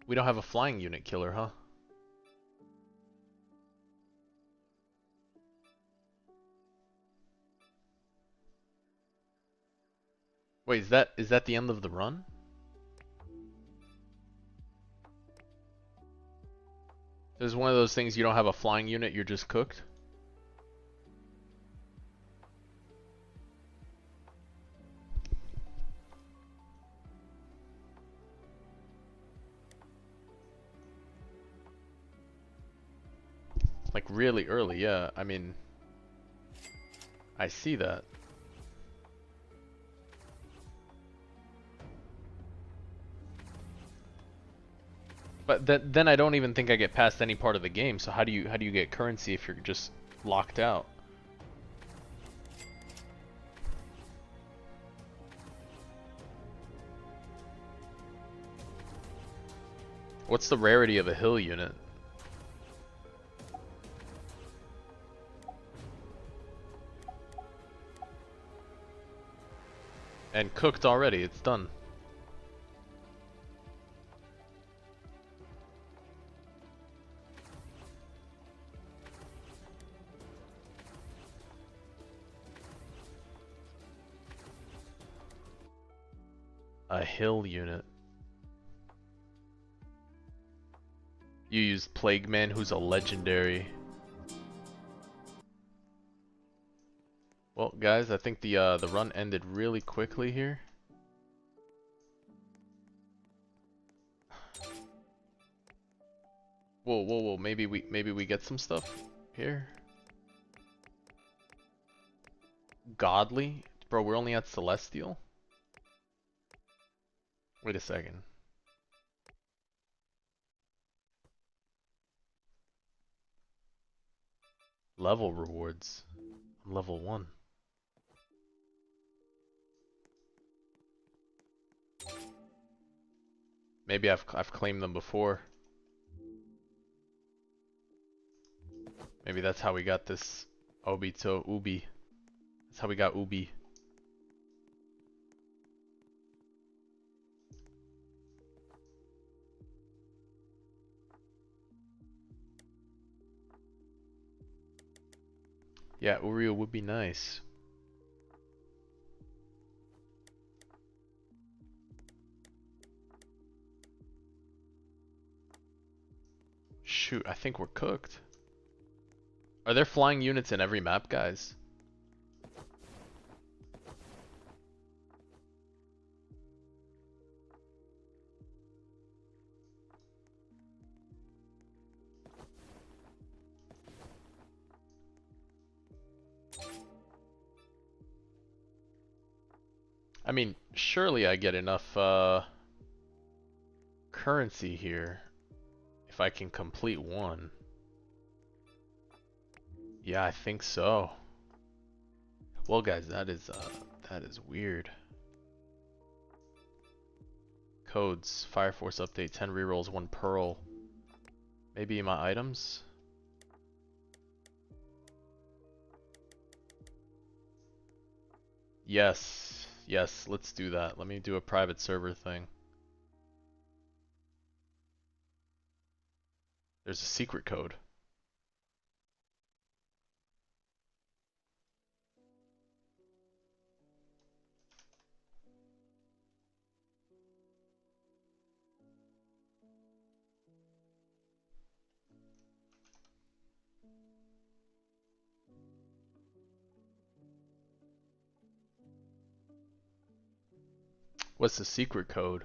we don't have a flying unit killer, huh? Wait, is that the end of the run? There's one of those things you don't have a flying unit, you're just cooked? really early, yeah. I mean, I see that. But then I don't even think I get past any part of the game. So how do you get currency if you're just locked out? What's the rarity of a hill unit? And cooked already, it's done. A hill unit. You used Plague Man, who's a legendary. Well, guys, I think the run ended really quickly here. Whoa, whoa, whoa! Maybe we get some stuff here. Godly, bro. We're only at Celestial. Wait a second. Level rewards. I'm level 1. Maybe I've claimed them before. Maybe that's how we got this Obito Ubi. That's how we got Ubi. Yeah, Uriel would be nice. Shoot, I think we're cooked. Are there flying units in every map, guys? I mean, surely I get enough currency here if I can complete one. Yeah, I think so. Well, guys, that is weird. Codes: Fire Force update, 10 rerolls, 1 pearl. Maybe my items? Yes, yes, let's do that. Let me do a private server thing. There's a secret code. What's the secret code?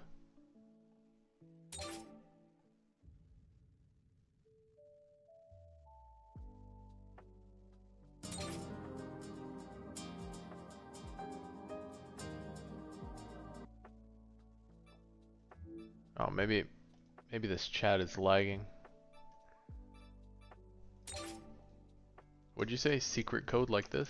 Oh, maybe this chat is lagging. Would you say secret code like this?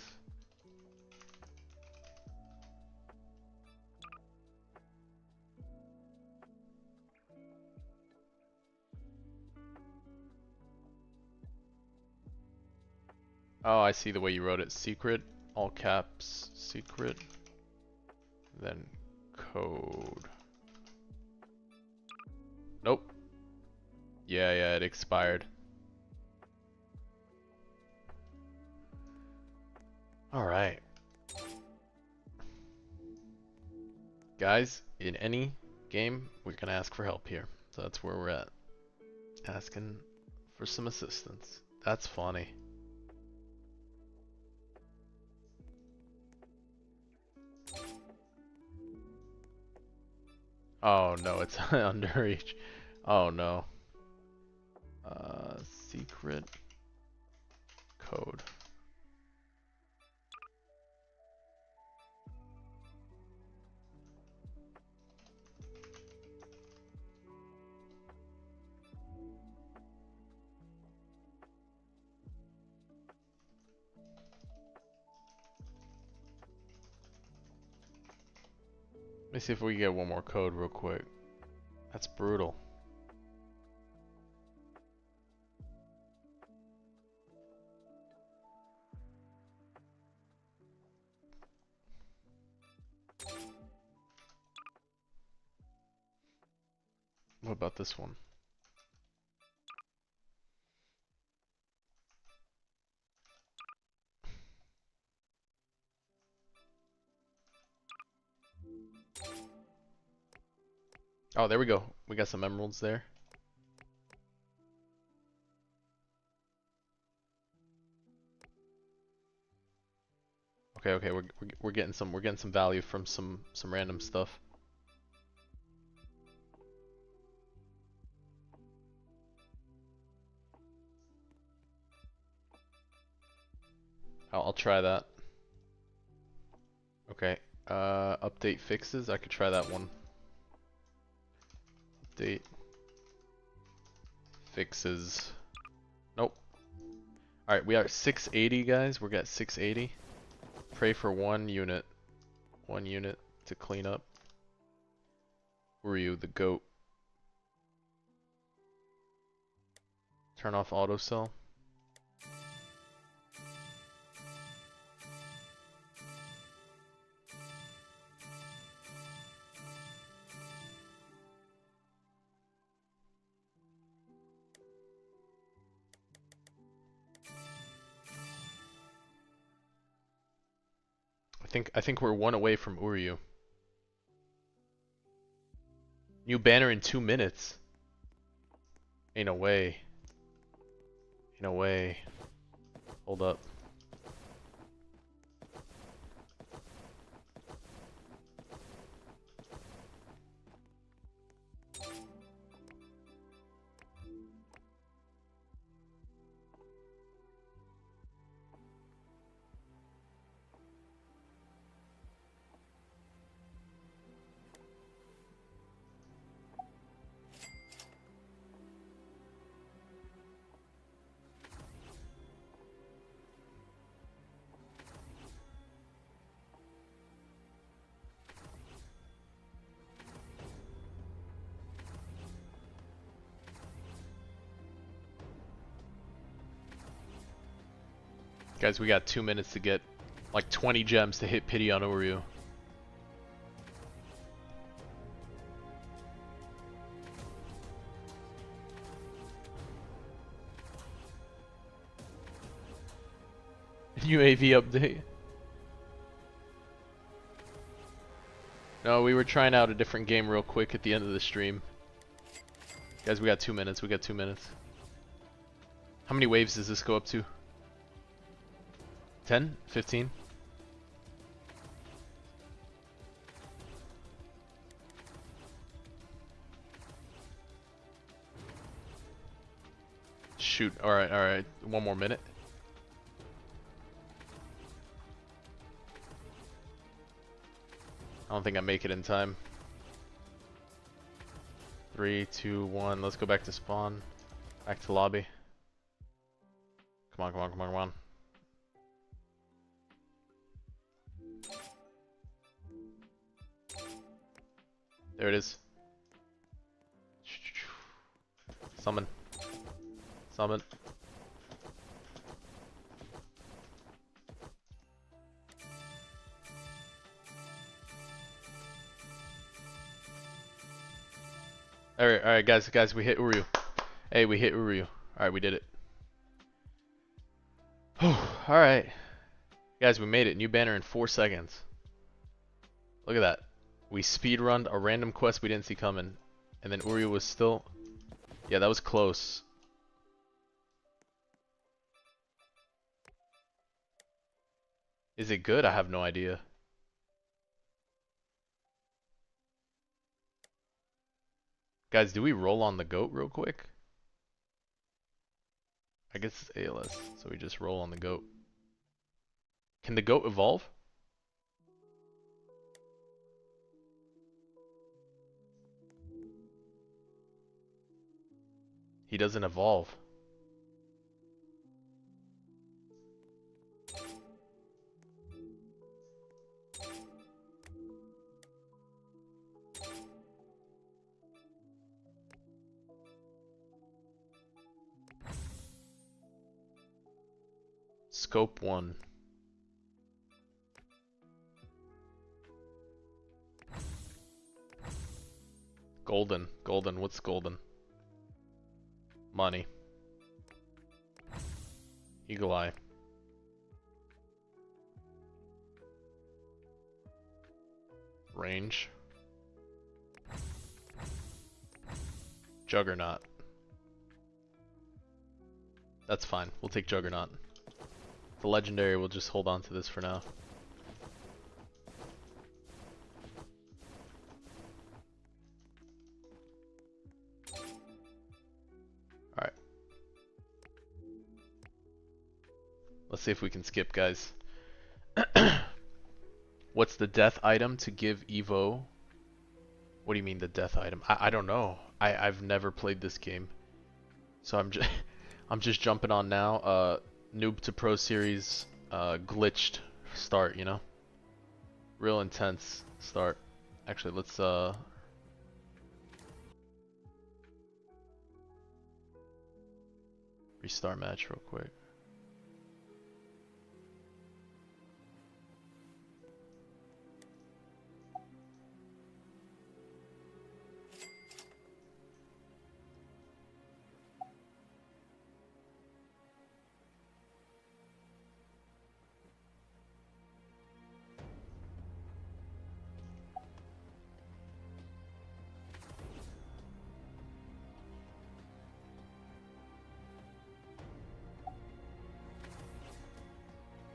Oh, I see the way you wrote it. Secret, all caps, secret, then code. Nope. Yeah, it expired. Alright. Guys, in any game, we're gonna ask for help here. So that's where we're at. Asking for some assistance. That's funny. Oh no, it's underreach. Oh no. Secret. Let me see if we can get one more code real quick. That's brutal. What about this one? Oh, there we go. We got some emeralds there. Okay, we're getting some value from some random stuff. I'll try that. Okay. Update fixes. I could try that one. Update fixes. Nope. Alright, we are 680, guys. We're at 680. Pray for 1 unit. 1 unit to clean up. Who are you? The goat. Turn off auto sell. I think we're 1 away from Uryu. New banner in 2 minutes. Ain't no way. Ain't no way. Hold up. Guys, we got 2 minutes to get like 20 gems to hit pity on Uryu. UAV update. No, we were trying out a different game real quick at the end of the stream. Guys, we got 2 minutes. We got 2 minutes. How many waves does this go up to? 10? 15? Shoot. Alright, alright. 1 more minute. I don't think I make it in time. 3, 2, 1. Let's go back to spawn. Back to lobby. Come on, come on, come on, come on. There it is. Summon. Summon. Alright, guys, we hit Uryu. Hey, we hit Uryu. Alright, we did it. Alright. Guys, we made it. New banner in 4 seconds. Look at that. We speedrunned a random quest we didn't see coming. And then Uryu was still... Yeah, that was close. Is it good? I have no idea. Guys, do we roll on the goat real quick? I guess it's ALS, so we just roll on the goat. Can the goat evolve? He doesn't evolve. Scope 1. Golden. Golden. What's golden? Money. Eagle Eye. Range. Juggernaut. That's fine. We'll take Juggernaut. The legendary, we'll just hold on to this for now. Alright. Let's see if we can skip, guys. What's the death item to give Evo? What do you mean the death item? I don't know. I've never played this game. So I'm just I'm just jumping on now. Noob to pro series, glitched start, you know? Real intense start. Actually, let's restart match real quick.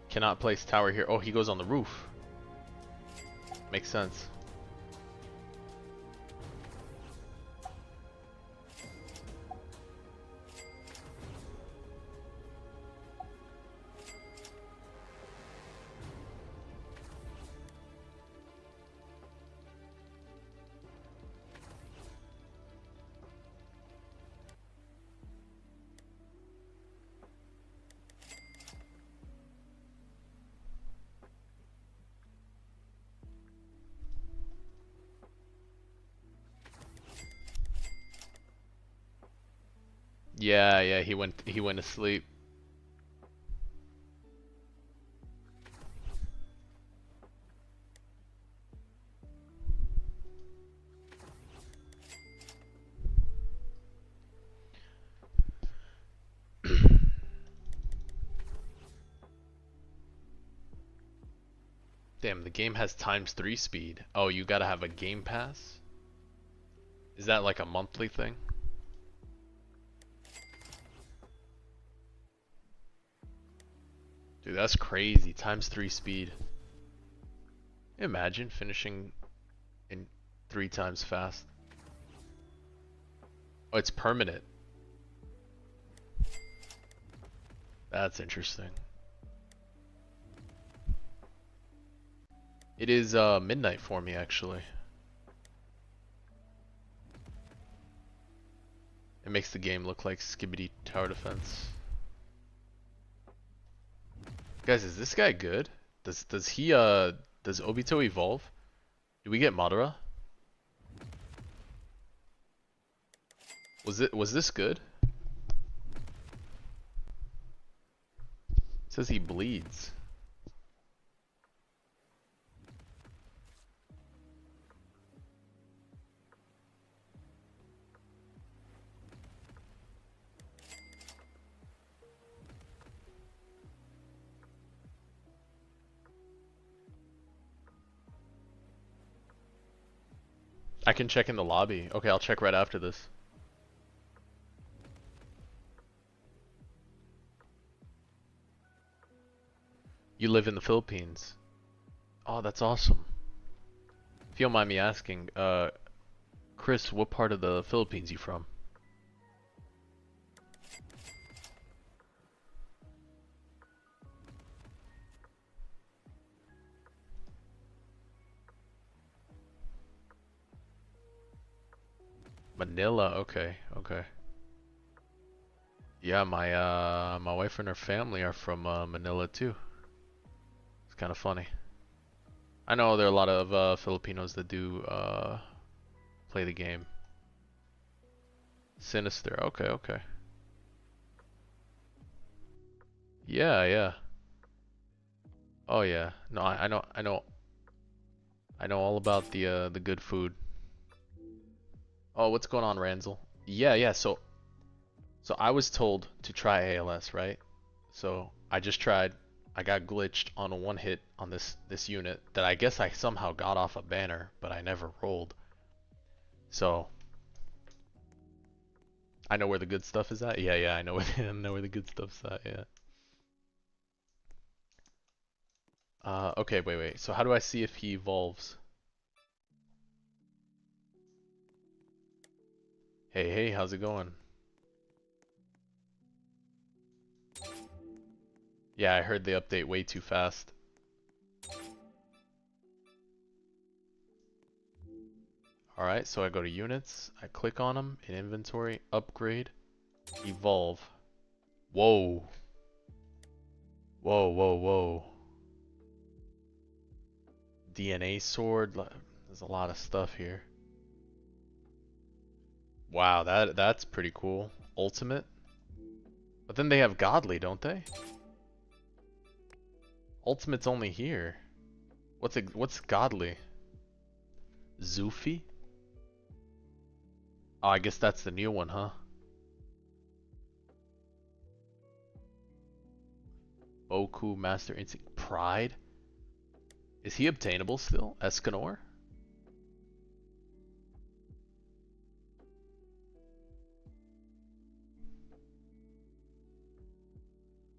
Cannot place tower here. Oh, he goes on the roof. Makes sense. Yeah, he went asleep. Damn, the game has ×3 speed. Oh, you gotta have a game pass? Is that like a monthly thing? Dude, that's crazy. ×3 speed. Imagine finishing in 3 times fast. Oh, it's permanent. That's interesting. It is midnight for me, actually. It makes the game look like Skibidi Tower Defense. Guys, is this guy good? Does Obito evolve? Do we get Madara? Was this good? It says he bleeds. I can check in the lobby. Okay, I'll check right after this. You live in the Philippines. Oh, that's awesome. If you don't mind me asking, Chris, what part of the Philippines you from? Manila, okay. Yeah, my wife and her family are from Manila too. It's kind of funny. I know there are a lot of Filipinos that do play the game. Sinister, okay. Yeah. Oh yeah. No, I know all about the good food. Oh, what's going on, Ranzel? Yeah, yeah. So I was told to try ALS, right? So I just tried. I got glitched on a one hit on this unit that I guess I somehow got off a banner, but I never rolled. So I know where the good stuff is at. Yeah, yeah, I know where I know where the good stuff's at. Yeah. Okay, wait. So how do I see if he evolves? Hey, how's it going? Yeah, I heard they update way too fast. Alright, so I go to units, I click on them in inventory, upgrade, evolve. Whoa. Whoa. DNA sword. There's a lot of stuff here. Wow, that's pretty cool. Ultimate. But then they have godly, don't they? Ultimate's only here. What's godly? Zufi? Oh, I guess that's the new one, huh? Boku Master Instinct Pride? Is he obtainable still? Escanor?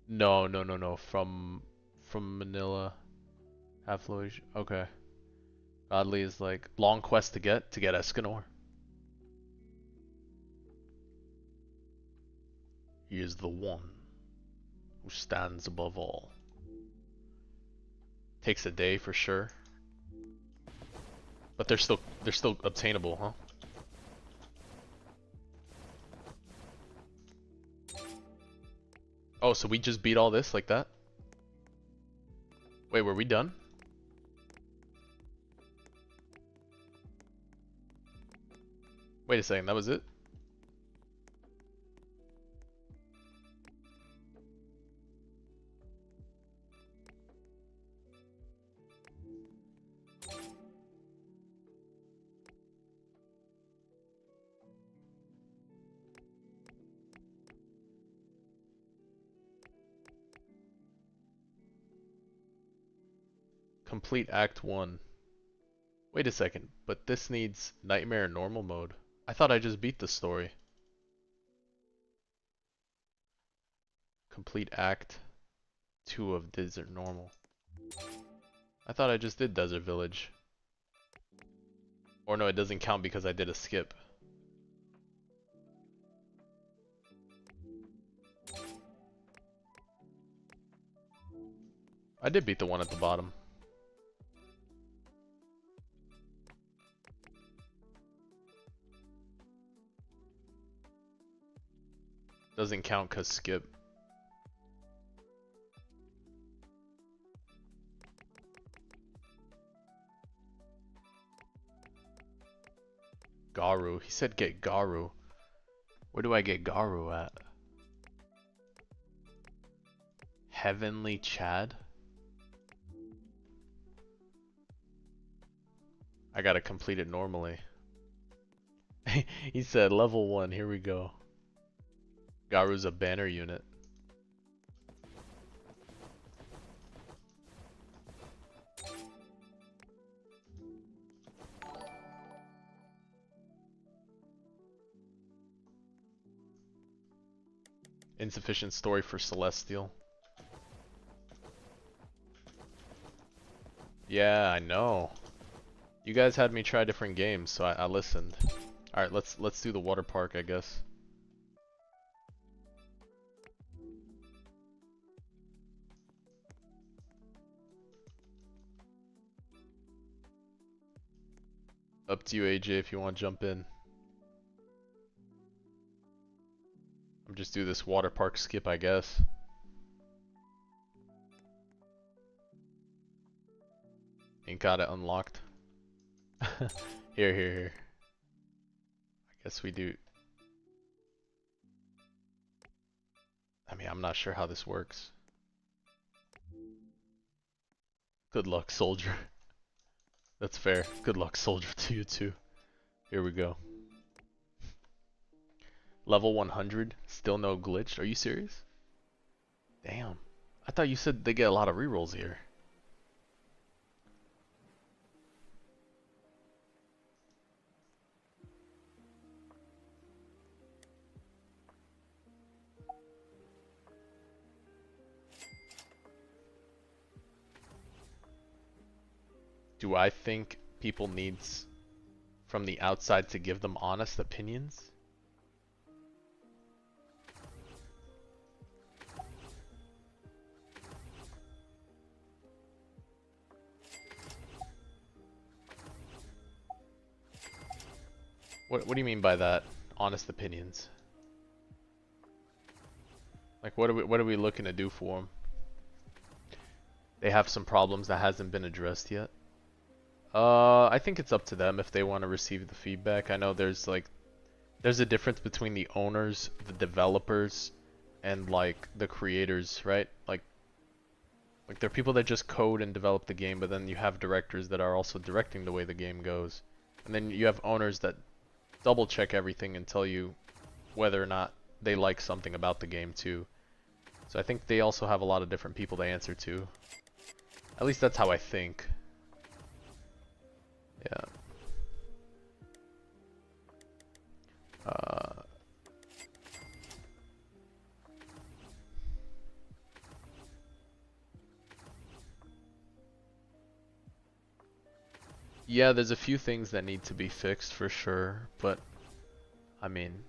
No. From Manila. Half-Loge. Okay. Godly is like long quest to get Escanor. He is the one who stands above all. Takes a day for sure. But they're still obtainable, huh? Oh, so we just beat all this like that? Wait, were we done? Wait a second, that was it? Complete Act 1. Wait a second, but this needs Nightmare normal mode. I thought I just beat the story. Complete Act 2 of Desert Normal. I thought I just did Desert Village. Or no, it doesn't count because I did a skip. I did beat the one at the bottom. Doesn't count cause skip. Garu. He said get Garu. Where do I get Garu at? Heavenly Chad? I gotta complete it normally. He said level 1, here we go. Garu's a banner unit. Insufficient story for Celestial. Yeah, I know. You guys had me try different games, so I listened. Alright, let's do the water park, I guess. Up to you, AJ, if you want to jump in. I'm just do this water park skip, I guess. Ain't got it unlocked. Here. I guess we do. I mean, I'm not sure how this works. Good luck, soldier. That's fair. Good luck, soldier, to you too. Here we go. Level 100, still no glitch. Are you serious? Damn. I thought you said they get a lot of rerolls here. Do I think people needs from the outside to give them honest opinions? What do you mean by that? Honest opinions? Like what are we looking to do for them? They have some problems that hasn't been addressed yet. I think it's up to them if they want to receive the feedback. I know there's a difference between the owners, the developers, and like the creators, right? Like there are people that just code and develop the game, but then you have directors that are also directing the way the game goes. And then you have owners that double check everything and tell you whether or not they like something about the game too. So I think they also have a lot of different people to answer to. At least that's how I think. Yeah. Yeah, there's a few things that need to be fixed for sure, but I mean,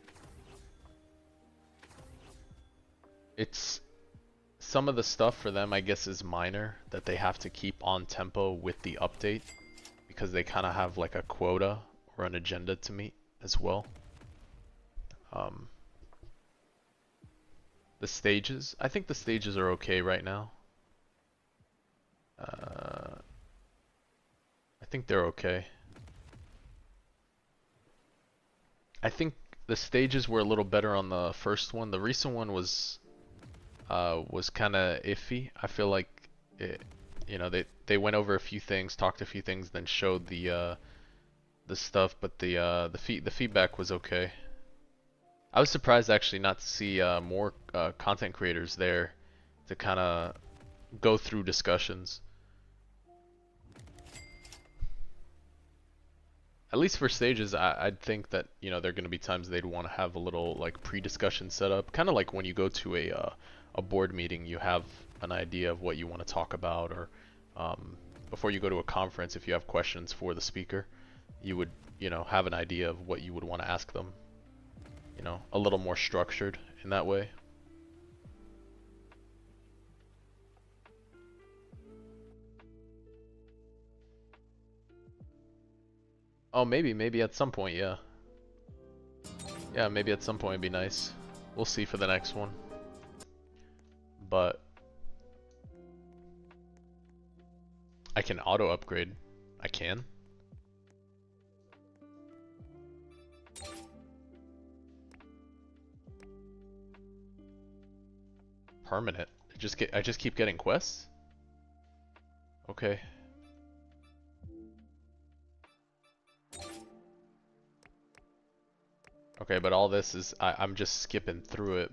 it's some of the stuff for them I guess is minor that they have to keep on tempo with the update because they kind of have like a quota or an agenda to meet as well. The stages, I think the stages are okay right now. I think they're okay. I think the stages were a little better on the first one. The recent one was kind of iffy. I feel like you know, they went over a few things, talked a few things, then showed the stuff, but the feedback was okay. I was surprised actually not to see more content creators there to kind of go through discussions. At least for stages, I'd think that, you know, there are going to be times they'd want to have a little like pre-discussion set up, kind of like when you go to a board meeting, you have an idea of what you want to talk about, or before you go to a conference, if you have questions for the speaker, you would, you know, have an idea of what you would want to ask them. You know, a little more structured in that way. Oh, maybe at some point, yeah. Yeah, maybe at some point it'd be nice. We'll see for the next one. But I can auto upgrade. I can. Permanent. I just keep getting quests? Okay. Okay, but all this is I'm just skipping through it.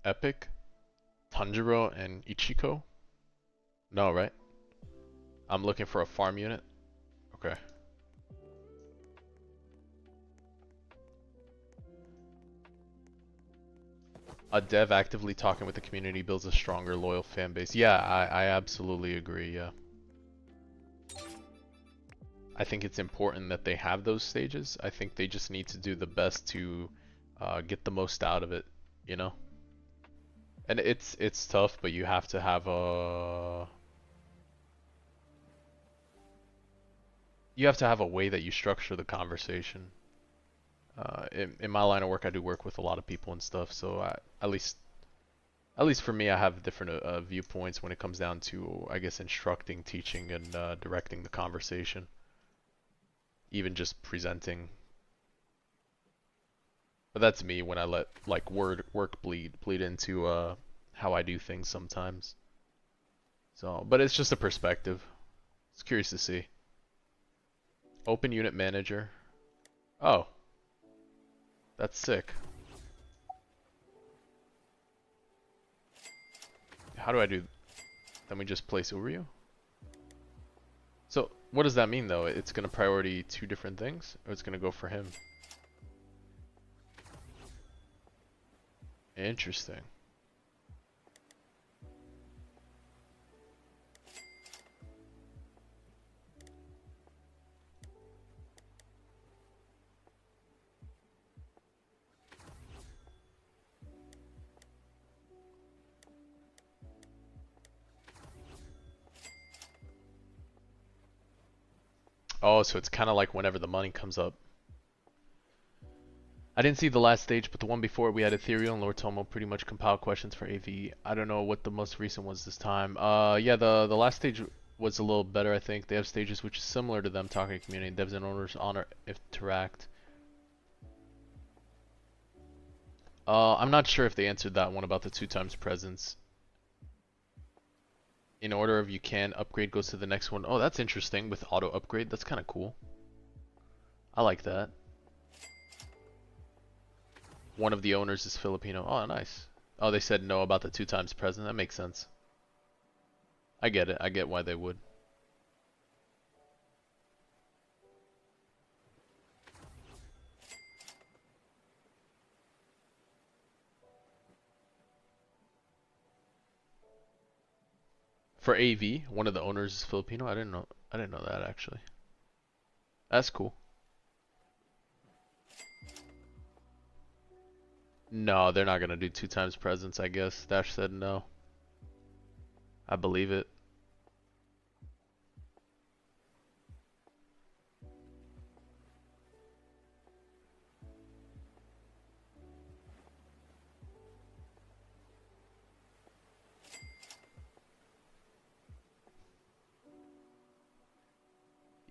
Epic, Tanjiro, and Ichiko? No, right? I'm looking for a farm unit. Okay. A dev actively talking with the community builds a stronger, loyal fan base. Yeah, I absolutely agree, yeah. I think it's important that they have those stages. I think they just need to do the best to get the most out of it, you know? And it's tough, but you have to have a way that you structure the conversation. In my line of work, I do work with a lot of people and stuff, so at least At least for me, I have different viewpoints when it comes down to, I guess, instructing, teaching, and directing the conversation. Even just presenting. But that's me when I let like work bleed into how I do things sometimes. So, but it's just a perspective. It's curious to see. Open unit manager. Oh, that's sick. How do I do? Then we just place Uryu? So, what does that mean though? It's gonna priority two different things? Or it's gonna go for him? Interesting. Oh, so it's kind of like whenever the money comes up. I didn't see the last stage, but the one before we had Ethereal and Lord Tomo pretty much compile questions for AV. I don't know what the most recent was this time. Yeah, the last stage was a little better, I think. They have stages which is similar to them talking to community. Devs and owners honor interact. I'm not sure if they answered that one about the 2x presence. In order of you can, upgrade goes to the next one. Oh, that's interesting with auto upgrade. That's kind of cool. I like that. One of the owners is Filipino. Oh, nice. Oh, they said no about the 2x present. That makes sense. I get it. I get why they would. For AV, one of the owners is Filipino. I didn't know that actually. That's cool. No, they're not gonna do 2x presence, I guess. Dash said no. I believe it.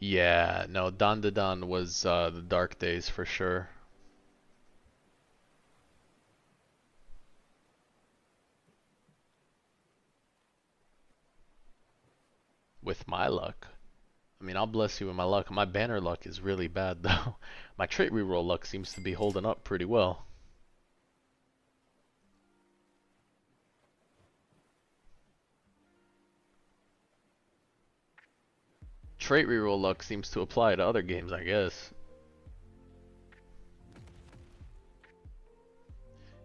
Yeah, no, Dandadan was the dark days for sure. With my luck. I mean, I'll bless you with my luck. My banner luck is really bad though. My trait reroll luck seems to be holding up pretty well. Trait reroll luck seems to apply to other games, I guess.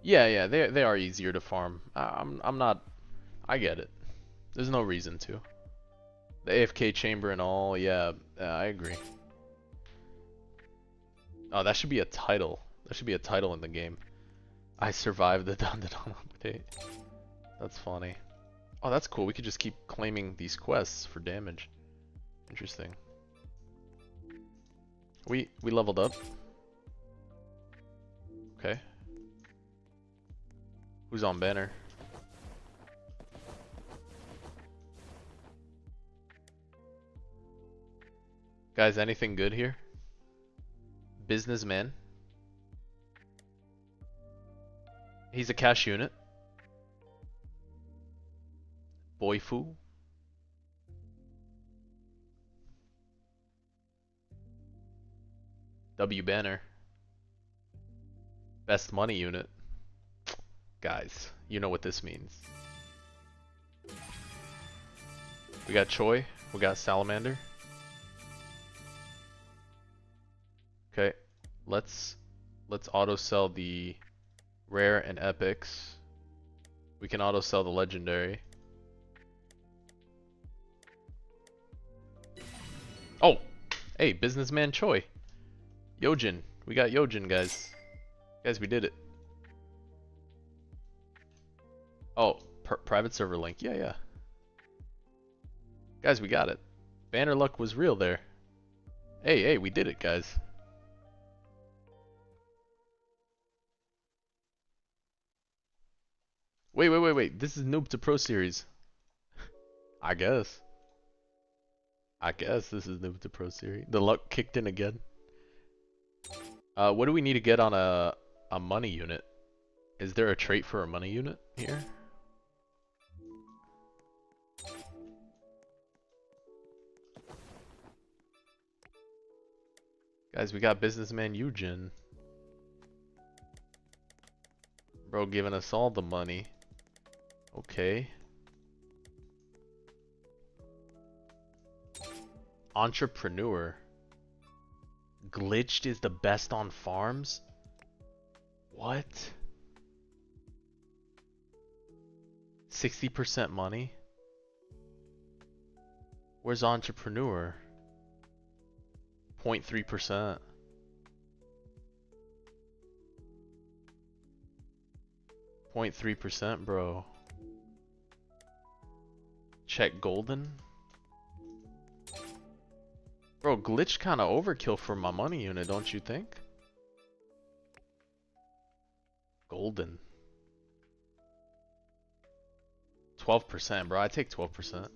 Yeah, they are easier to farm. I'm not. I get it. There's no reason to. The AFK chamber and all, yeah, I agree. Oh, that should be a title. That should be a title in the game. I survived the Dandadan update. That's funny. Oh, that's cool. We could just keep claiming these quests for damage. Interesting. We leveled up. Okay. Who's on banner? Guys, anything good here? Businessman. He's a cash unit. Boyfu. W banner. Best money unit. Guys, you know what this means. We got Choi. We got Salamander. Okay, let's auto sell the rare and epics. We can auto sell the legendary. Oh, hey, businessman Choi. Yojin. We got Yojin, guys. Guys, we did it. Oh, private server link. Yeah. Guys, we got it. Banner luck was real there. Hey, we did it, guys. Wait. This is Noob to Pro series. I guess. This is Noob to Pro series. The luck kicked in again. What do we need to get on a money unit? Is there a trait for a money unit here? Guys, we got businessman Eugen. Bro giving us all the money. Okay. Entrepreneur. Glitched is the best on farms? What? 60% money? Where's entrepreneur? 0.3%. .3%, bro. Check golden. Bro, glitch kind of overkill for my money unit, don't you think? Golden. 12%, bro. I take 12%.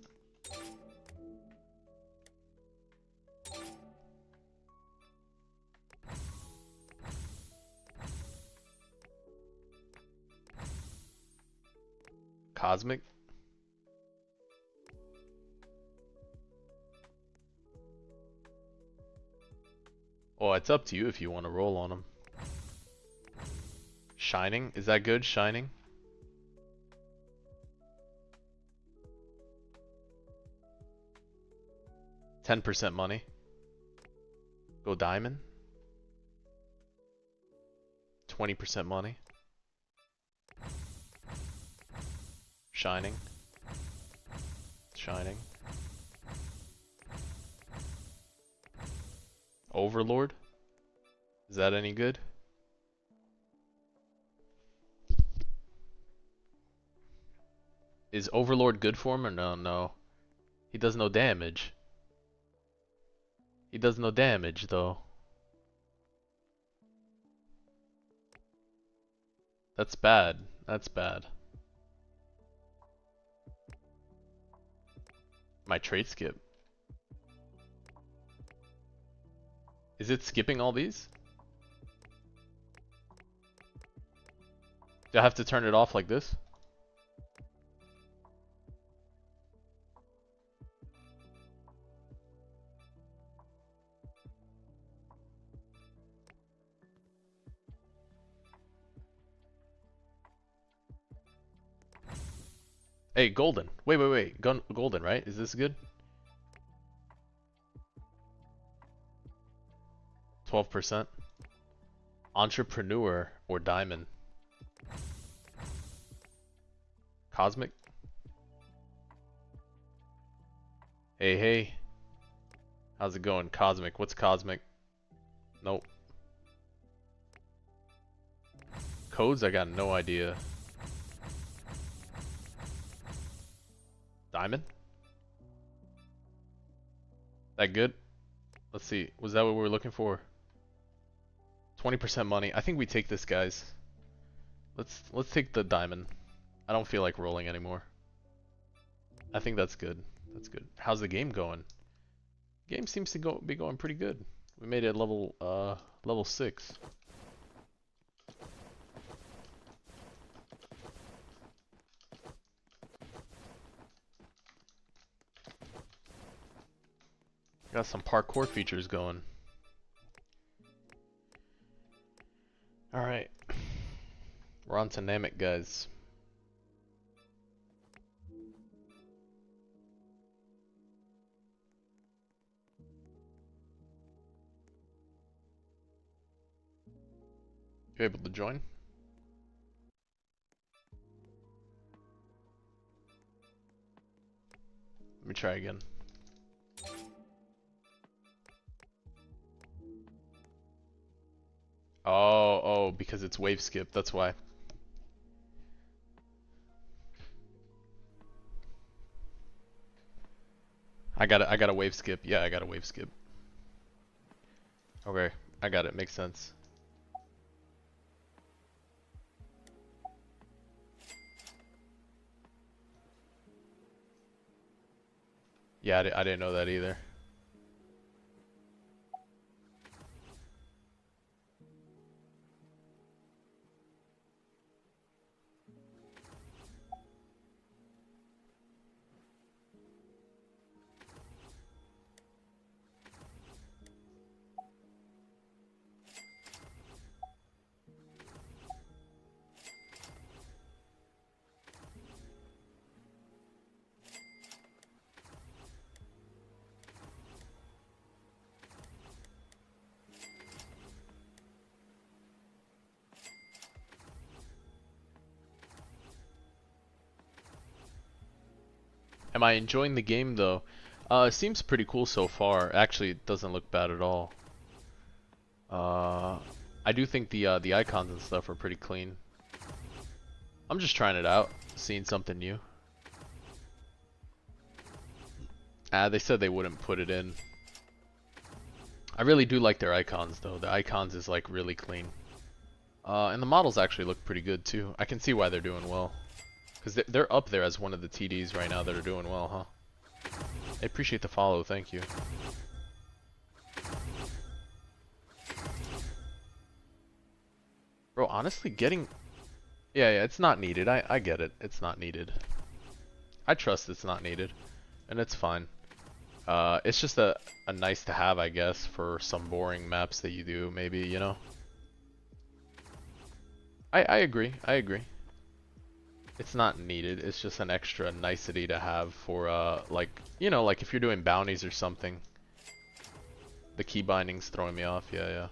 Cosmic. Oh, it's up to you if you want to roll on them. Shining. Is that good? Shining. %10 money. Go diamond. 20% money. Shining. Shining. Overlord? Is that any good? Is Overlord good for him or no? No. He does no damage. He does no damage though. That's bad. That's bad. My trait skip. Is it skipping all these? Do I have to turn it off like this? Hey, golden. Wait. Golden, right? Is this good? 12%. Entrepreneur or diamond. Cosmic. Hey. How's it going? Cosmic. What's cosmic? Nope. Codes? I got no idea. Diamond? That good? Let's see. Was that what we were looking for? 20% money. I think we take this, guys. Let's take the diamond. I don't feel like rolling anymore. I think that's good. That's good. How's the game going? Game seems to be going pretty good. We made it level 6. Got some parkour features going. Alright. We're on to Namek, guys. You able to join? Let me try again. Oh, because it's wave skip, that's why. I got a wave skip. Yeah, I got a wave skip. Okay, I got it. Makes sense. Yeah, I didn't know that either. Am I enjoying the game though? It seems pretty cool so far. Actually, it doesn't look bad at all. I do think the icons and stuff are pretty clean. I'm just trying it out, seeing something new. They said they wouldn't put it in. I really do like their icons though. The icons is like really clean. And the models actually look pretty good too. I can see why they're doing well. Because they're up there as one of the TDs right now that are doing well, huh? I appreciate the follow, thank you. Bro, honestly, getting... Yeah, it's not needed. I get it. It's not needed. I trust it's not needed. And it's fine. It's just a nice to have, I guess, for some boring maps that you do, maybe, you know? I agree. I agree. It's not needed. It's just an extra nicety to have for, like, you know, like if you're doing bounties or something. The key binding's throwing me off. Yeah.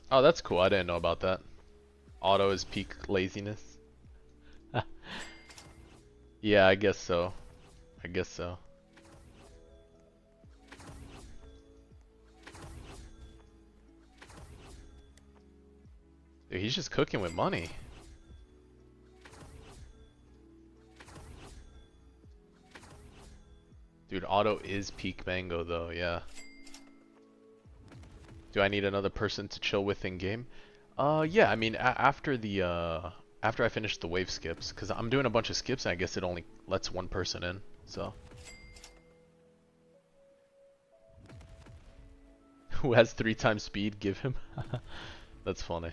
Oh, that's cool. I didn't know about that. Auto is peak laziness. Yeah, I guess so. I guess so. Dude, he's just cooking with money. Dude, auto is peak mango though, yeah. Do I need another person to chill with in game? Yeah, I mean, after the, after I finish the wave skips, because I'm doing a bunch of skips and I guess it only lets one person in, so. Who has 3 times speed, give him. That's funny.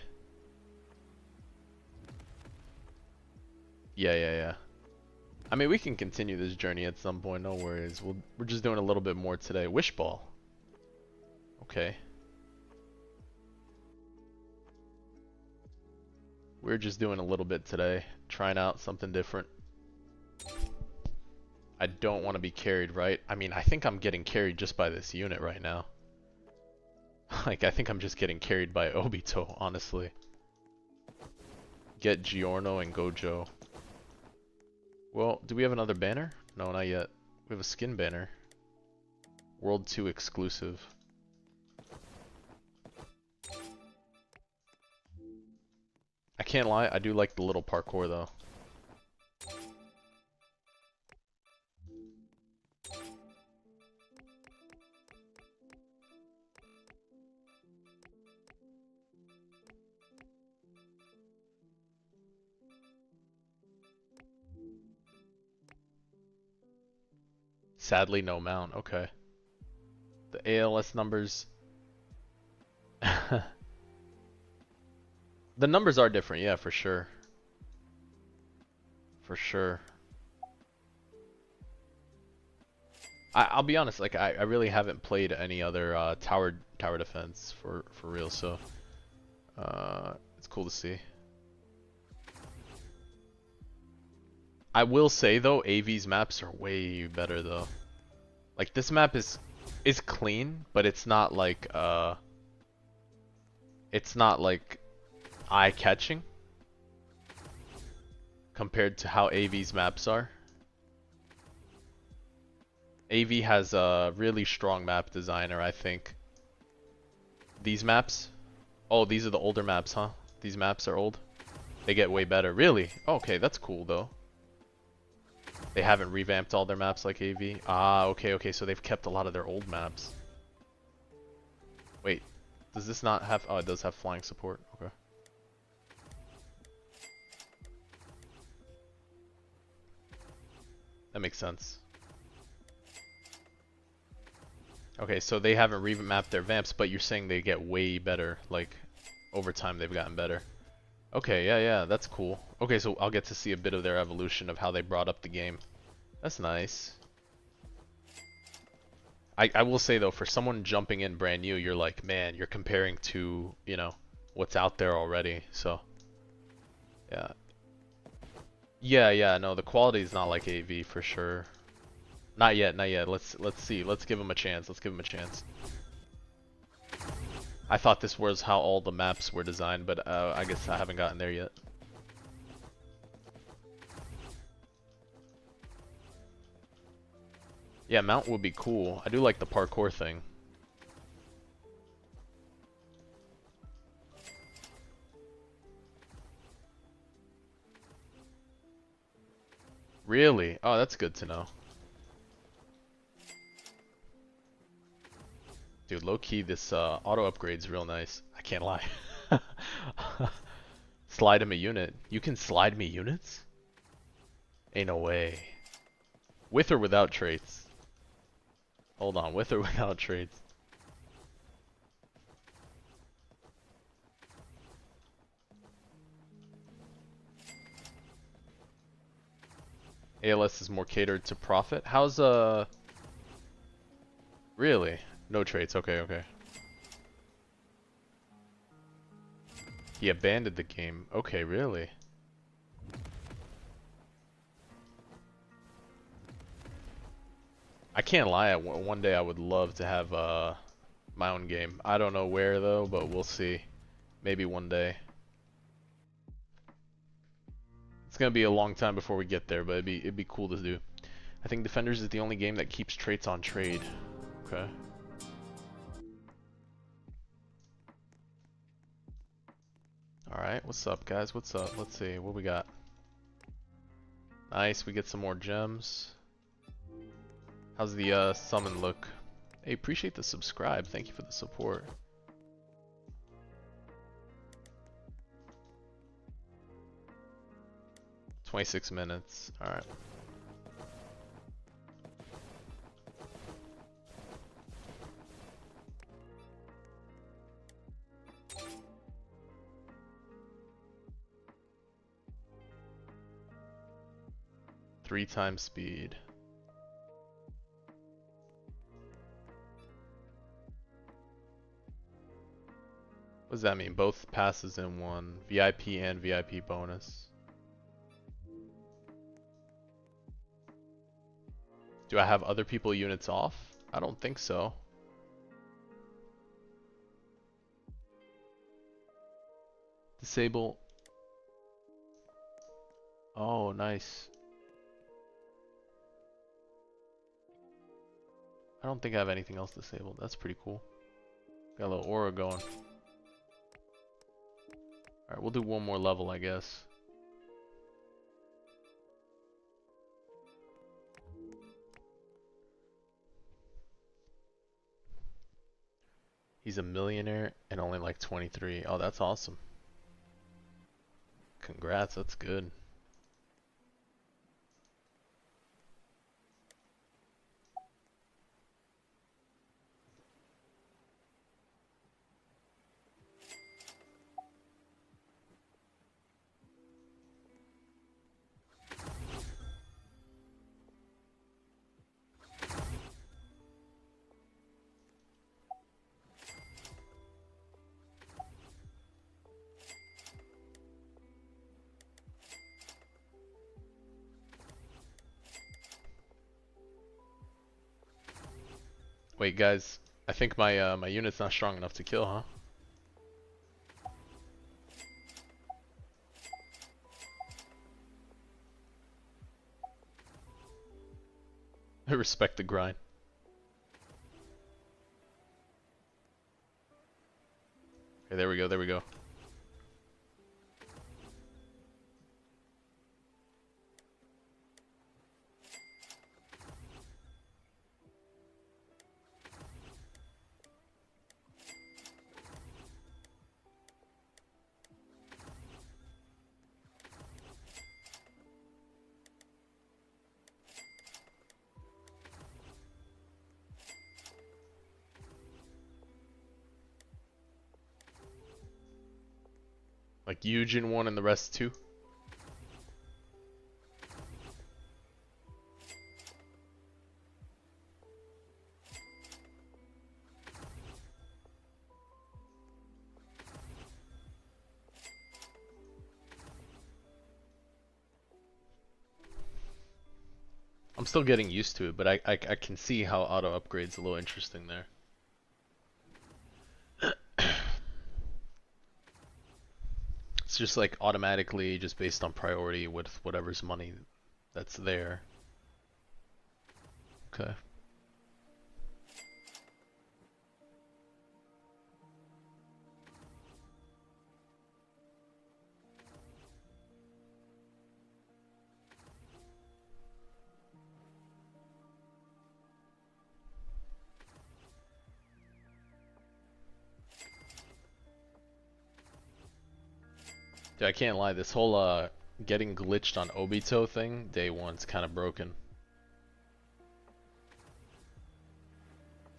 Yeah. I mean, we can continue this journey at some point, no worries. We're just doing a little bit more today. Wish ball. Okay. We're just doing a little bit today, trying out something different. I don't want to be carried, right? I mean, I think I'm getting carried just by this unit right now. Like, I think I'm just getting carried by Obito, honestly. Get Giorno and Gojo. Well, do we have another banner? No, not yet. We have a skin banner. World 2 exclusive. I can't lie, I do like the little parkour though. Sadly, no mount. Okay. The ALS numbers. The numbers are different, yeah, for sure. For sure. I'll be honest, like I really haven't played any other tower defense for real, so it's cool to see. I will say though, AV's maps are way better though. Like this map is clean, but it's not like eye-catching compared to how AV's maps are. AV has a really strong map designer, I think. These maps? Oh, these are the older maps, huh? These maps are old? They get way better. Really? Okay, that's cool though. They haven't revamped all their maps like AV? Ah, okay, so they've kept a lot of their old maps. Wait, does this not have... Oh, it does have flying support. Okay. That makes sense. Okay, so they haven't remapped their vamps, but you're saying they get way better, like over time they've gotten better. Okay, yeah, that's cool. Okay, so I'll get to see a bit of their evolution of how they brought up the game. That's nice. I will say though, for someone jumping in brand new, you're like, man, you're comparing to, you know, what's out there already. So, yeah. Yeah, no, the quality is not like AV for sure. Not yet, not yet. Let's see. Let's give him a chance. Let's give him a chance. I thought this was how all the maps were designed, but I guess I haven't gotten there yet. Yeah, mount would be cool. I do like the parkour thing. Really? Oh, that's good to know. Dude, low-key, this auto upgrade's real nice. I can't lie. Slide him a unit. You can slide me units? Ain't no way. With or without traits? Hold on, with or without traits? ALS is more catered to profit. How's really? No traits. Okay. He abandoned the game. Okay, really? I can't lie. One day I would love to have my own game. I don't know where though, but we'll see. Maybe one day. It's gonna be a long time before we get there, but it'd be cool to do. I think Defenders is the only game that keeps traits on trade. Okay. Alright, what's up guys? What's up? Let's see, what we got? Nice, we get some more gems. How's the summon look? Hey, appreciate the subscribe. Thank you for the support. "26 minutes. Alright. Three times speed. What does that mean? Both passes in one. VIP and VIP bonus. Do I have other people units off? I don't think so. Disable. Oh, nice. I don't think I have anything else disabled. That's pretty cool. Got a little aura going. Alright, we'll do one more level, I guess. He's a millionaire and only like 23. Oh, that's awesome. Congrats, that's good. Wait, guys, I think my my unit's not strong enough to kill, huh? I respect the grind. Okay, there we go, there we go. Like Eugen 1 and the rest 2? I'm still getting used to it, but I can see how auto upgrade's a little interesting there. It's just like automatically just based on priority with whatever's money that's there. Okay. Dude, I can't lie, this whole getting glitched on Obito thing, day one's kind of broken.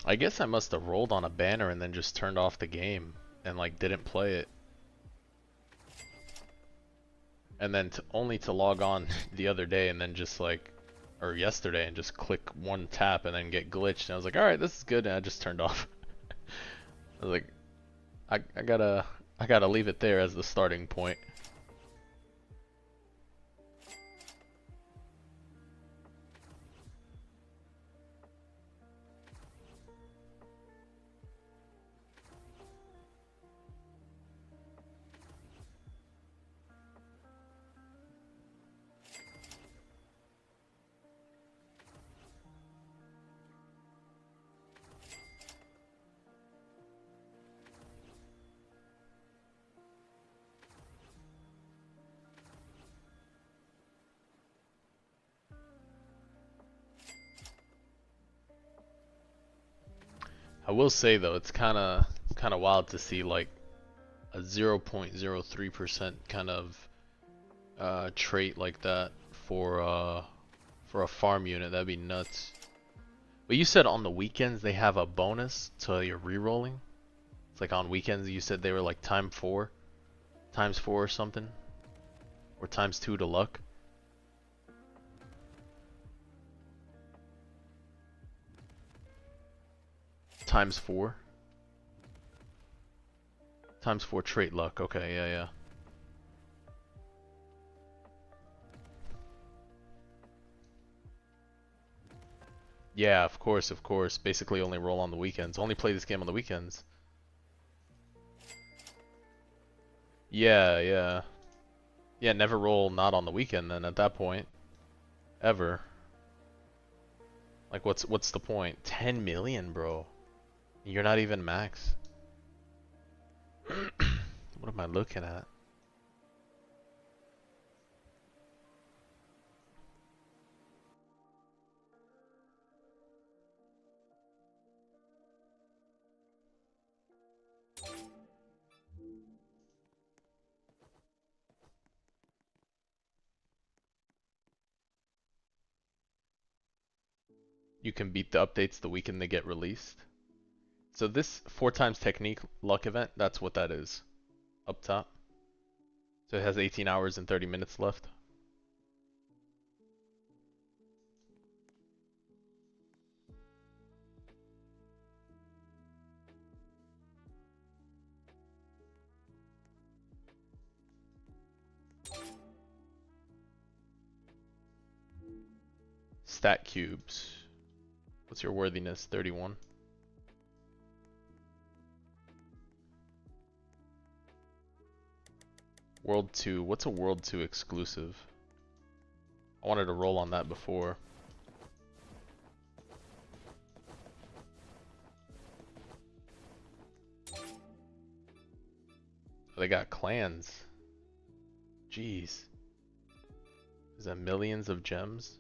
I guess I must have rolled on a banner and then just turned off the game and like didn't play it. And then only to log on the other day and then just like, or yesterday, and just click one tap and then get glitched. And I was like, alright, this is good, and I just turned off. I was like, I gotta leave it there as the starting point. I will say though, it's kind of wild to see like a 0.03% kind of trait like that for a farm unit. That'd be nuts. But you said on the weekends they have a bonus to your rerolling. It's like on weekends you said they were like times 4 or something, or times 2 to luck. Times 4. Times 4 trait luck. Okay, yeah. Yeah, of course. Basically only roll on the weekends. Only play this game on the weekends. Yeah. Yeah, never roll not on the weekend then at that point. Ever. Like what's the point? 10 million, bro. You're not even max. What am I looking at? You can beat the updates the weekend they get released. So this 4 times technique luck event, that's what that is. Up top. So it has 18 hours and 30 minutes left. Stat cubes. What's your worthiness? 31. World 2. What's a World 2 exclusive? I wanted to roll on that before. They got clans. Jeez. Is that millions of gems?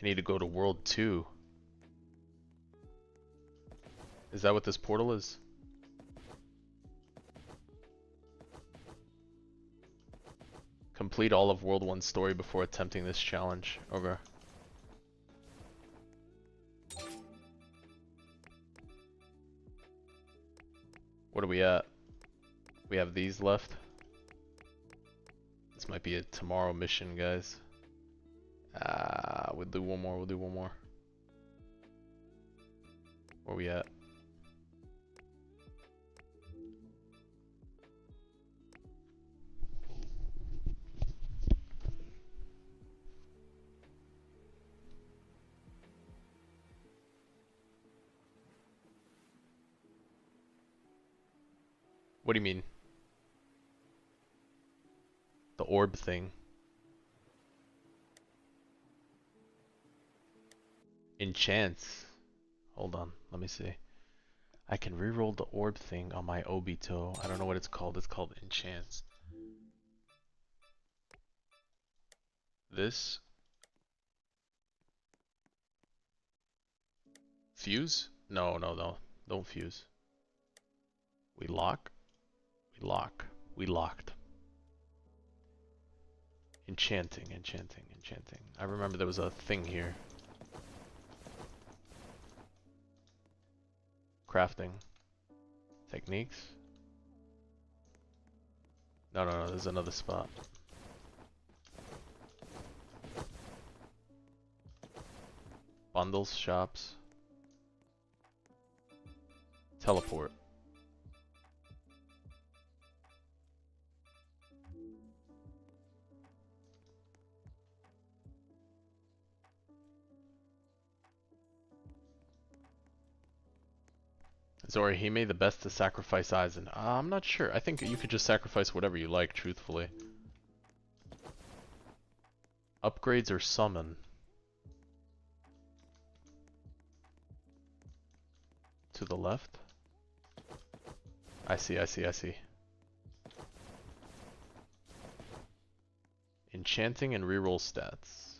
I need to go to World 2. Is that what this portal is? Complete all of World 1's story before attempting this challenge. Okay. are we at? We have these left. This might be a tomorrow mission, guys. We'll do one more, we'll do one more. Where we at? What do you mean? The orb thing. Enchants. Hold on, let me see. I can reroll the orb thing on my Obito. I don't know what it's called. It's called enchants. This. Fuse? No, no, no. Don't fuse. We lock. We lock. We locked. Enchanting, enchanting, enchanting. I remember there was a thing here. Crafting. Techniques. No, no, no, there's another spot. Bundles, shops. Teleport. Is Orihime the best to sacrifice Aizen? I'm not sure. I think you could just sacrifice whatever you like, truthfully. Upgrades or summon? To the left? I see, I see, I see. Enchanting and reroll stats.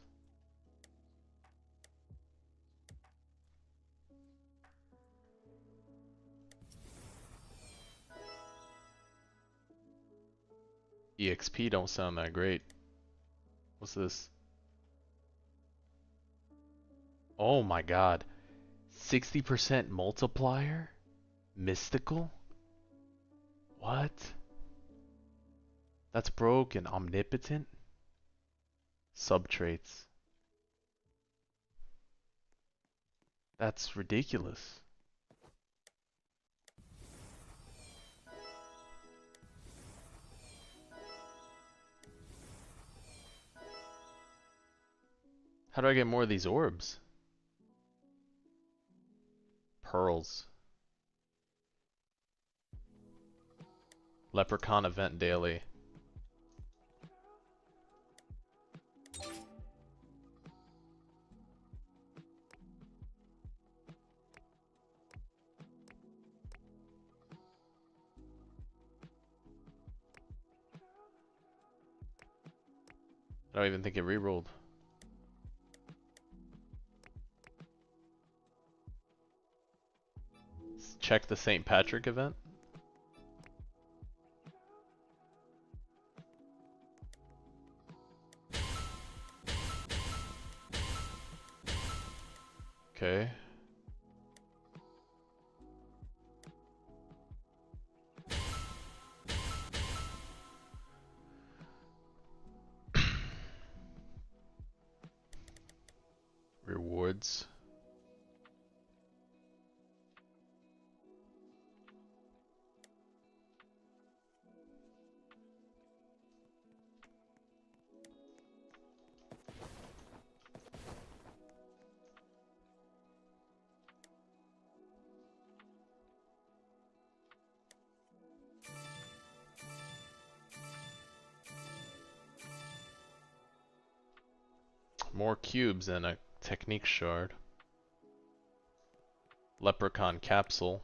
EXP don't sound that great. What's this? Oh my god. 60% multiplier? Mystical? What? That's broken. Omnipotent? Subtraits. That's ridiculous. How do I get more of these orbs? Pearls. Leprechaun event daily. I don't even think it rerolled. Check the St. Patrick event. Okay. Rewards. More cubes and a technique shard. Leprechaun capsule.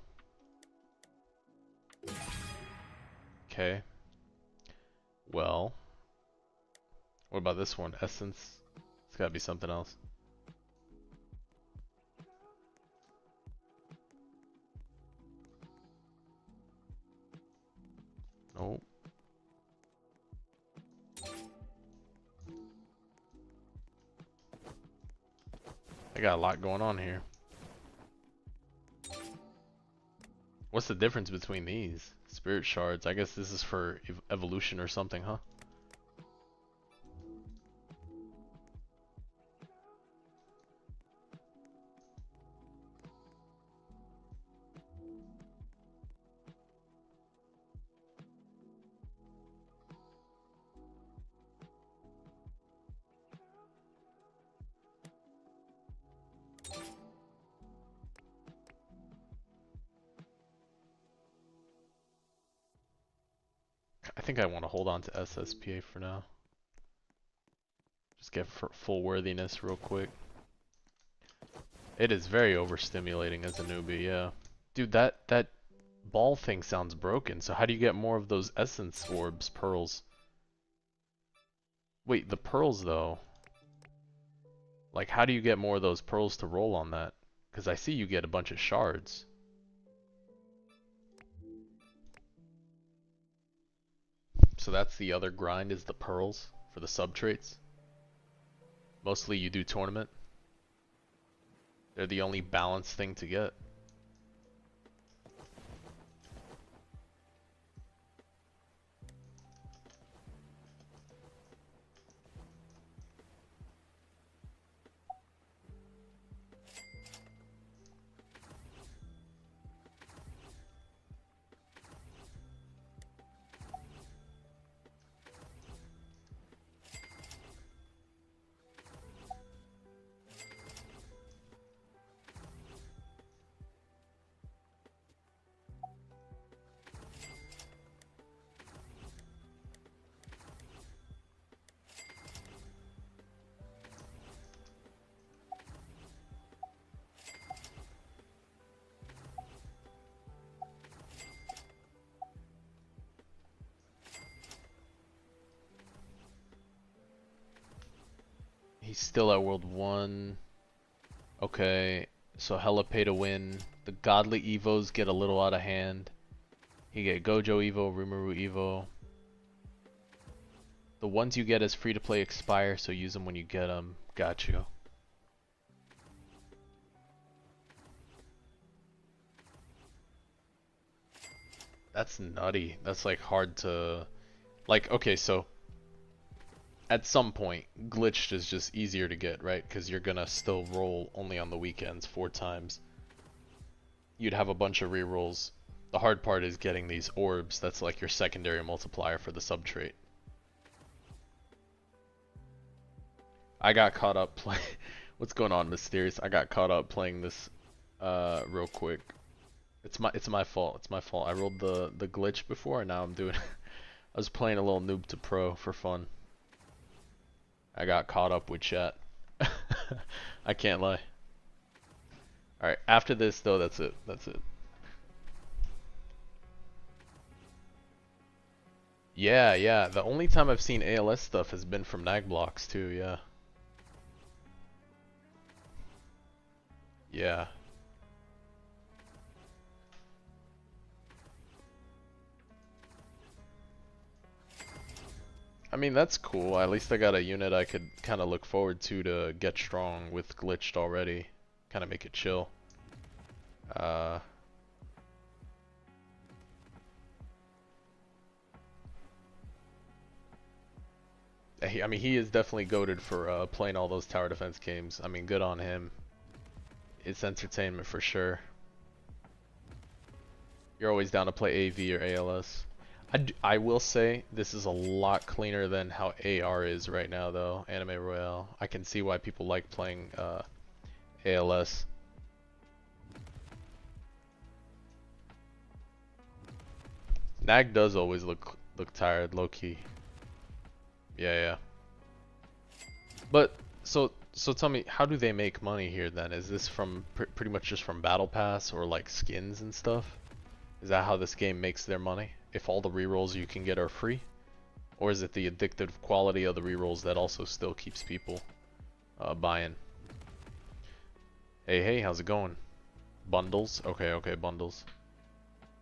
Okay. Well. What about this one? Essence? It's gotta be something else. Nope. I got a lot going on here. What's the difference between these? Spirit shards. I guess this is for evolution or something, huh? I think I want to hold on to SSPA for now. Just get full worthiness real quick. It is very overstimulating as a newbie, yeah. Dude, that ball thing sounds broken, so how do you get more of those essence orbs, pearls? Wait, the pearls though. Like, how do you get more of those pearls to roll on that? Because I see you get a bunch of shards. So that's the other grind, is the pearls for the sub-traits. Mostly you do tournament. They're the only balanced thing to get. He's still at World 1. Okay, so hella pay to win. The Godly Evos get a little out of hand. You get Gojo Evo, Rimuru Evo. The ones you get as free to play expire, so use them when you get them. Got you. That's nutty. That's like hard to... Like, okay, so... At some point, glitched is just easier to get, right? Because you're gonna still roll only on the weekends 4 times. You'd have a bunch of rerolls. The hard part is getting these orbs. That's like your secondary multiplier for the sub-trait. I got caught up playing... What's going on, Mysterious? I got caught up playing this real quick. It's my fault. It's my fault. I rolled the glitch before, and now I'm doing... I was playing a little noob to pro for fun. I got caught up with chat. I can't lie. Alright, after this though, that's it. That's it. Yeah, yeah. The only time I've seen ALS stuff has been from Nagblocks too, yeah. Yeah. I mean, that's cool. At least I got a unit I could kind of look forward to get strong with glitched already. Kind of make it chill. I mean, he is definitely goated for playing all those tower defense games. I mean, good on him. It's entertainment for sure. You're always down to play AV or ALS. I will say this is a lot cleaner than how AR is right now though, Anime Royale. I can see why people like playing ALS. Nag does always look tired, low key. Yeah, yeah. But so tell me, how do they make money here then? Is this from pretty much just from Battle Pass or like skins and stuff? Is that how this game makes their money? If all the rerolls you can get are free? Or is it the addictive quality of the rerolls that also still keeps people buying? Hey, how's it going? Bundles? Okay, bundles.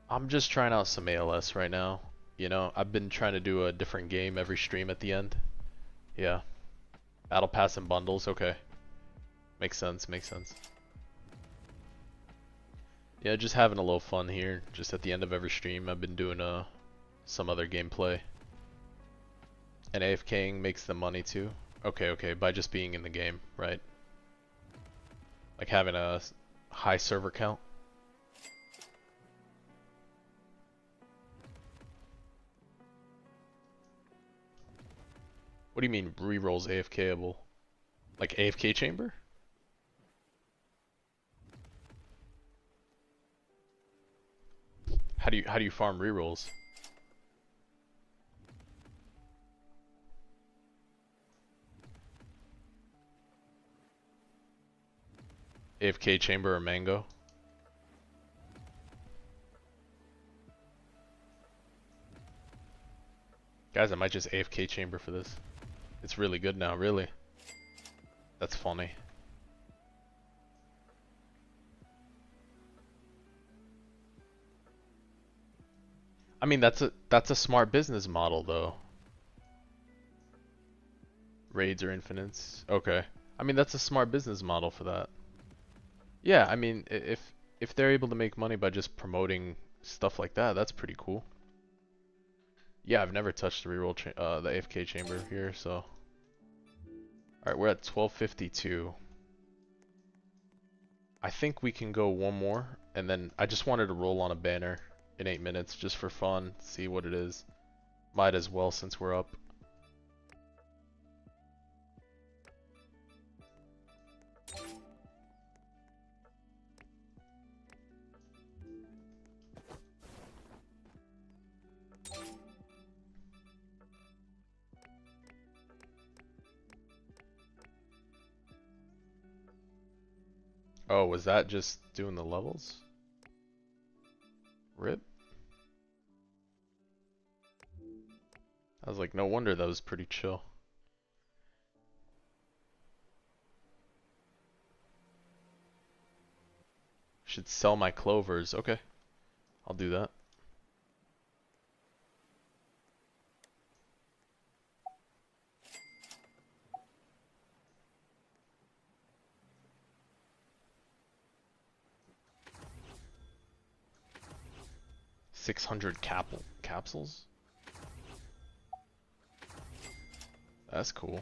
I'm just trying out some ALS right now. You know, I've been trying to do a different game every stream at the end. Yeah. Battle Pass and bundles, okay. Makes sense, makes sense. Yeah, just having a little fun here. Just at the end of every stream, I've been doing some other gameplay. And AFKing makes them money too. Okay, okay, by just being in the game, right? Like having a high server count. What do you mean rerolls AFKable? Like AFK chamber? How do you farm rerolls? AFK chamber or mango? Guys, I might just AFK chamber for this. It's really good now, really. That's funny. I mean, that's a smart business model though. Raids or infinites. Okay. I mean, that's a smart business model for that. Yeah, I mean, if they're able to make money by just promoting stuff like that, that's pretty cool. Yeah, I've never touched the reroll the AFK chamber here, so. All right, we're at 12:52. I think we can go one more, and then I just wanted to roll on a banner in 8 minutes just for fun, see what it is. Might as well since we're up. Oh, was that just doing the levels? Rip. I was like, no wonder that was pretty chill. Should sell my clovers. Okay, I'll do that. $600 capsules? That's cool.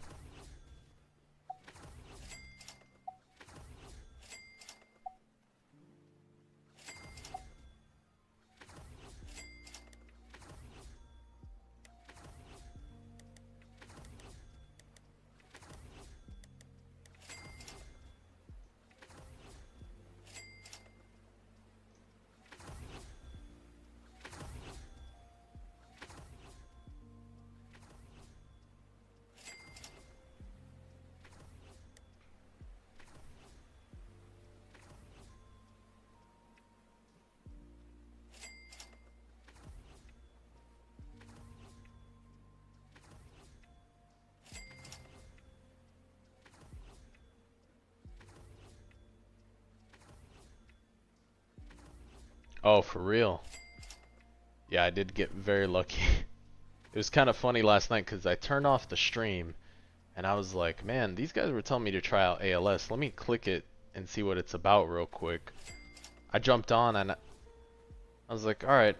Oh, for real? Yeah, I did get very lucky. It was kind of funny last night because I turned off the stream and I was like, man, these guys were telling me to try out ALS. Let me click it and see what it's about real quick. I jumped on and I was like, alright.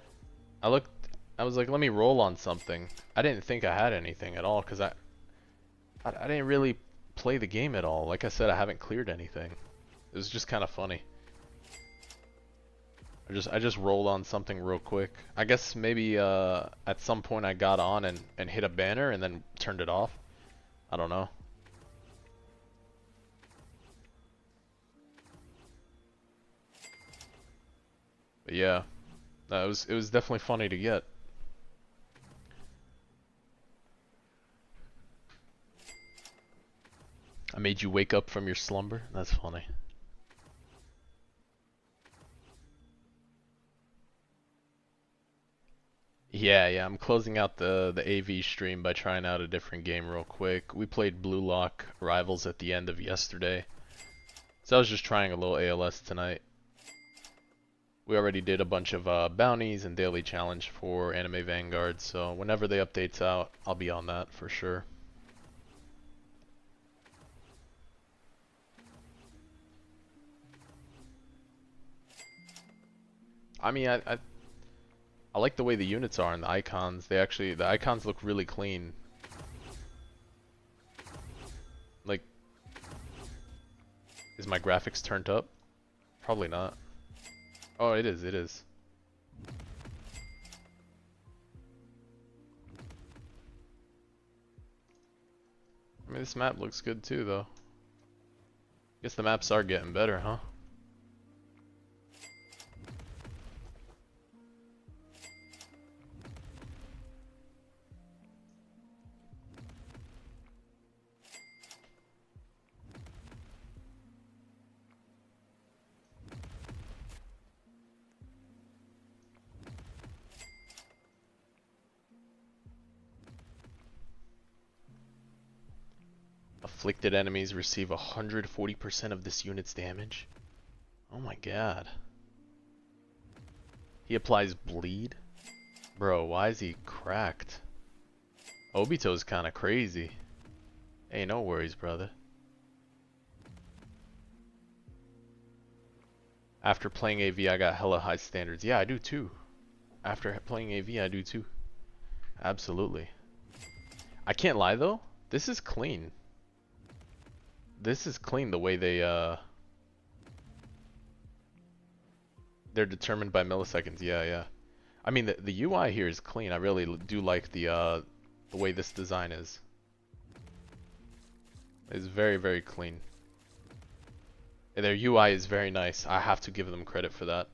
I was like, let me roll on something. I didn't think I had anything at all because I didn't really play the game at all. Like I said, I haven't cleared anything. It was just kind of funny. I just rolled on something real quick. I guess maybe at some point I got on and hit a banner and then turned it off. I don't know. But yeah, it was definitely funny to get. I made you wake up from your slumber. That's funny. Yeah, I'm closing out the AV stream by trying out a different game real quick. We played Blue Lock Rivals at the end of yesterday. So I was just trying a little ALS tonight. We already did a bunch of bounties and daily challenge for Anime Vanguards, so whenever the update's out, I'll be on that for sure. I mean, I like the way the units are and the icons. The icons look really clean. Like, is my graphics turned up? Probably not. Oh, it is, it is. I mean, this map looks good too, though. Guess the maps are getting better, huh? Afflicted enemies receive 140% of this unit's damage. Oh my god. He applies bleed? Bro, why is he cracked? Obito's kinda crazy. Hey, no worries, brother. After playing AV, I got hella high standards. Yeah, I do too. After playing AV, I do too. Absolutely. I can't lie though. This is clean. This is clean the way they're determined by milliseconds. Yeah, yeah. I mean the UI here is clean. I really do like the way this design is. It's very, very clean. And their UI is very nice. I have to give them credit for that.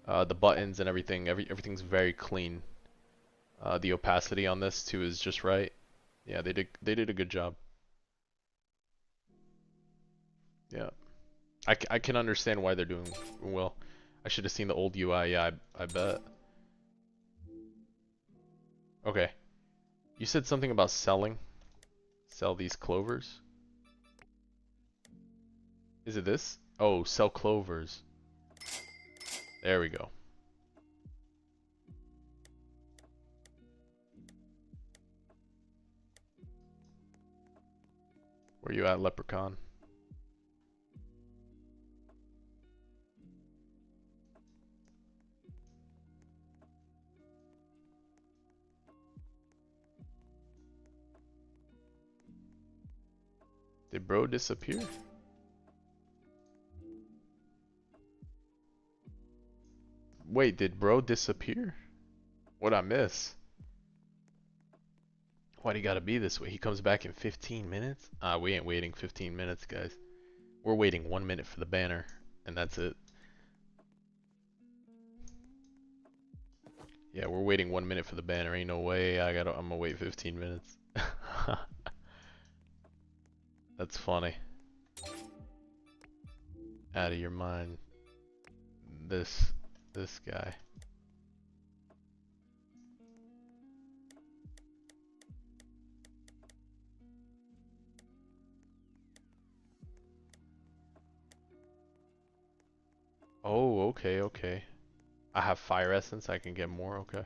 The buttons and everything, everything's very clean. The opacity on this too is just right. Yeah, they did a good job. Yeah. I can understand why they're doing well. I should have seen the old UI. Yeah, I bet. Okay. You said something about selling. Sell these clovers. Is it this? Oh, sell clovers. There we go. Where you at, Leprechaun? Did bro disappear? Wait, did bro disappear? What'd I miss? Why'd he gotta be this way? He comes back in 15 minutes? Ah, we ain't waiting 15 minutes, guys. We're waiting 1 minute for the banner, and that's it. Yeah, we're waiting 1 minute for the banner. Ain't no way I'm gonna wait 15 minutes. That's funny. Out of your mind. This guy. Oh, okay, okay. I have fire essence, I can get more, okay.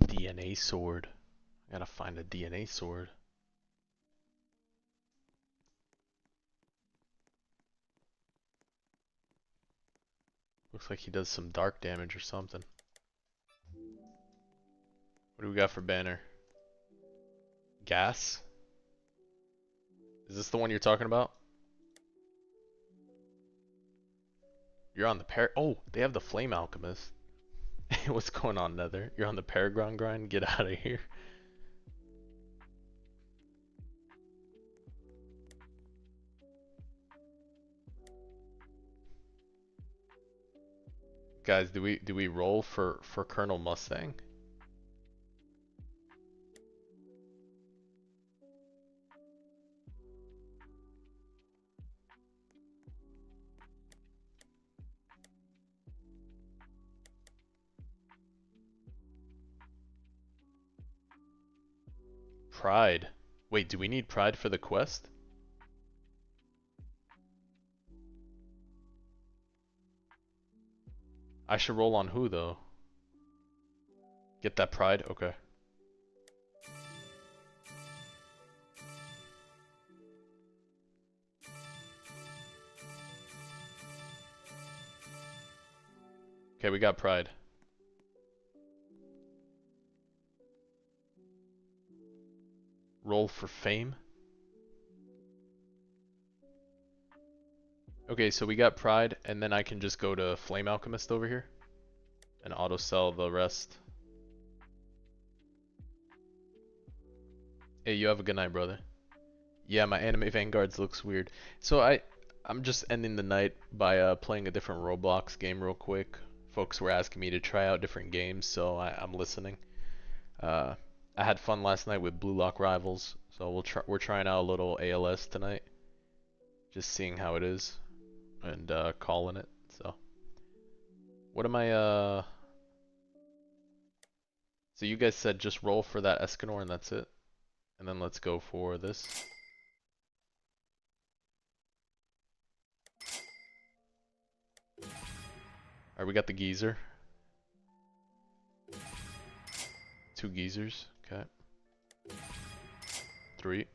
DNA sword. I gotta find a DNA sword. Looks like he does some dark damage or something. What do we got for banner? Gas? Is this the one you're talking about? You're on the oh, they have the Flame Alchemist. What's going on, Nether? You're on the Paragon grind? Get out of here. Guys, do we roll for Colonel Mustang? pride. Wait, do we need pride for the quest? I should roll on who though? Get that pride? Okay. Okay, we got pride. Roll for fame. Okay, so we got pride, and then I can just go to Flame Alchemist over here and auto sell the rest. Hey, you have a good night, brother. Yeah, my anime Vanguards looks weird. So I'm just ending the night by playing a different Roblox game real quick. Folks were asking me to try out different games, so I'm listening. I had fun last night with Blue Lock Rivals, so we're trying out a little ALS tonight. Just seeing how it is and calling it. So what am I so you guys said just roll for that Escanor and that's it? And then let's go for this. Alright, we got the geezer. 2 geezers, okay. 3.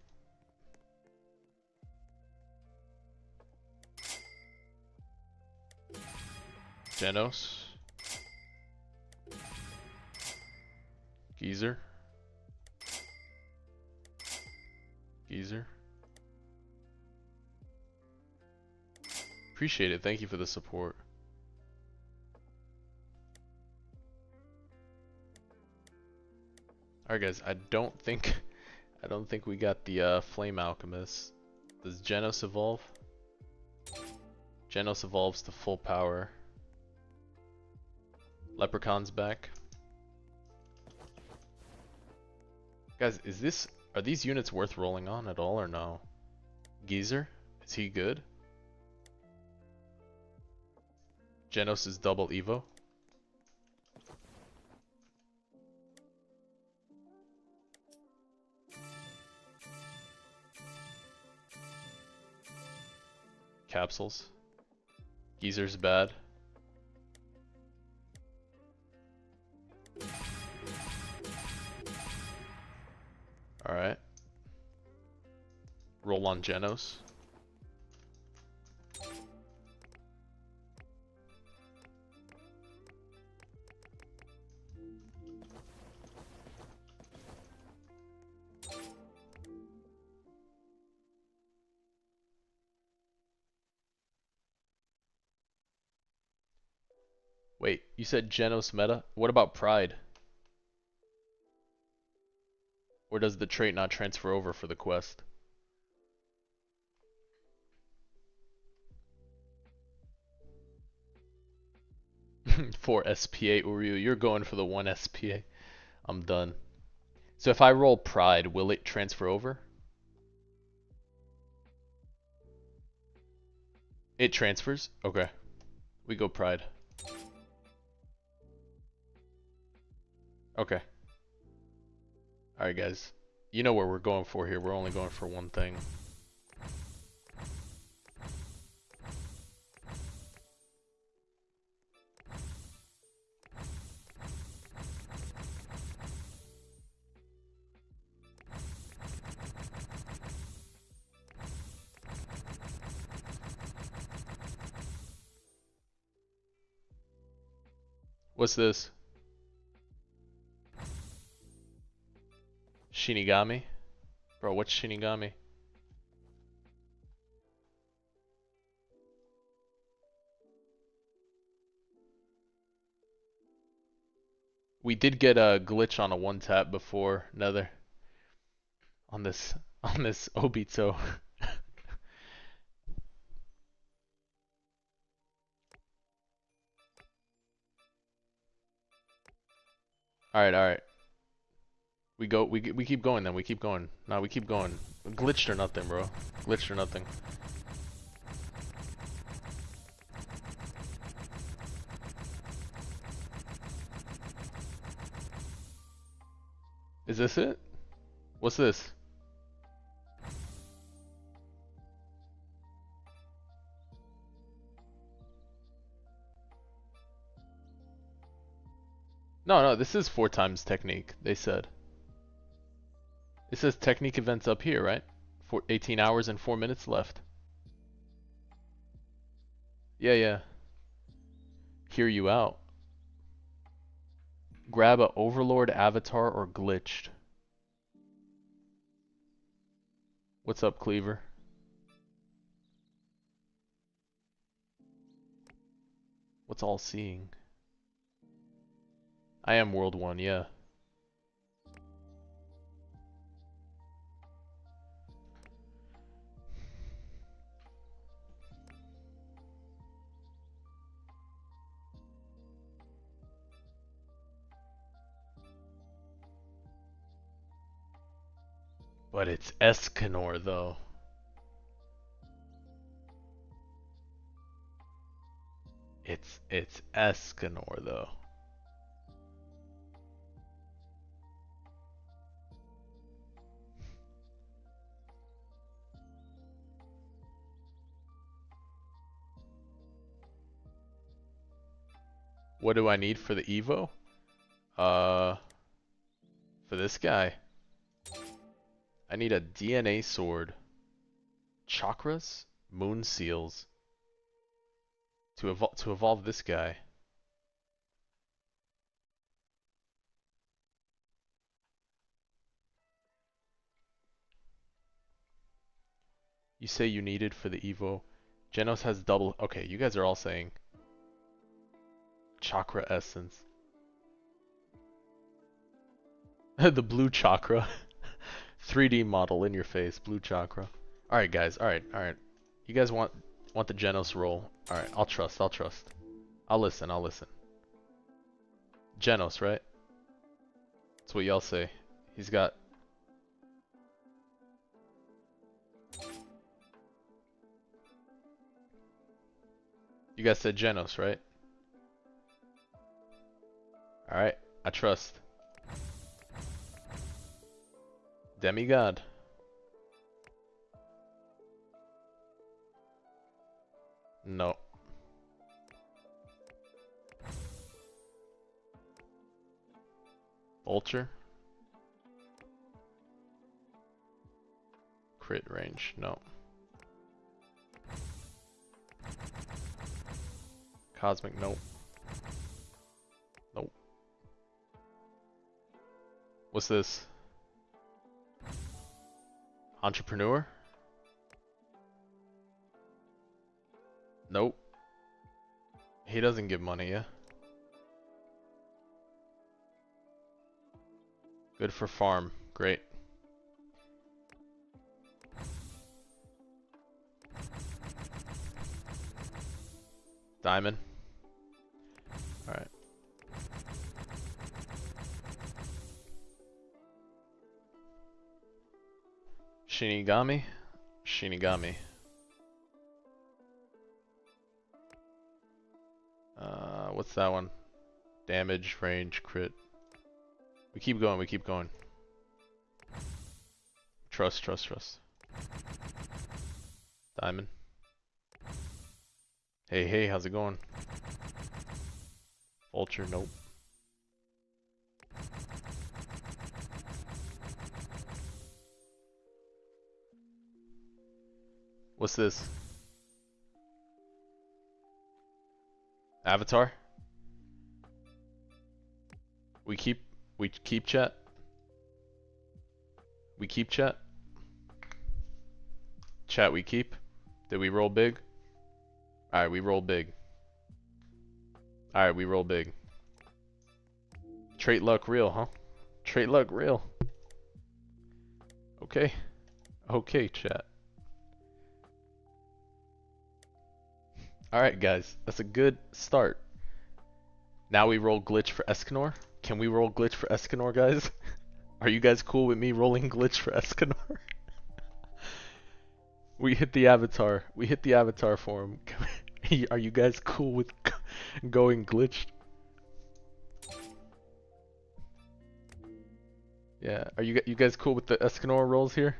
Genos. Geezer. Geezer. Appreciate it, thank you for the support. Alright guys, I don't think we got the Flame Alchemist. Does Genos evolve? Genos evolves to full power. Leprechaun's back. Guys, are these units worth rolling on at all or no? Geezer? Is he good? Genos is double Evo. Capsules. Geezer's bad. Alright. Roll on Genos. Wait, you said Genos meta? What about Pride? Or does the trait not transfer over for the quest? For SPA Uryu, you're going for the 1 SPA. I'm done. So if I roll Pride, will it transfer over? It transfers? Okay. We go Pride. Okay. Alright guys. You know where we're going for here. We're only going for one thing. What's this? Shinigami? Bro, what's Shinigami? We did get a glitch on a 1-tap before, Nether. On this Obito. Alright. We keep going then, we keep going. Nah, we keep going. Glitched or nothing, bro. Glitched or nothing. Is this it? What's this? No, no, this is 4 times technique, they said. It says technique events up here, right? 18 hours and 4 minutes left. Yeah, yeah. Hear you out. Grab a overlord avatar or glitched. What's up, Cleaver? What's all seeing? I am World 1, yeah. But it's Escanor, though. It's Escanor, though. What do I need for the Evo? For this guy, I need a DNA sword, chakras, moon seals, to evolve this guy. You say you needed for the Evo. Genos has double. Okay, you guys are all saying chakra essence. The blue chakra. 3D model in your face, blue chakra. Alright guys, alright. You guys want the Genos roll. Alright, I'll trust. I'll listen. Genos, right? That's what y'all say. He's got... You guys said Genos, right? Alright, I trust. Demigod. No. Vulture. Crit range, no. Cosmic, nope. Nope. What's this? Entrepreneur? Nope. He doesn't give money, yeah? Good for farm. Great. Diamond. Alright. Shinigami? Shinigami. What's that one? Damage, range, crit. We keep going. Trust. Diamond. Hey, how's it going? Vulture, nope. What's this? Avatar? We keep chat? We keep chat? Chat, we keep? Did we roll big? Alright, we roll big. Alright, we roll big. Trait luck real, huh? Trait luck real. Okay. Okay, chat. Alright, guys. That's a good start. Now we roll glitch for Escanor. Can we roll glitch for Escanor, guys? Are you guys cool with me rolling glitch for Escanor? We hit the avatar. We hit the avatar for him. Are you guys cool with going glitched? Yeah. Are you guys cool with the Escanor rolls here?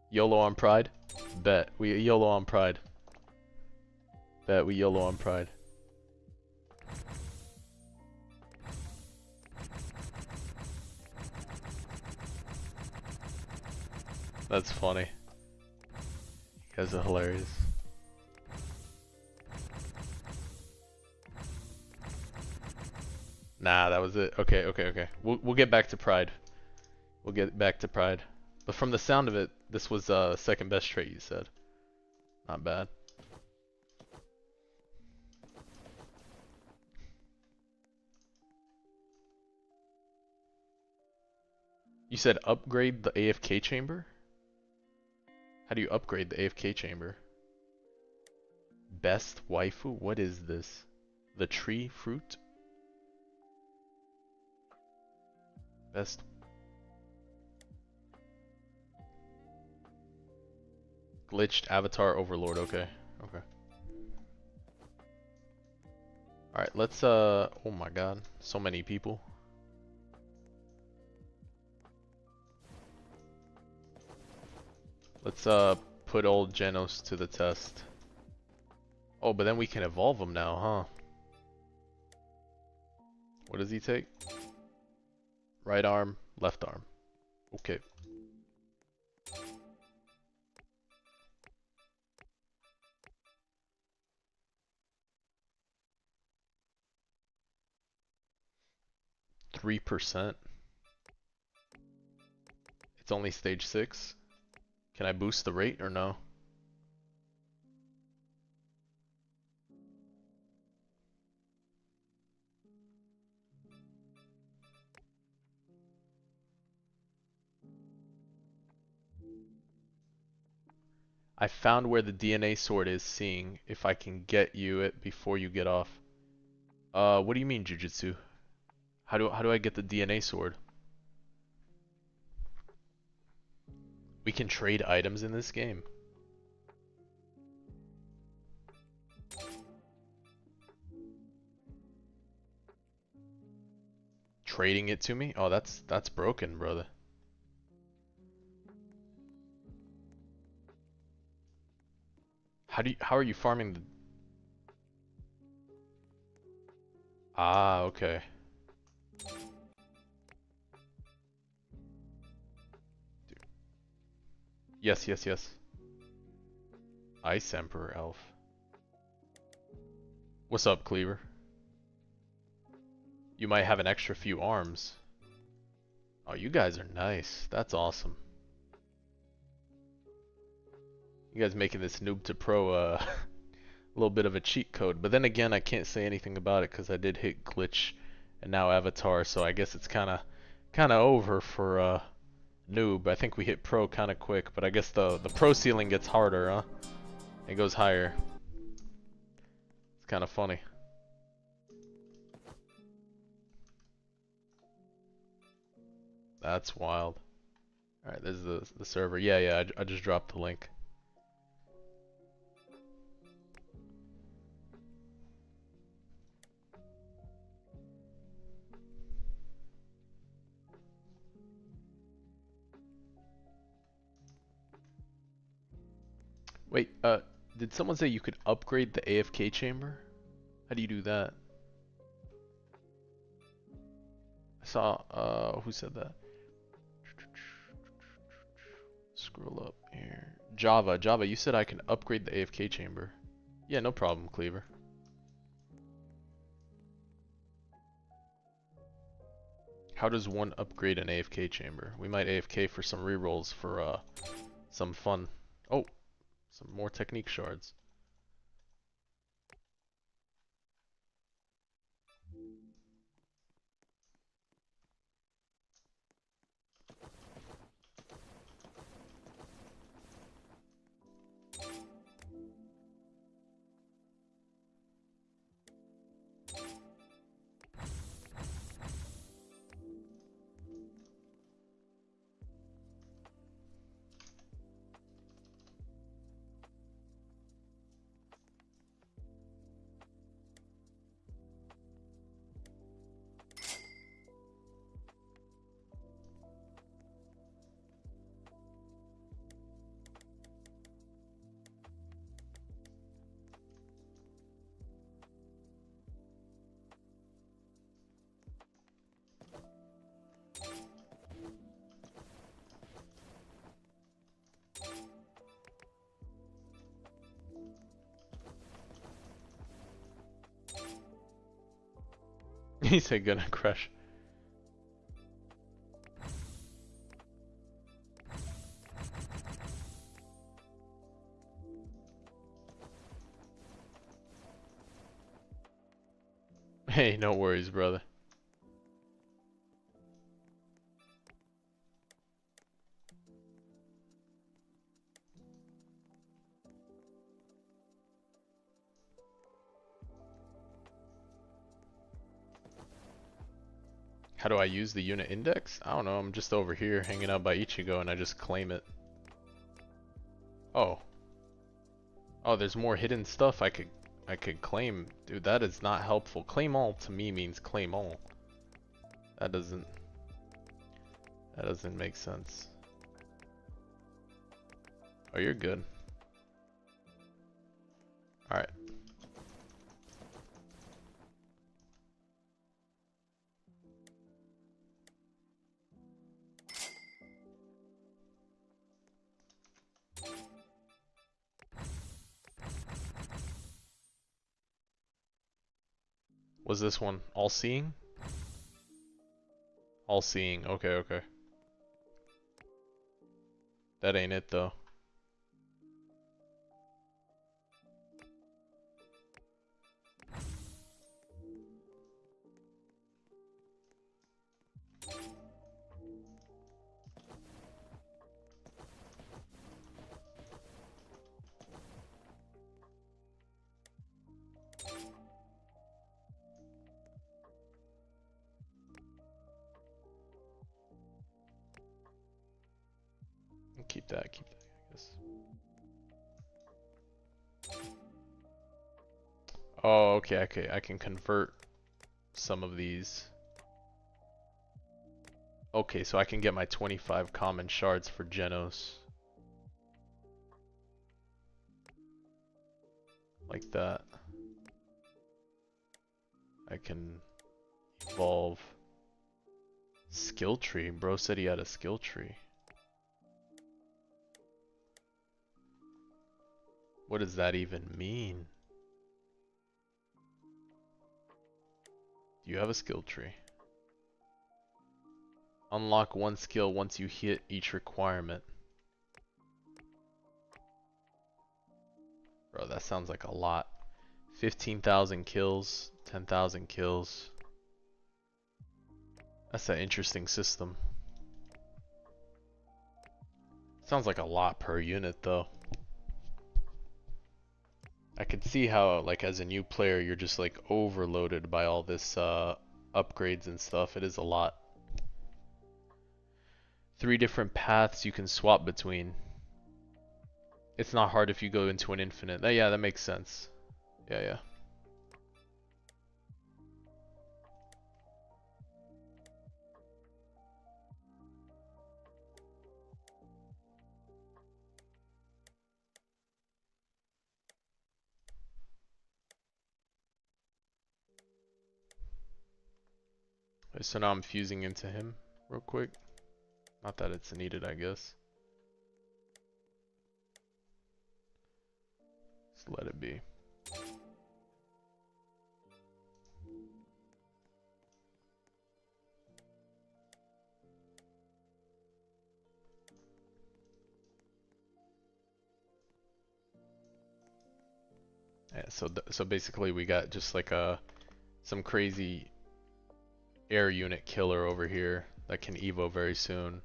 YOLO on Pride? Bet. We YOLO on Pride. Bet we YOLO on Pride. That's funny. You guys are hilarious. Nah, that was it. Okay. We'll get back to Pride. We'll get back to Pride. But from the sound of it, this was second best trait you said. Not bad. You said upgrade the AFK chamber? How do you upgrade the AFK chamber? Best waifu? What is this? The tree fruit? Best. Glitched avatar overlord. Okay. Alright, let's oh my god. So many people. Let's put old Genos to the test. Oh, but then we can evolve him now, huh? What does he take? Right arm, left arm. Okay. %. It's only stage 6. Can I boost the rate or no? I found where the DNA sword is, seeing if I can get you it before you get off. What do you mean, Jujutsu? How do I get the DNA sword? We can trade items in this game. Trading it to me? Oh, that's broken, brother. How are you farming the... Ah, okay. Dude. Yes. Ice Emperor Elf. What's up, Cleaver? You might have an extra few arms. Oh, you guys are nice. That's awesome. You guys making this noob to pro a little bit of a cheat code. But then again, I can't say anything about it because I did hit glitch and now avatar, so I guess it's kind of over for noob. I think we hit pro kind of quick, but I guess the pro ceiling gets harder, huh? It goes higher. It's kind of funny. That's wild. Alright, this is the server. Yeah, I just dropped the link. Wait, did someone say you could upgrade the AFK chamber? How do you do that? I saw, who said that? Scroll up here. Java, you said I can upgrade the AFK chamber. Yeah, no problem, Cleaver. How does one upgrade an AFK chamber? We might AFK for some rerolls for some fun. Oh, some more technique shards. He said gonna crush. Hey, no worries, brother. How do I use the unit index? I don't know, I'm just over here hanging out by Ichigo and I just claim it. Oh. Oh, there's more hidden stuff I could claim. Dude, that is not helpful. Claim all to me means claim all. That doesn't make sense. Oh, you're good. Alright. Was this one all-seeing? All-seeing, okay, okay. That ain't it though. Keep that, I guess. Oh, okay, okay, I can convert some of these. Okay, so I can get my 25 common shards for Genos. Like that. I can evolve. Skill tree, bro said he had a skill tree. What does that even mean? Do you have a skill tree? Unlock one skill once you hit each requirement. Bro, that sounds like a lot. 15,000 kills, 10,000 kills. That's an interesting system. Sounds like a lot per unit though. I could see how, like, as a new player, you're just like overloaded by all this upgrades and stuff. It is a lot. 3 different paths you can swap between. It's not hard if you go into an infinite. Yeah, that makes sense. Yeah, yeah. Okay, so now I'm fusing into him real quick. Not that it's needed, I guess. Just let it be. Yeah, so basically we got just like some crazy air unit killer over here that can evo very soon.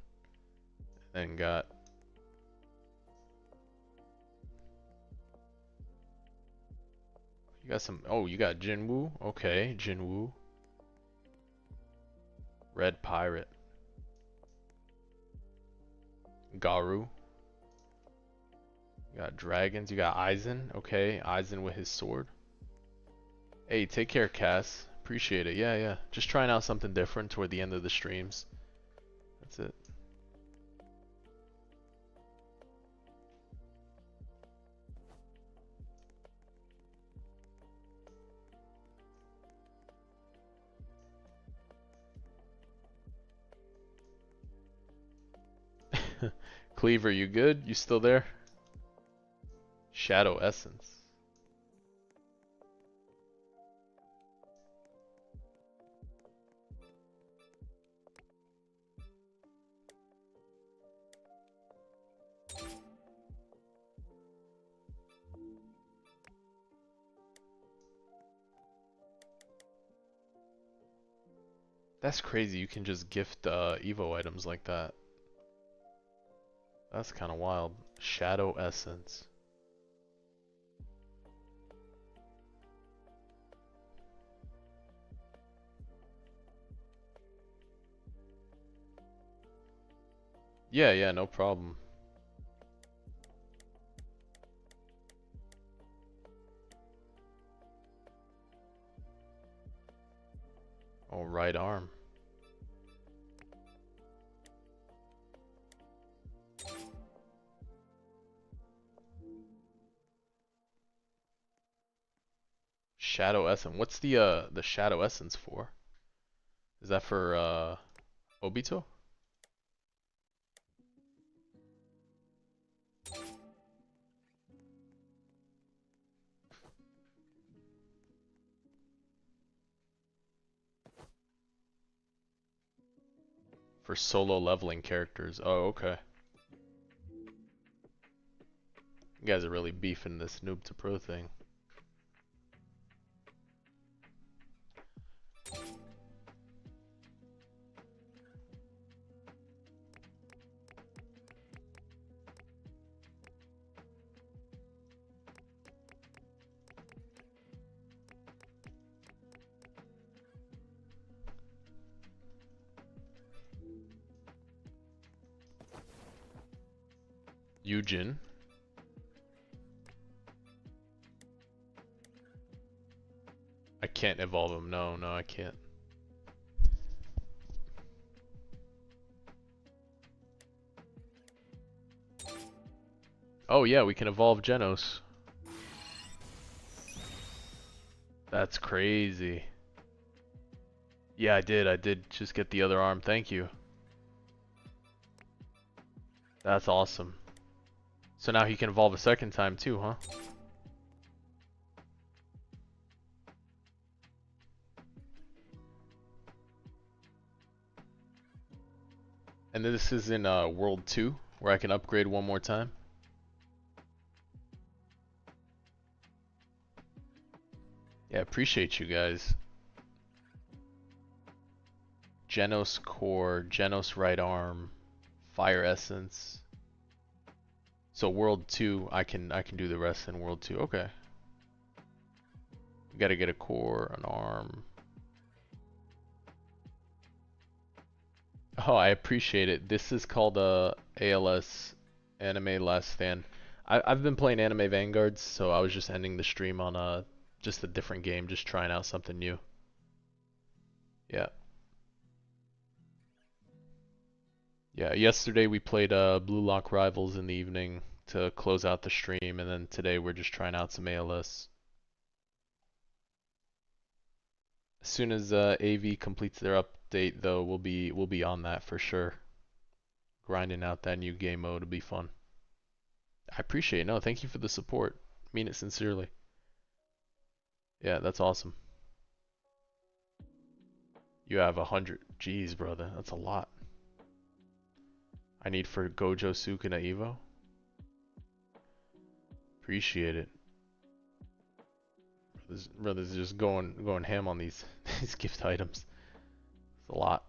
Then got you got some, oh, you got Jinwoo. Okay, Jinwoo. Red Pirate. Garu. You got dragons. You got Aizen. Okay, Aizen with his sword. Hey, take care, Cass. Appreciate it. Yeah, yeah. Just trying out something different toward the end of the streams. That's it. Cleaver, you good? You still there? Shadow Essence. That's crazy. You can just gift Evo items like that. That's kind of wild. Shadow Essence. Yeah, yeah, no problem. Oh, right arm. Shadow Essence. What's the Shadow Essence for? Is that for Obito? For solo leveling characters. Oh, okay. You guys are really beefing this noob to pro thing. Eugen. I can't evolve him. No, no, I can't. Oh yeah, we can evolve Genos. That's crazy. Yeah, I did. I did just get the other arm. Thank you. That's awesome. So now he can evolve a second time too, huh? And this is in World 2, where I can upgrade one more time. Yeah, appreciate you guys. Genos Core, Genos Right Arm, Fire Essence. So World 2, I can do the rest in World 2. Okay. We gotta get a core, an arm. Oh, I appreciate it. This is called ALS, Anime Last Stand. I've been playing Anime Vanguards, so I was just ending the stream on just a different game, just trying out something new. Yeah. Yeah, yesterday we played Blue Lock Rivals in the evening to close out the stream, and then today we're just trying out some ALS. As soon as AV completes their update, though, we'll be on that for sure. Grinding out that new game mode will be fun. I appreciate it. No, thank you for the support. Mean it sincerely. Yeah, that's awesome. You have 100. Jeez, brother, that's a lot. I need for Gojo Sukuna Evo. Appreciate it. Brothers just going ham on these these gift items. It's a lot.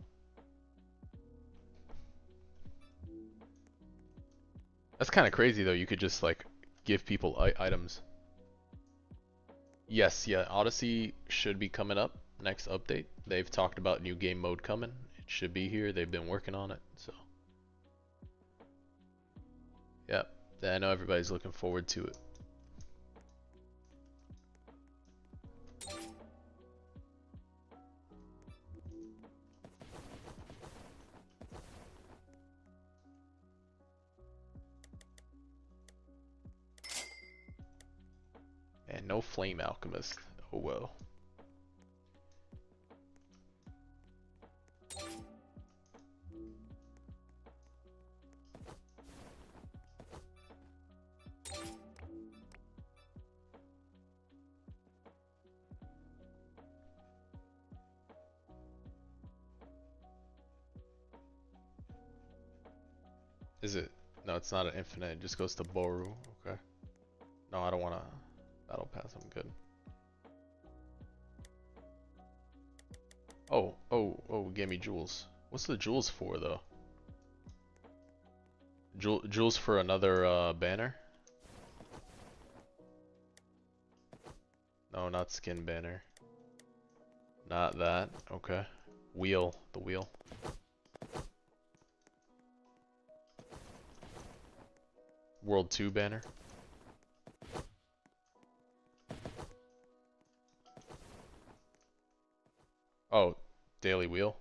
That's kind of crazy though. You could just like give people items. Yes, yeah. Odyssey should be coming up next update. They've talked about new game mode coming. It should be here. They've been working on it. So, yeah. I know everybody's looking forward to it. And no Flame Alchemist. Oh well. Is it? No, it's not an infinite. It just goes to Boru. Okay. No, I don't want to battle pass. I'm good. Oh, gave me jewels. What's the jewels for though? Jewels for another banner? No, not skin banner. Not that. Okay. Wheel. The wheel. World 2 banner. Oh, daily wheel.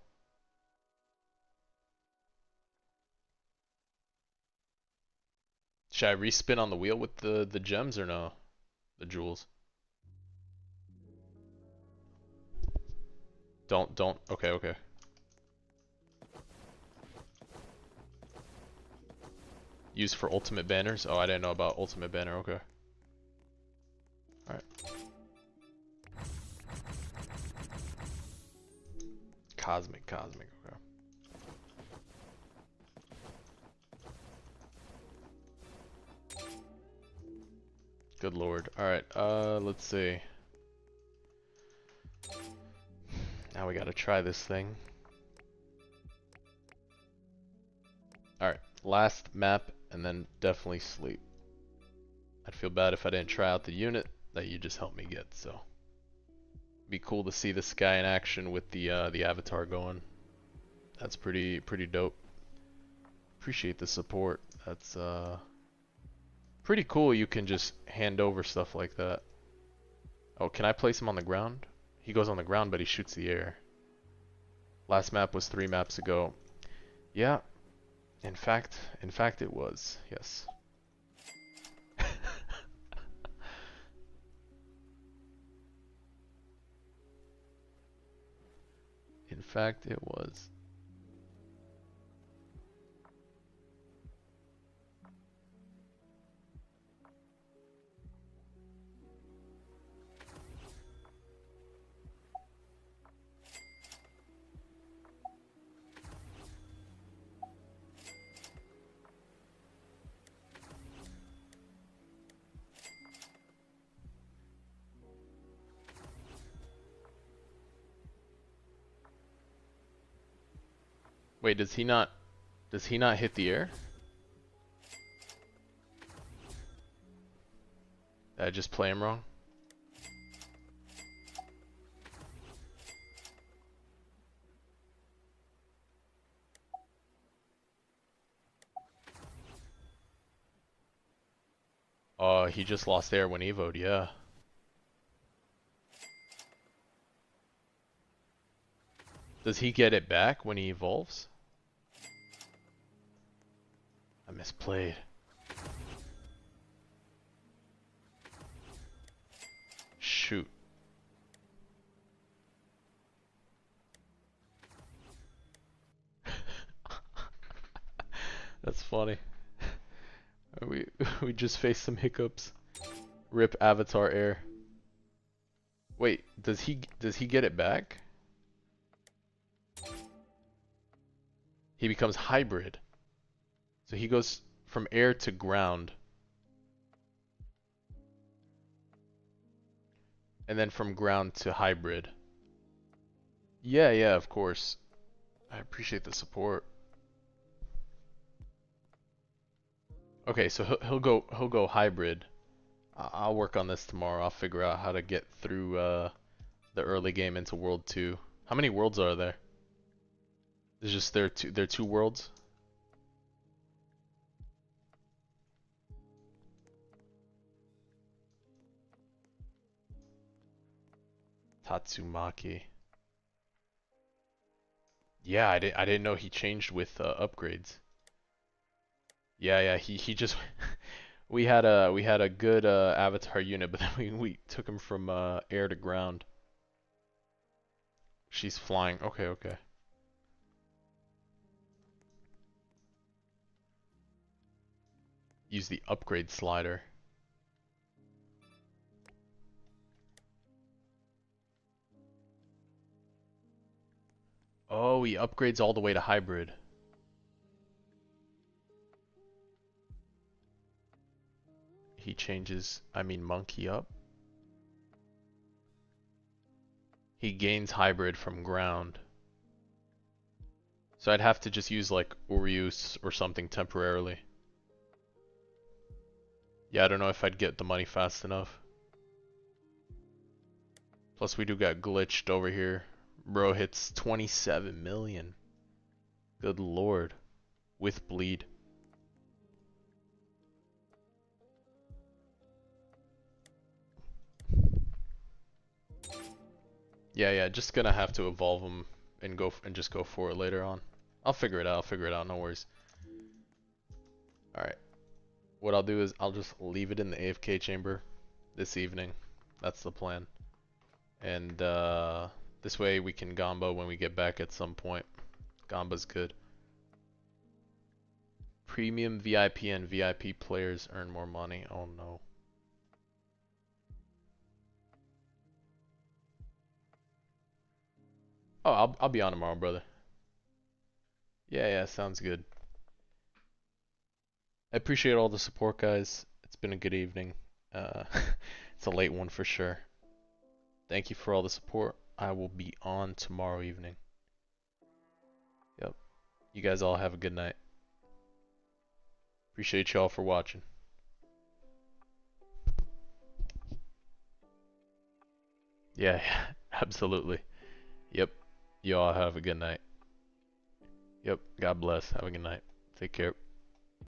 Should I respin on the wheel with the gems or no? The jewels. Don't. Okay. Use for ultimate banners? Oh, I didn't know about ultimate banner. Okay. Alright. Cosmic. Okay. Good lord. Alright, let's see. Now we gotta try this thing. Alright, last map and then definitely sleep. I'd feel bad if I didn't try out the unit that you just helped me get, so. Be cool to see this guy in action with the avatar going. That's pretty dope. Appreciate the support. That's pretty cool you can just hand over stuff like that. Oh, can I place him on the ground? He goes on the ground but he shoots the air. Last map was 3 maps ago. Yeah. In fact it was. Yes. In fact it was. Wait, does he not hit the air? Did I just play him wrong? Oh, he just lost air when evoed, yeah. Does he get it back when he evolves? I misplayed. Shoot. That's funny. We just faced some hiccups. Rip avatar air. Wait, does he get it back? He becomes hybrid. So he goes from air to ground. And then from ground to hybrid. Yeah, of course. I appreciate the support. Okay, so he'll go hybrid. I'll work on this tomorrow. I'll figure out how to get through the early game into World 2. How many worlds are there? There's just there are two worlds. Tatsumaki. Yeah, I didn't know he changed with upgrades. Yeah, he just we had a good avatar unit, but then we took him from air to ground. She's flying. Okay. Use the upgrade slider. Oh, he upgrades all the way to hybrid. He changes, I mean monkey up. He gains hybrid from ground. So I'd have to just use like Urius or something temporarily. Yeah, I don't know if I'd get the money fast enough. Plus we do got glitched over here. Bro hits 27 million. Good lord. With bleed. Yeah, just gonna have to evolve him and just go for it later on. I'll figure it out, no worries. Alright. What I'll do is I'll just leave it in the AFK chamber this evening. That's the plan. And this way we can Gombo when we get back at some point. Gomba's good. Premium VIP and VIP players earn more money. Oh no. Oh, I'll be on tomorrow, brother. Yeah, sounds good. I appreciate all the support, guys. It's been a good evening. It's a late one for sure. Thank you for all the support. I will be on tomorrow evening. Yep. You guys all have a good night. Appreciate y'all for watching. Yeah, absolutely. Yep. You all have a good night. Yep. God bless. Have a good night. Take care.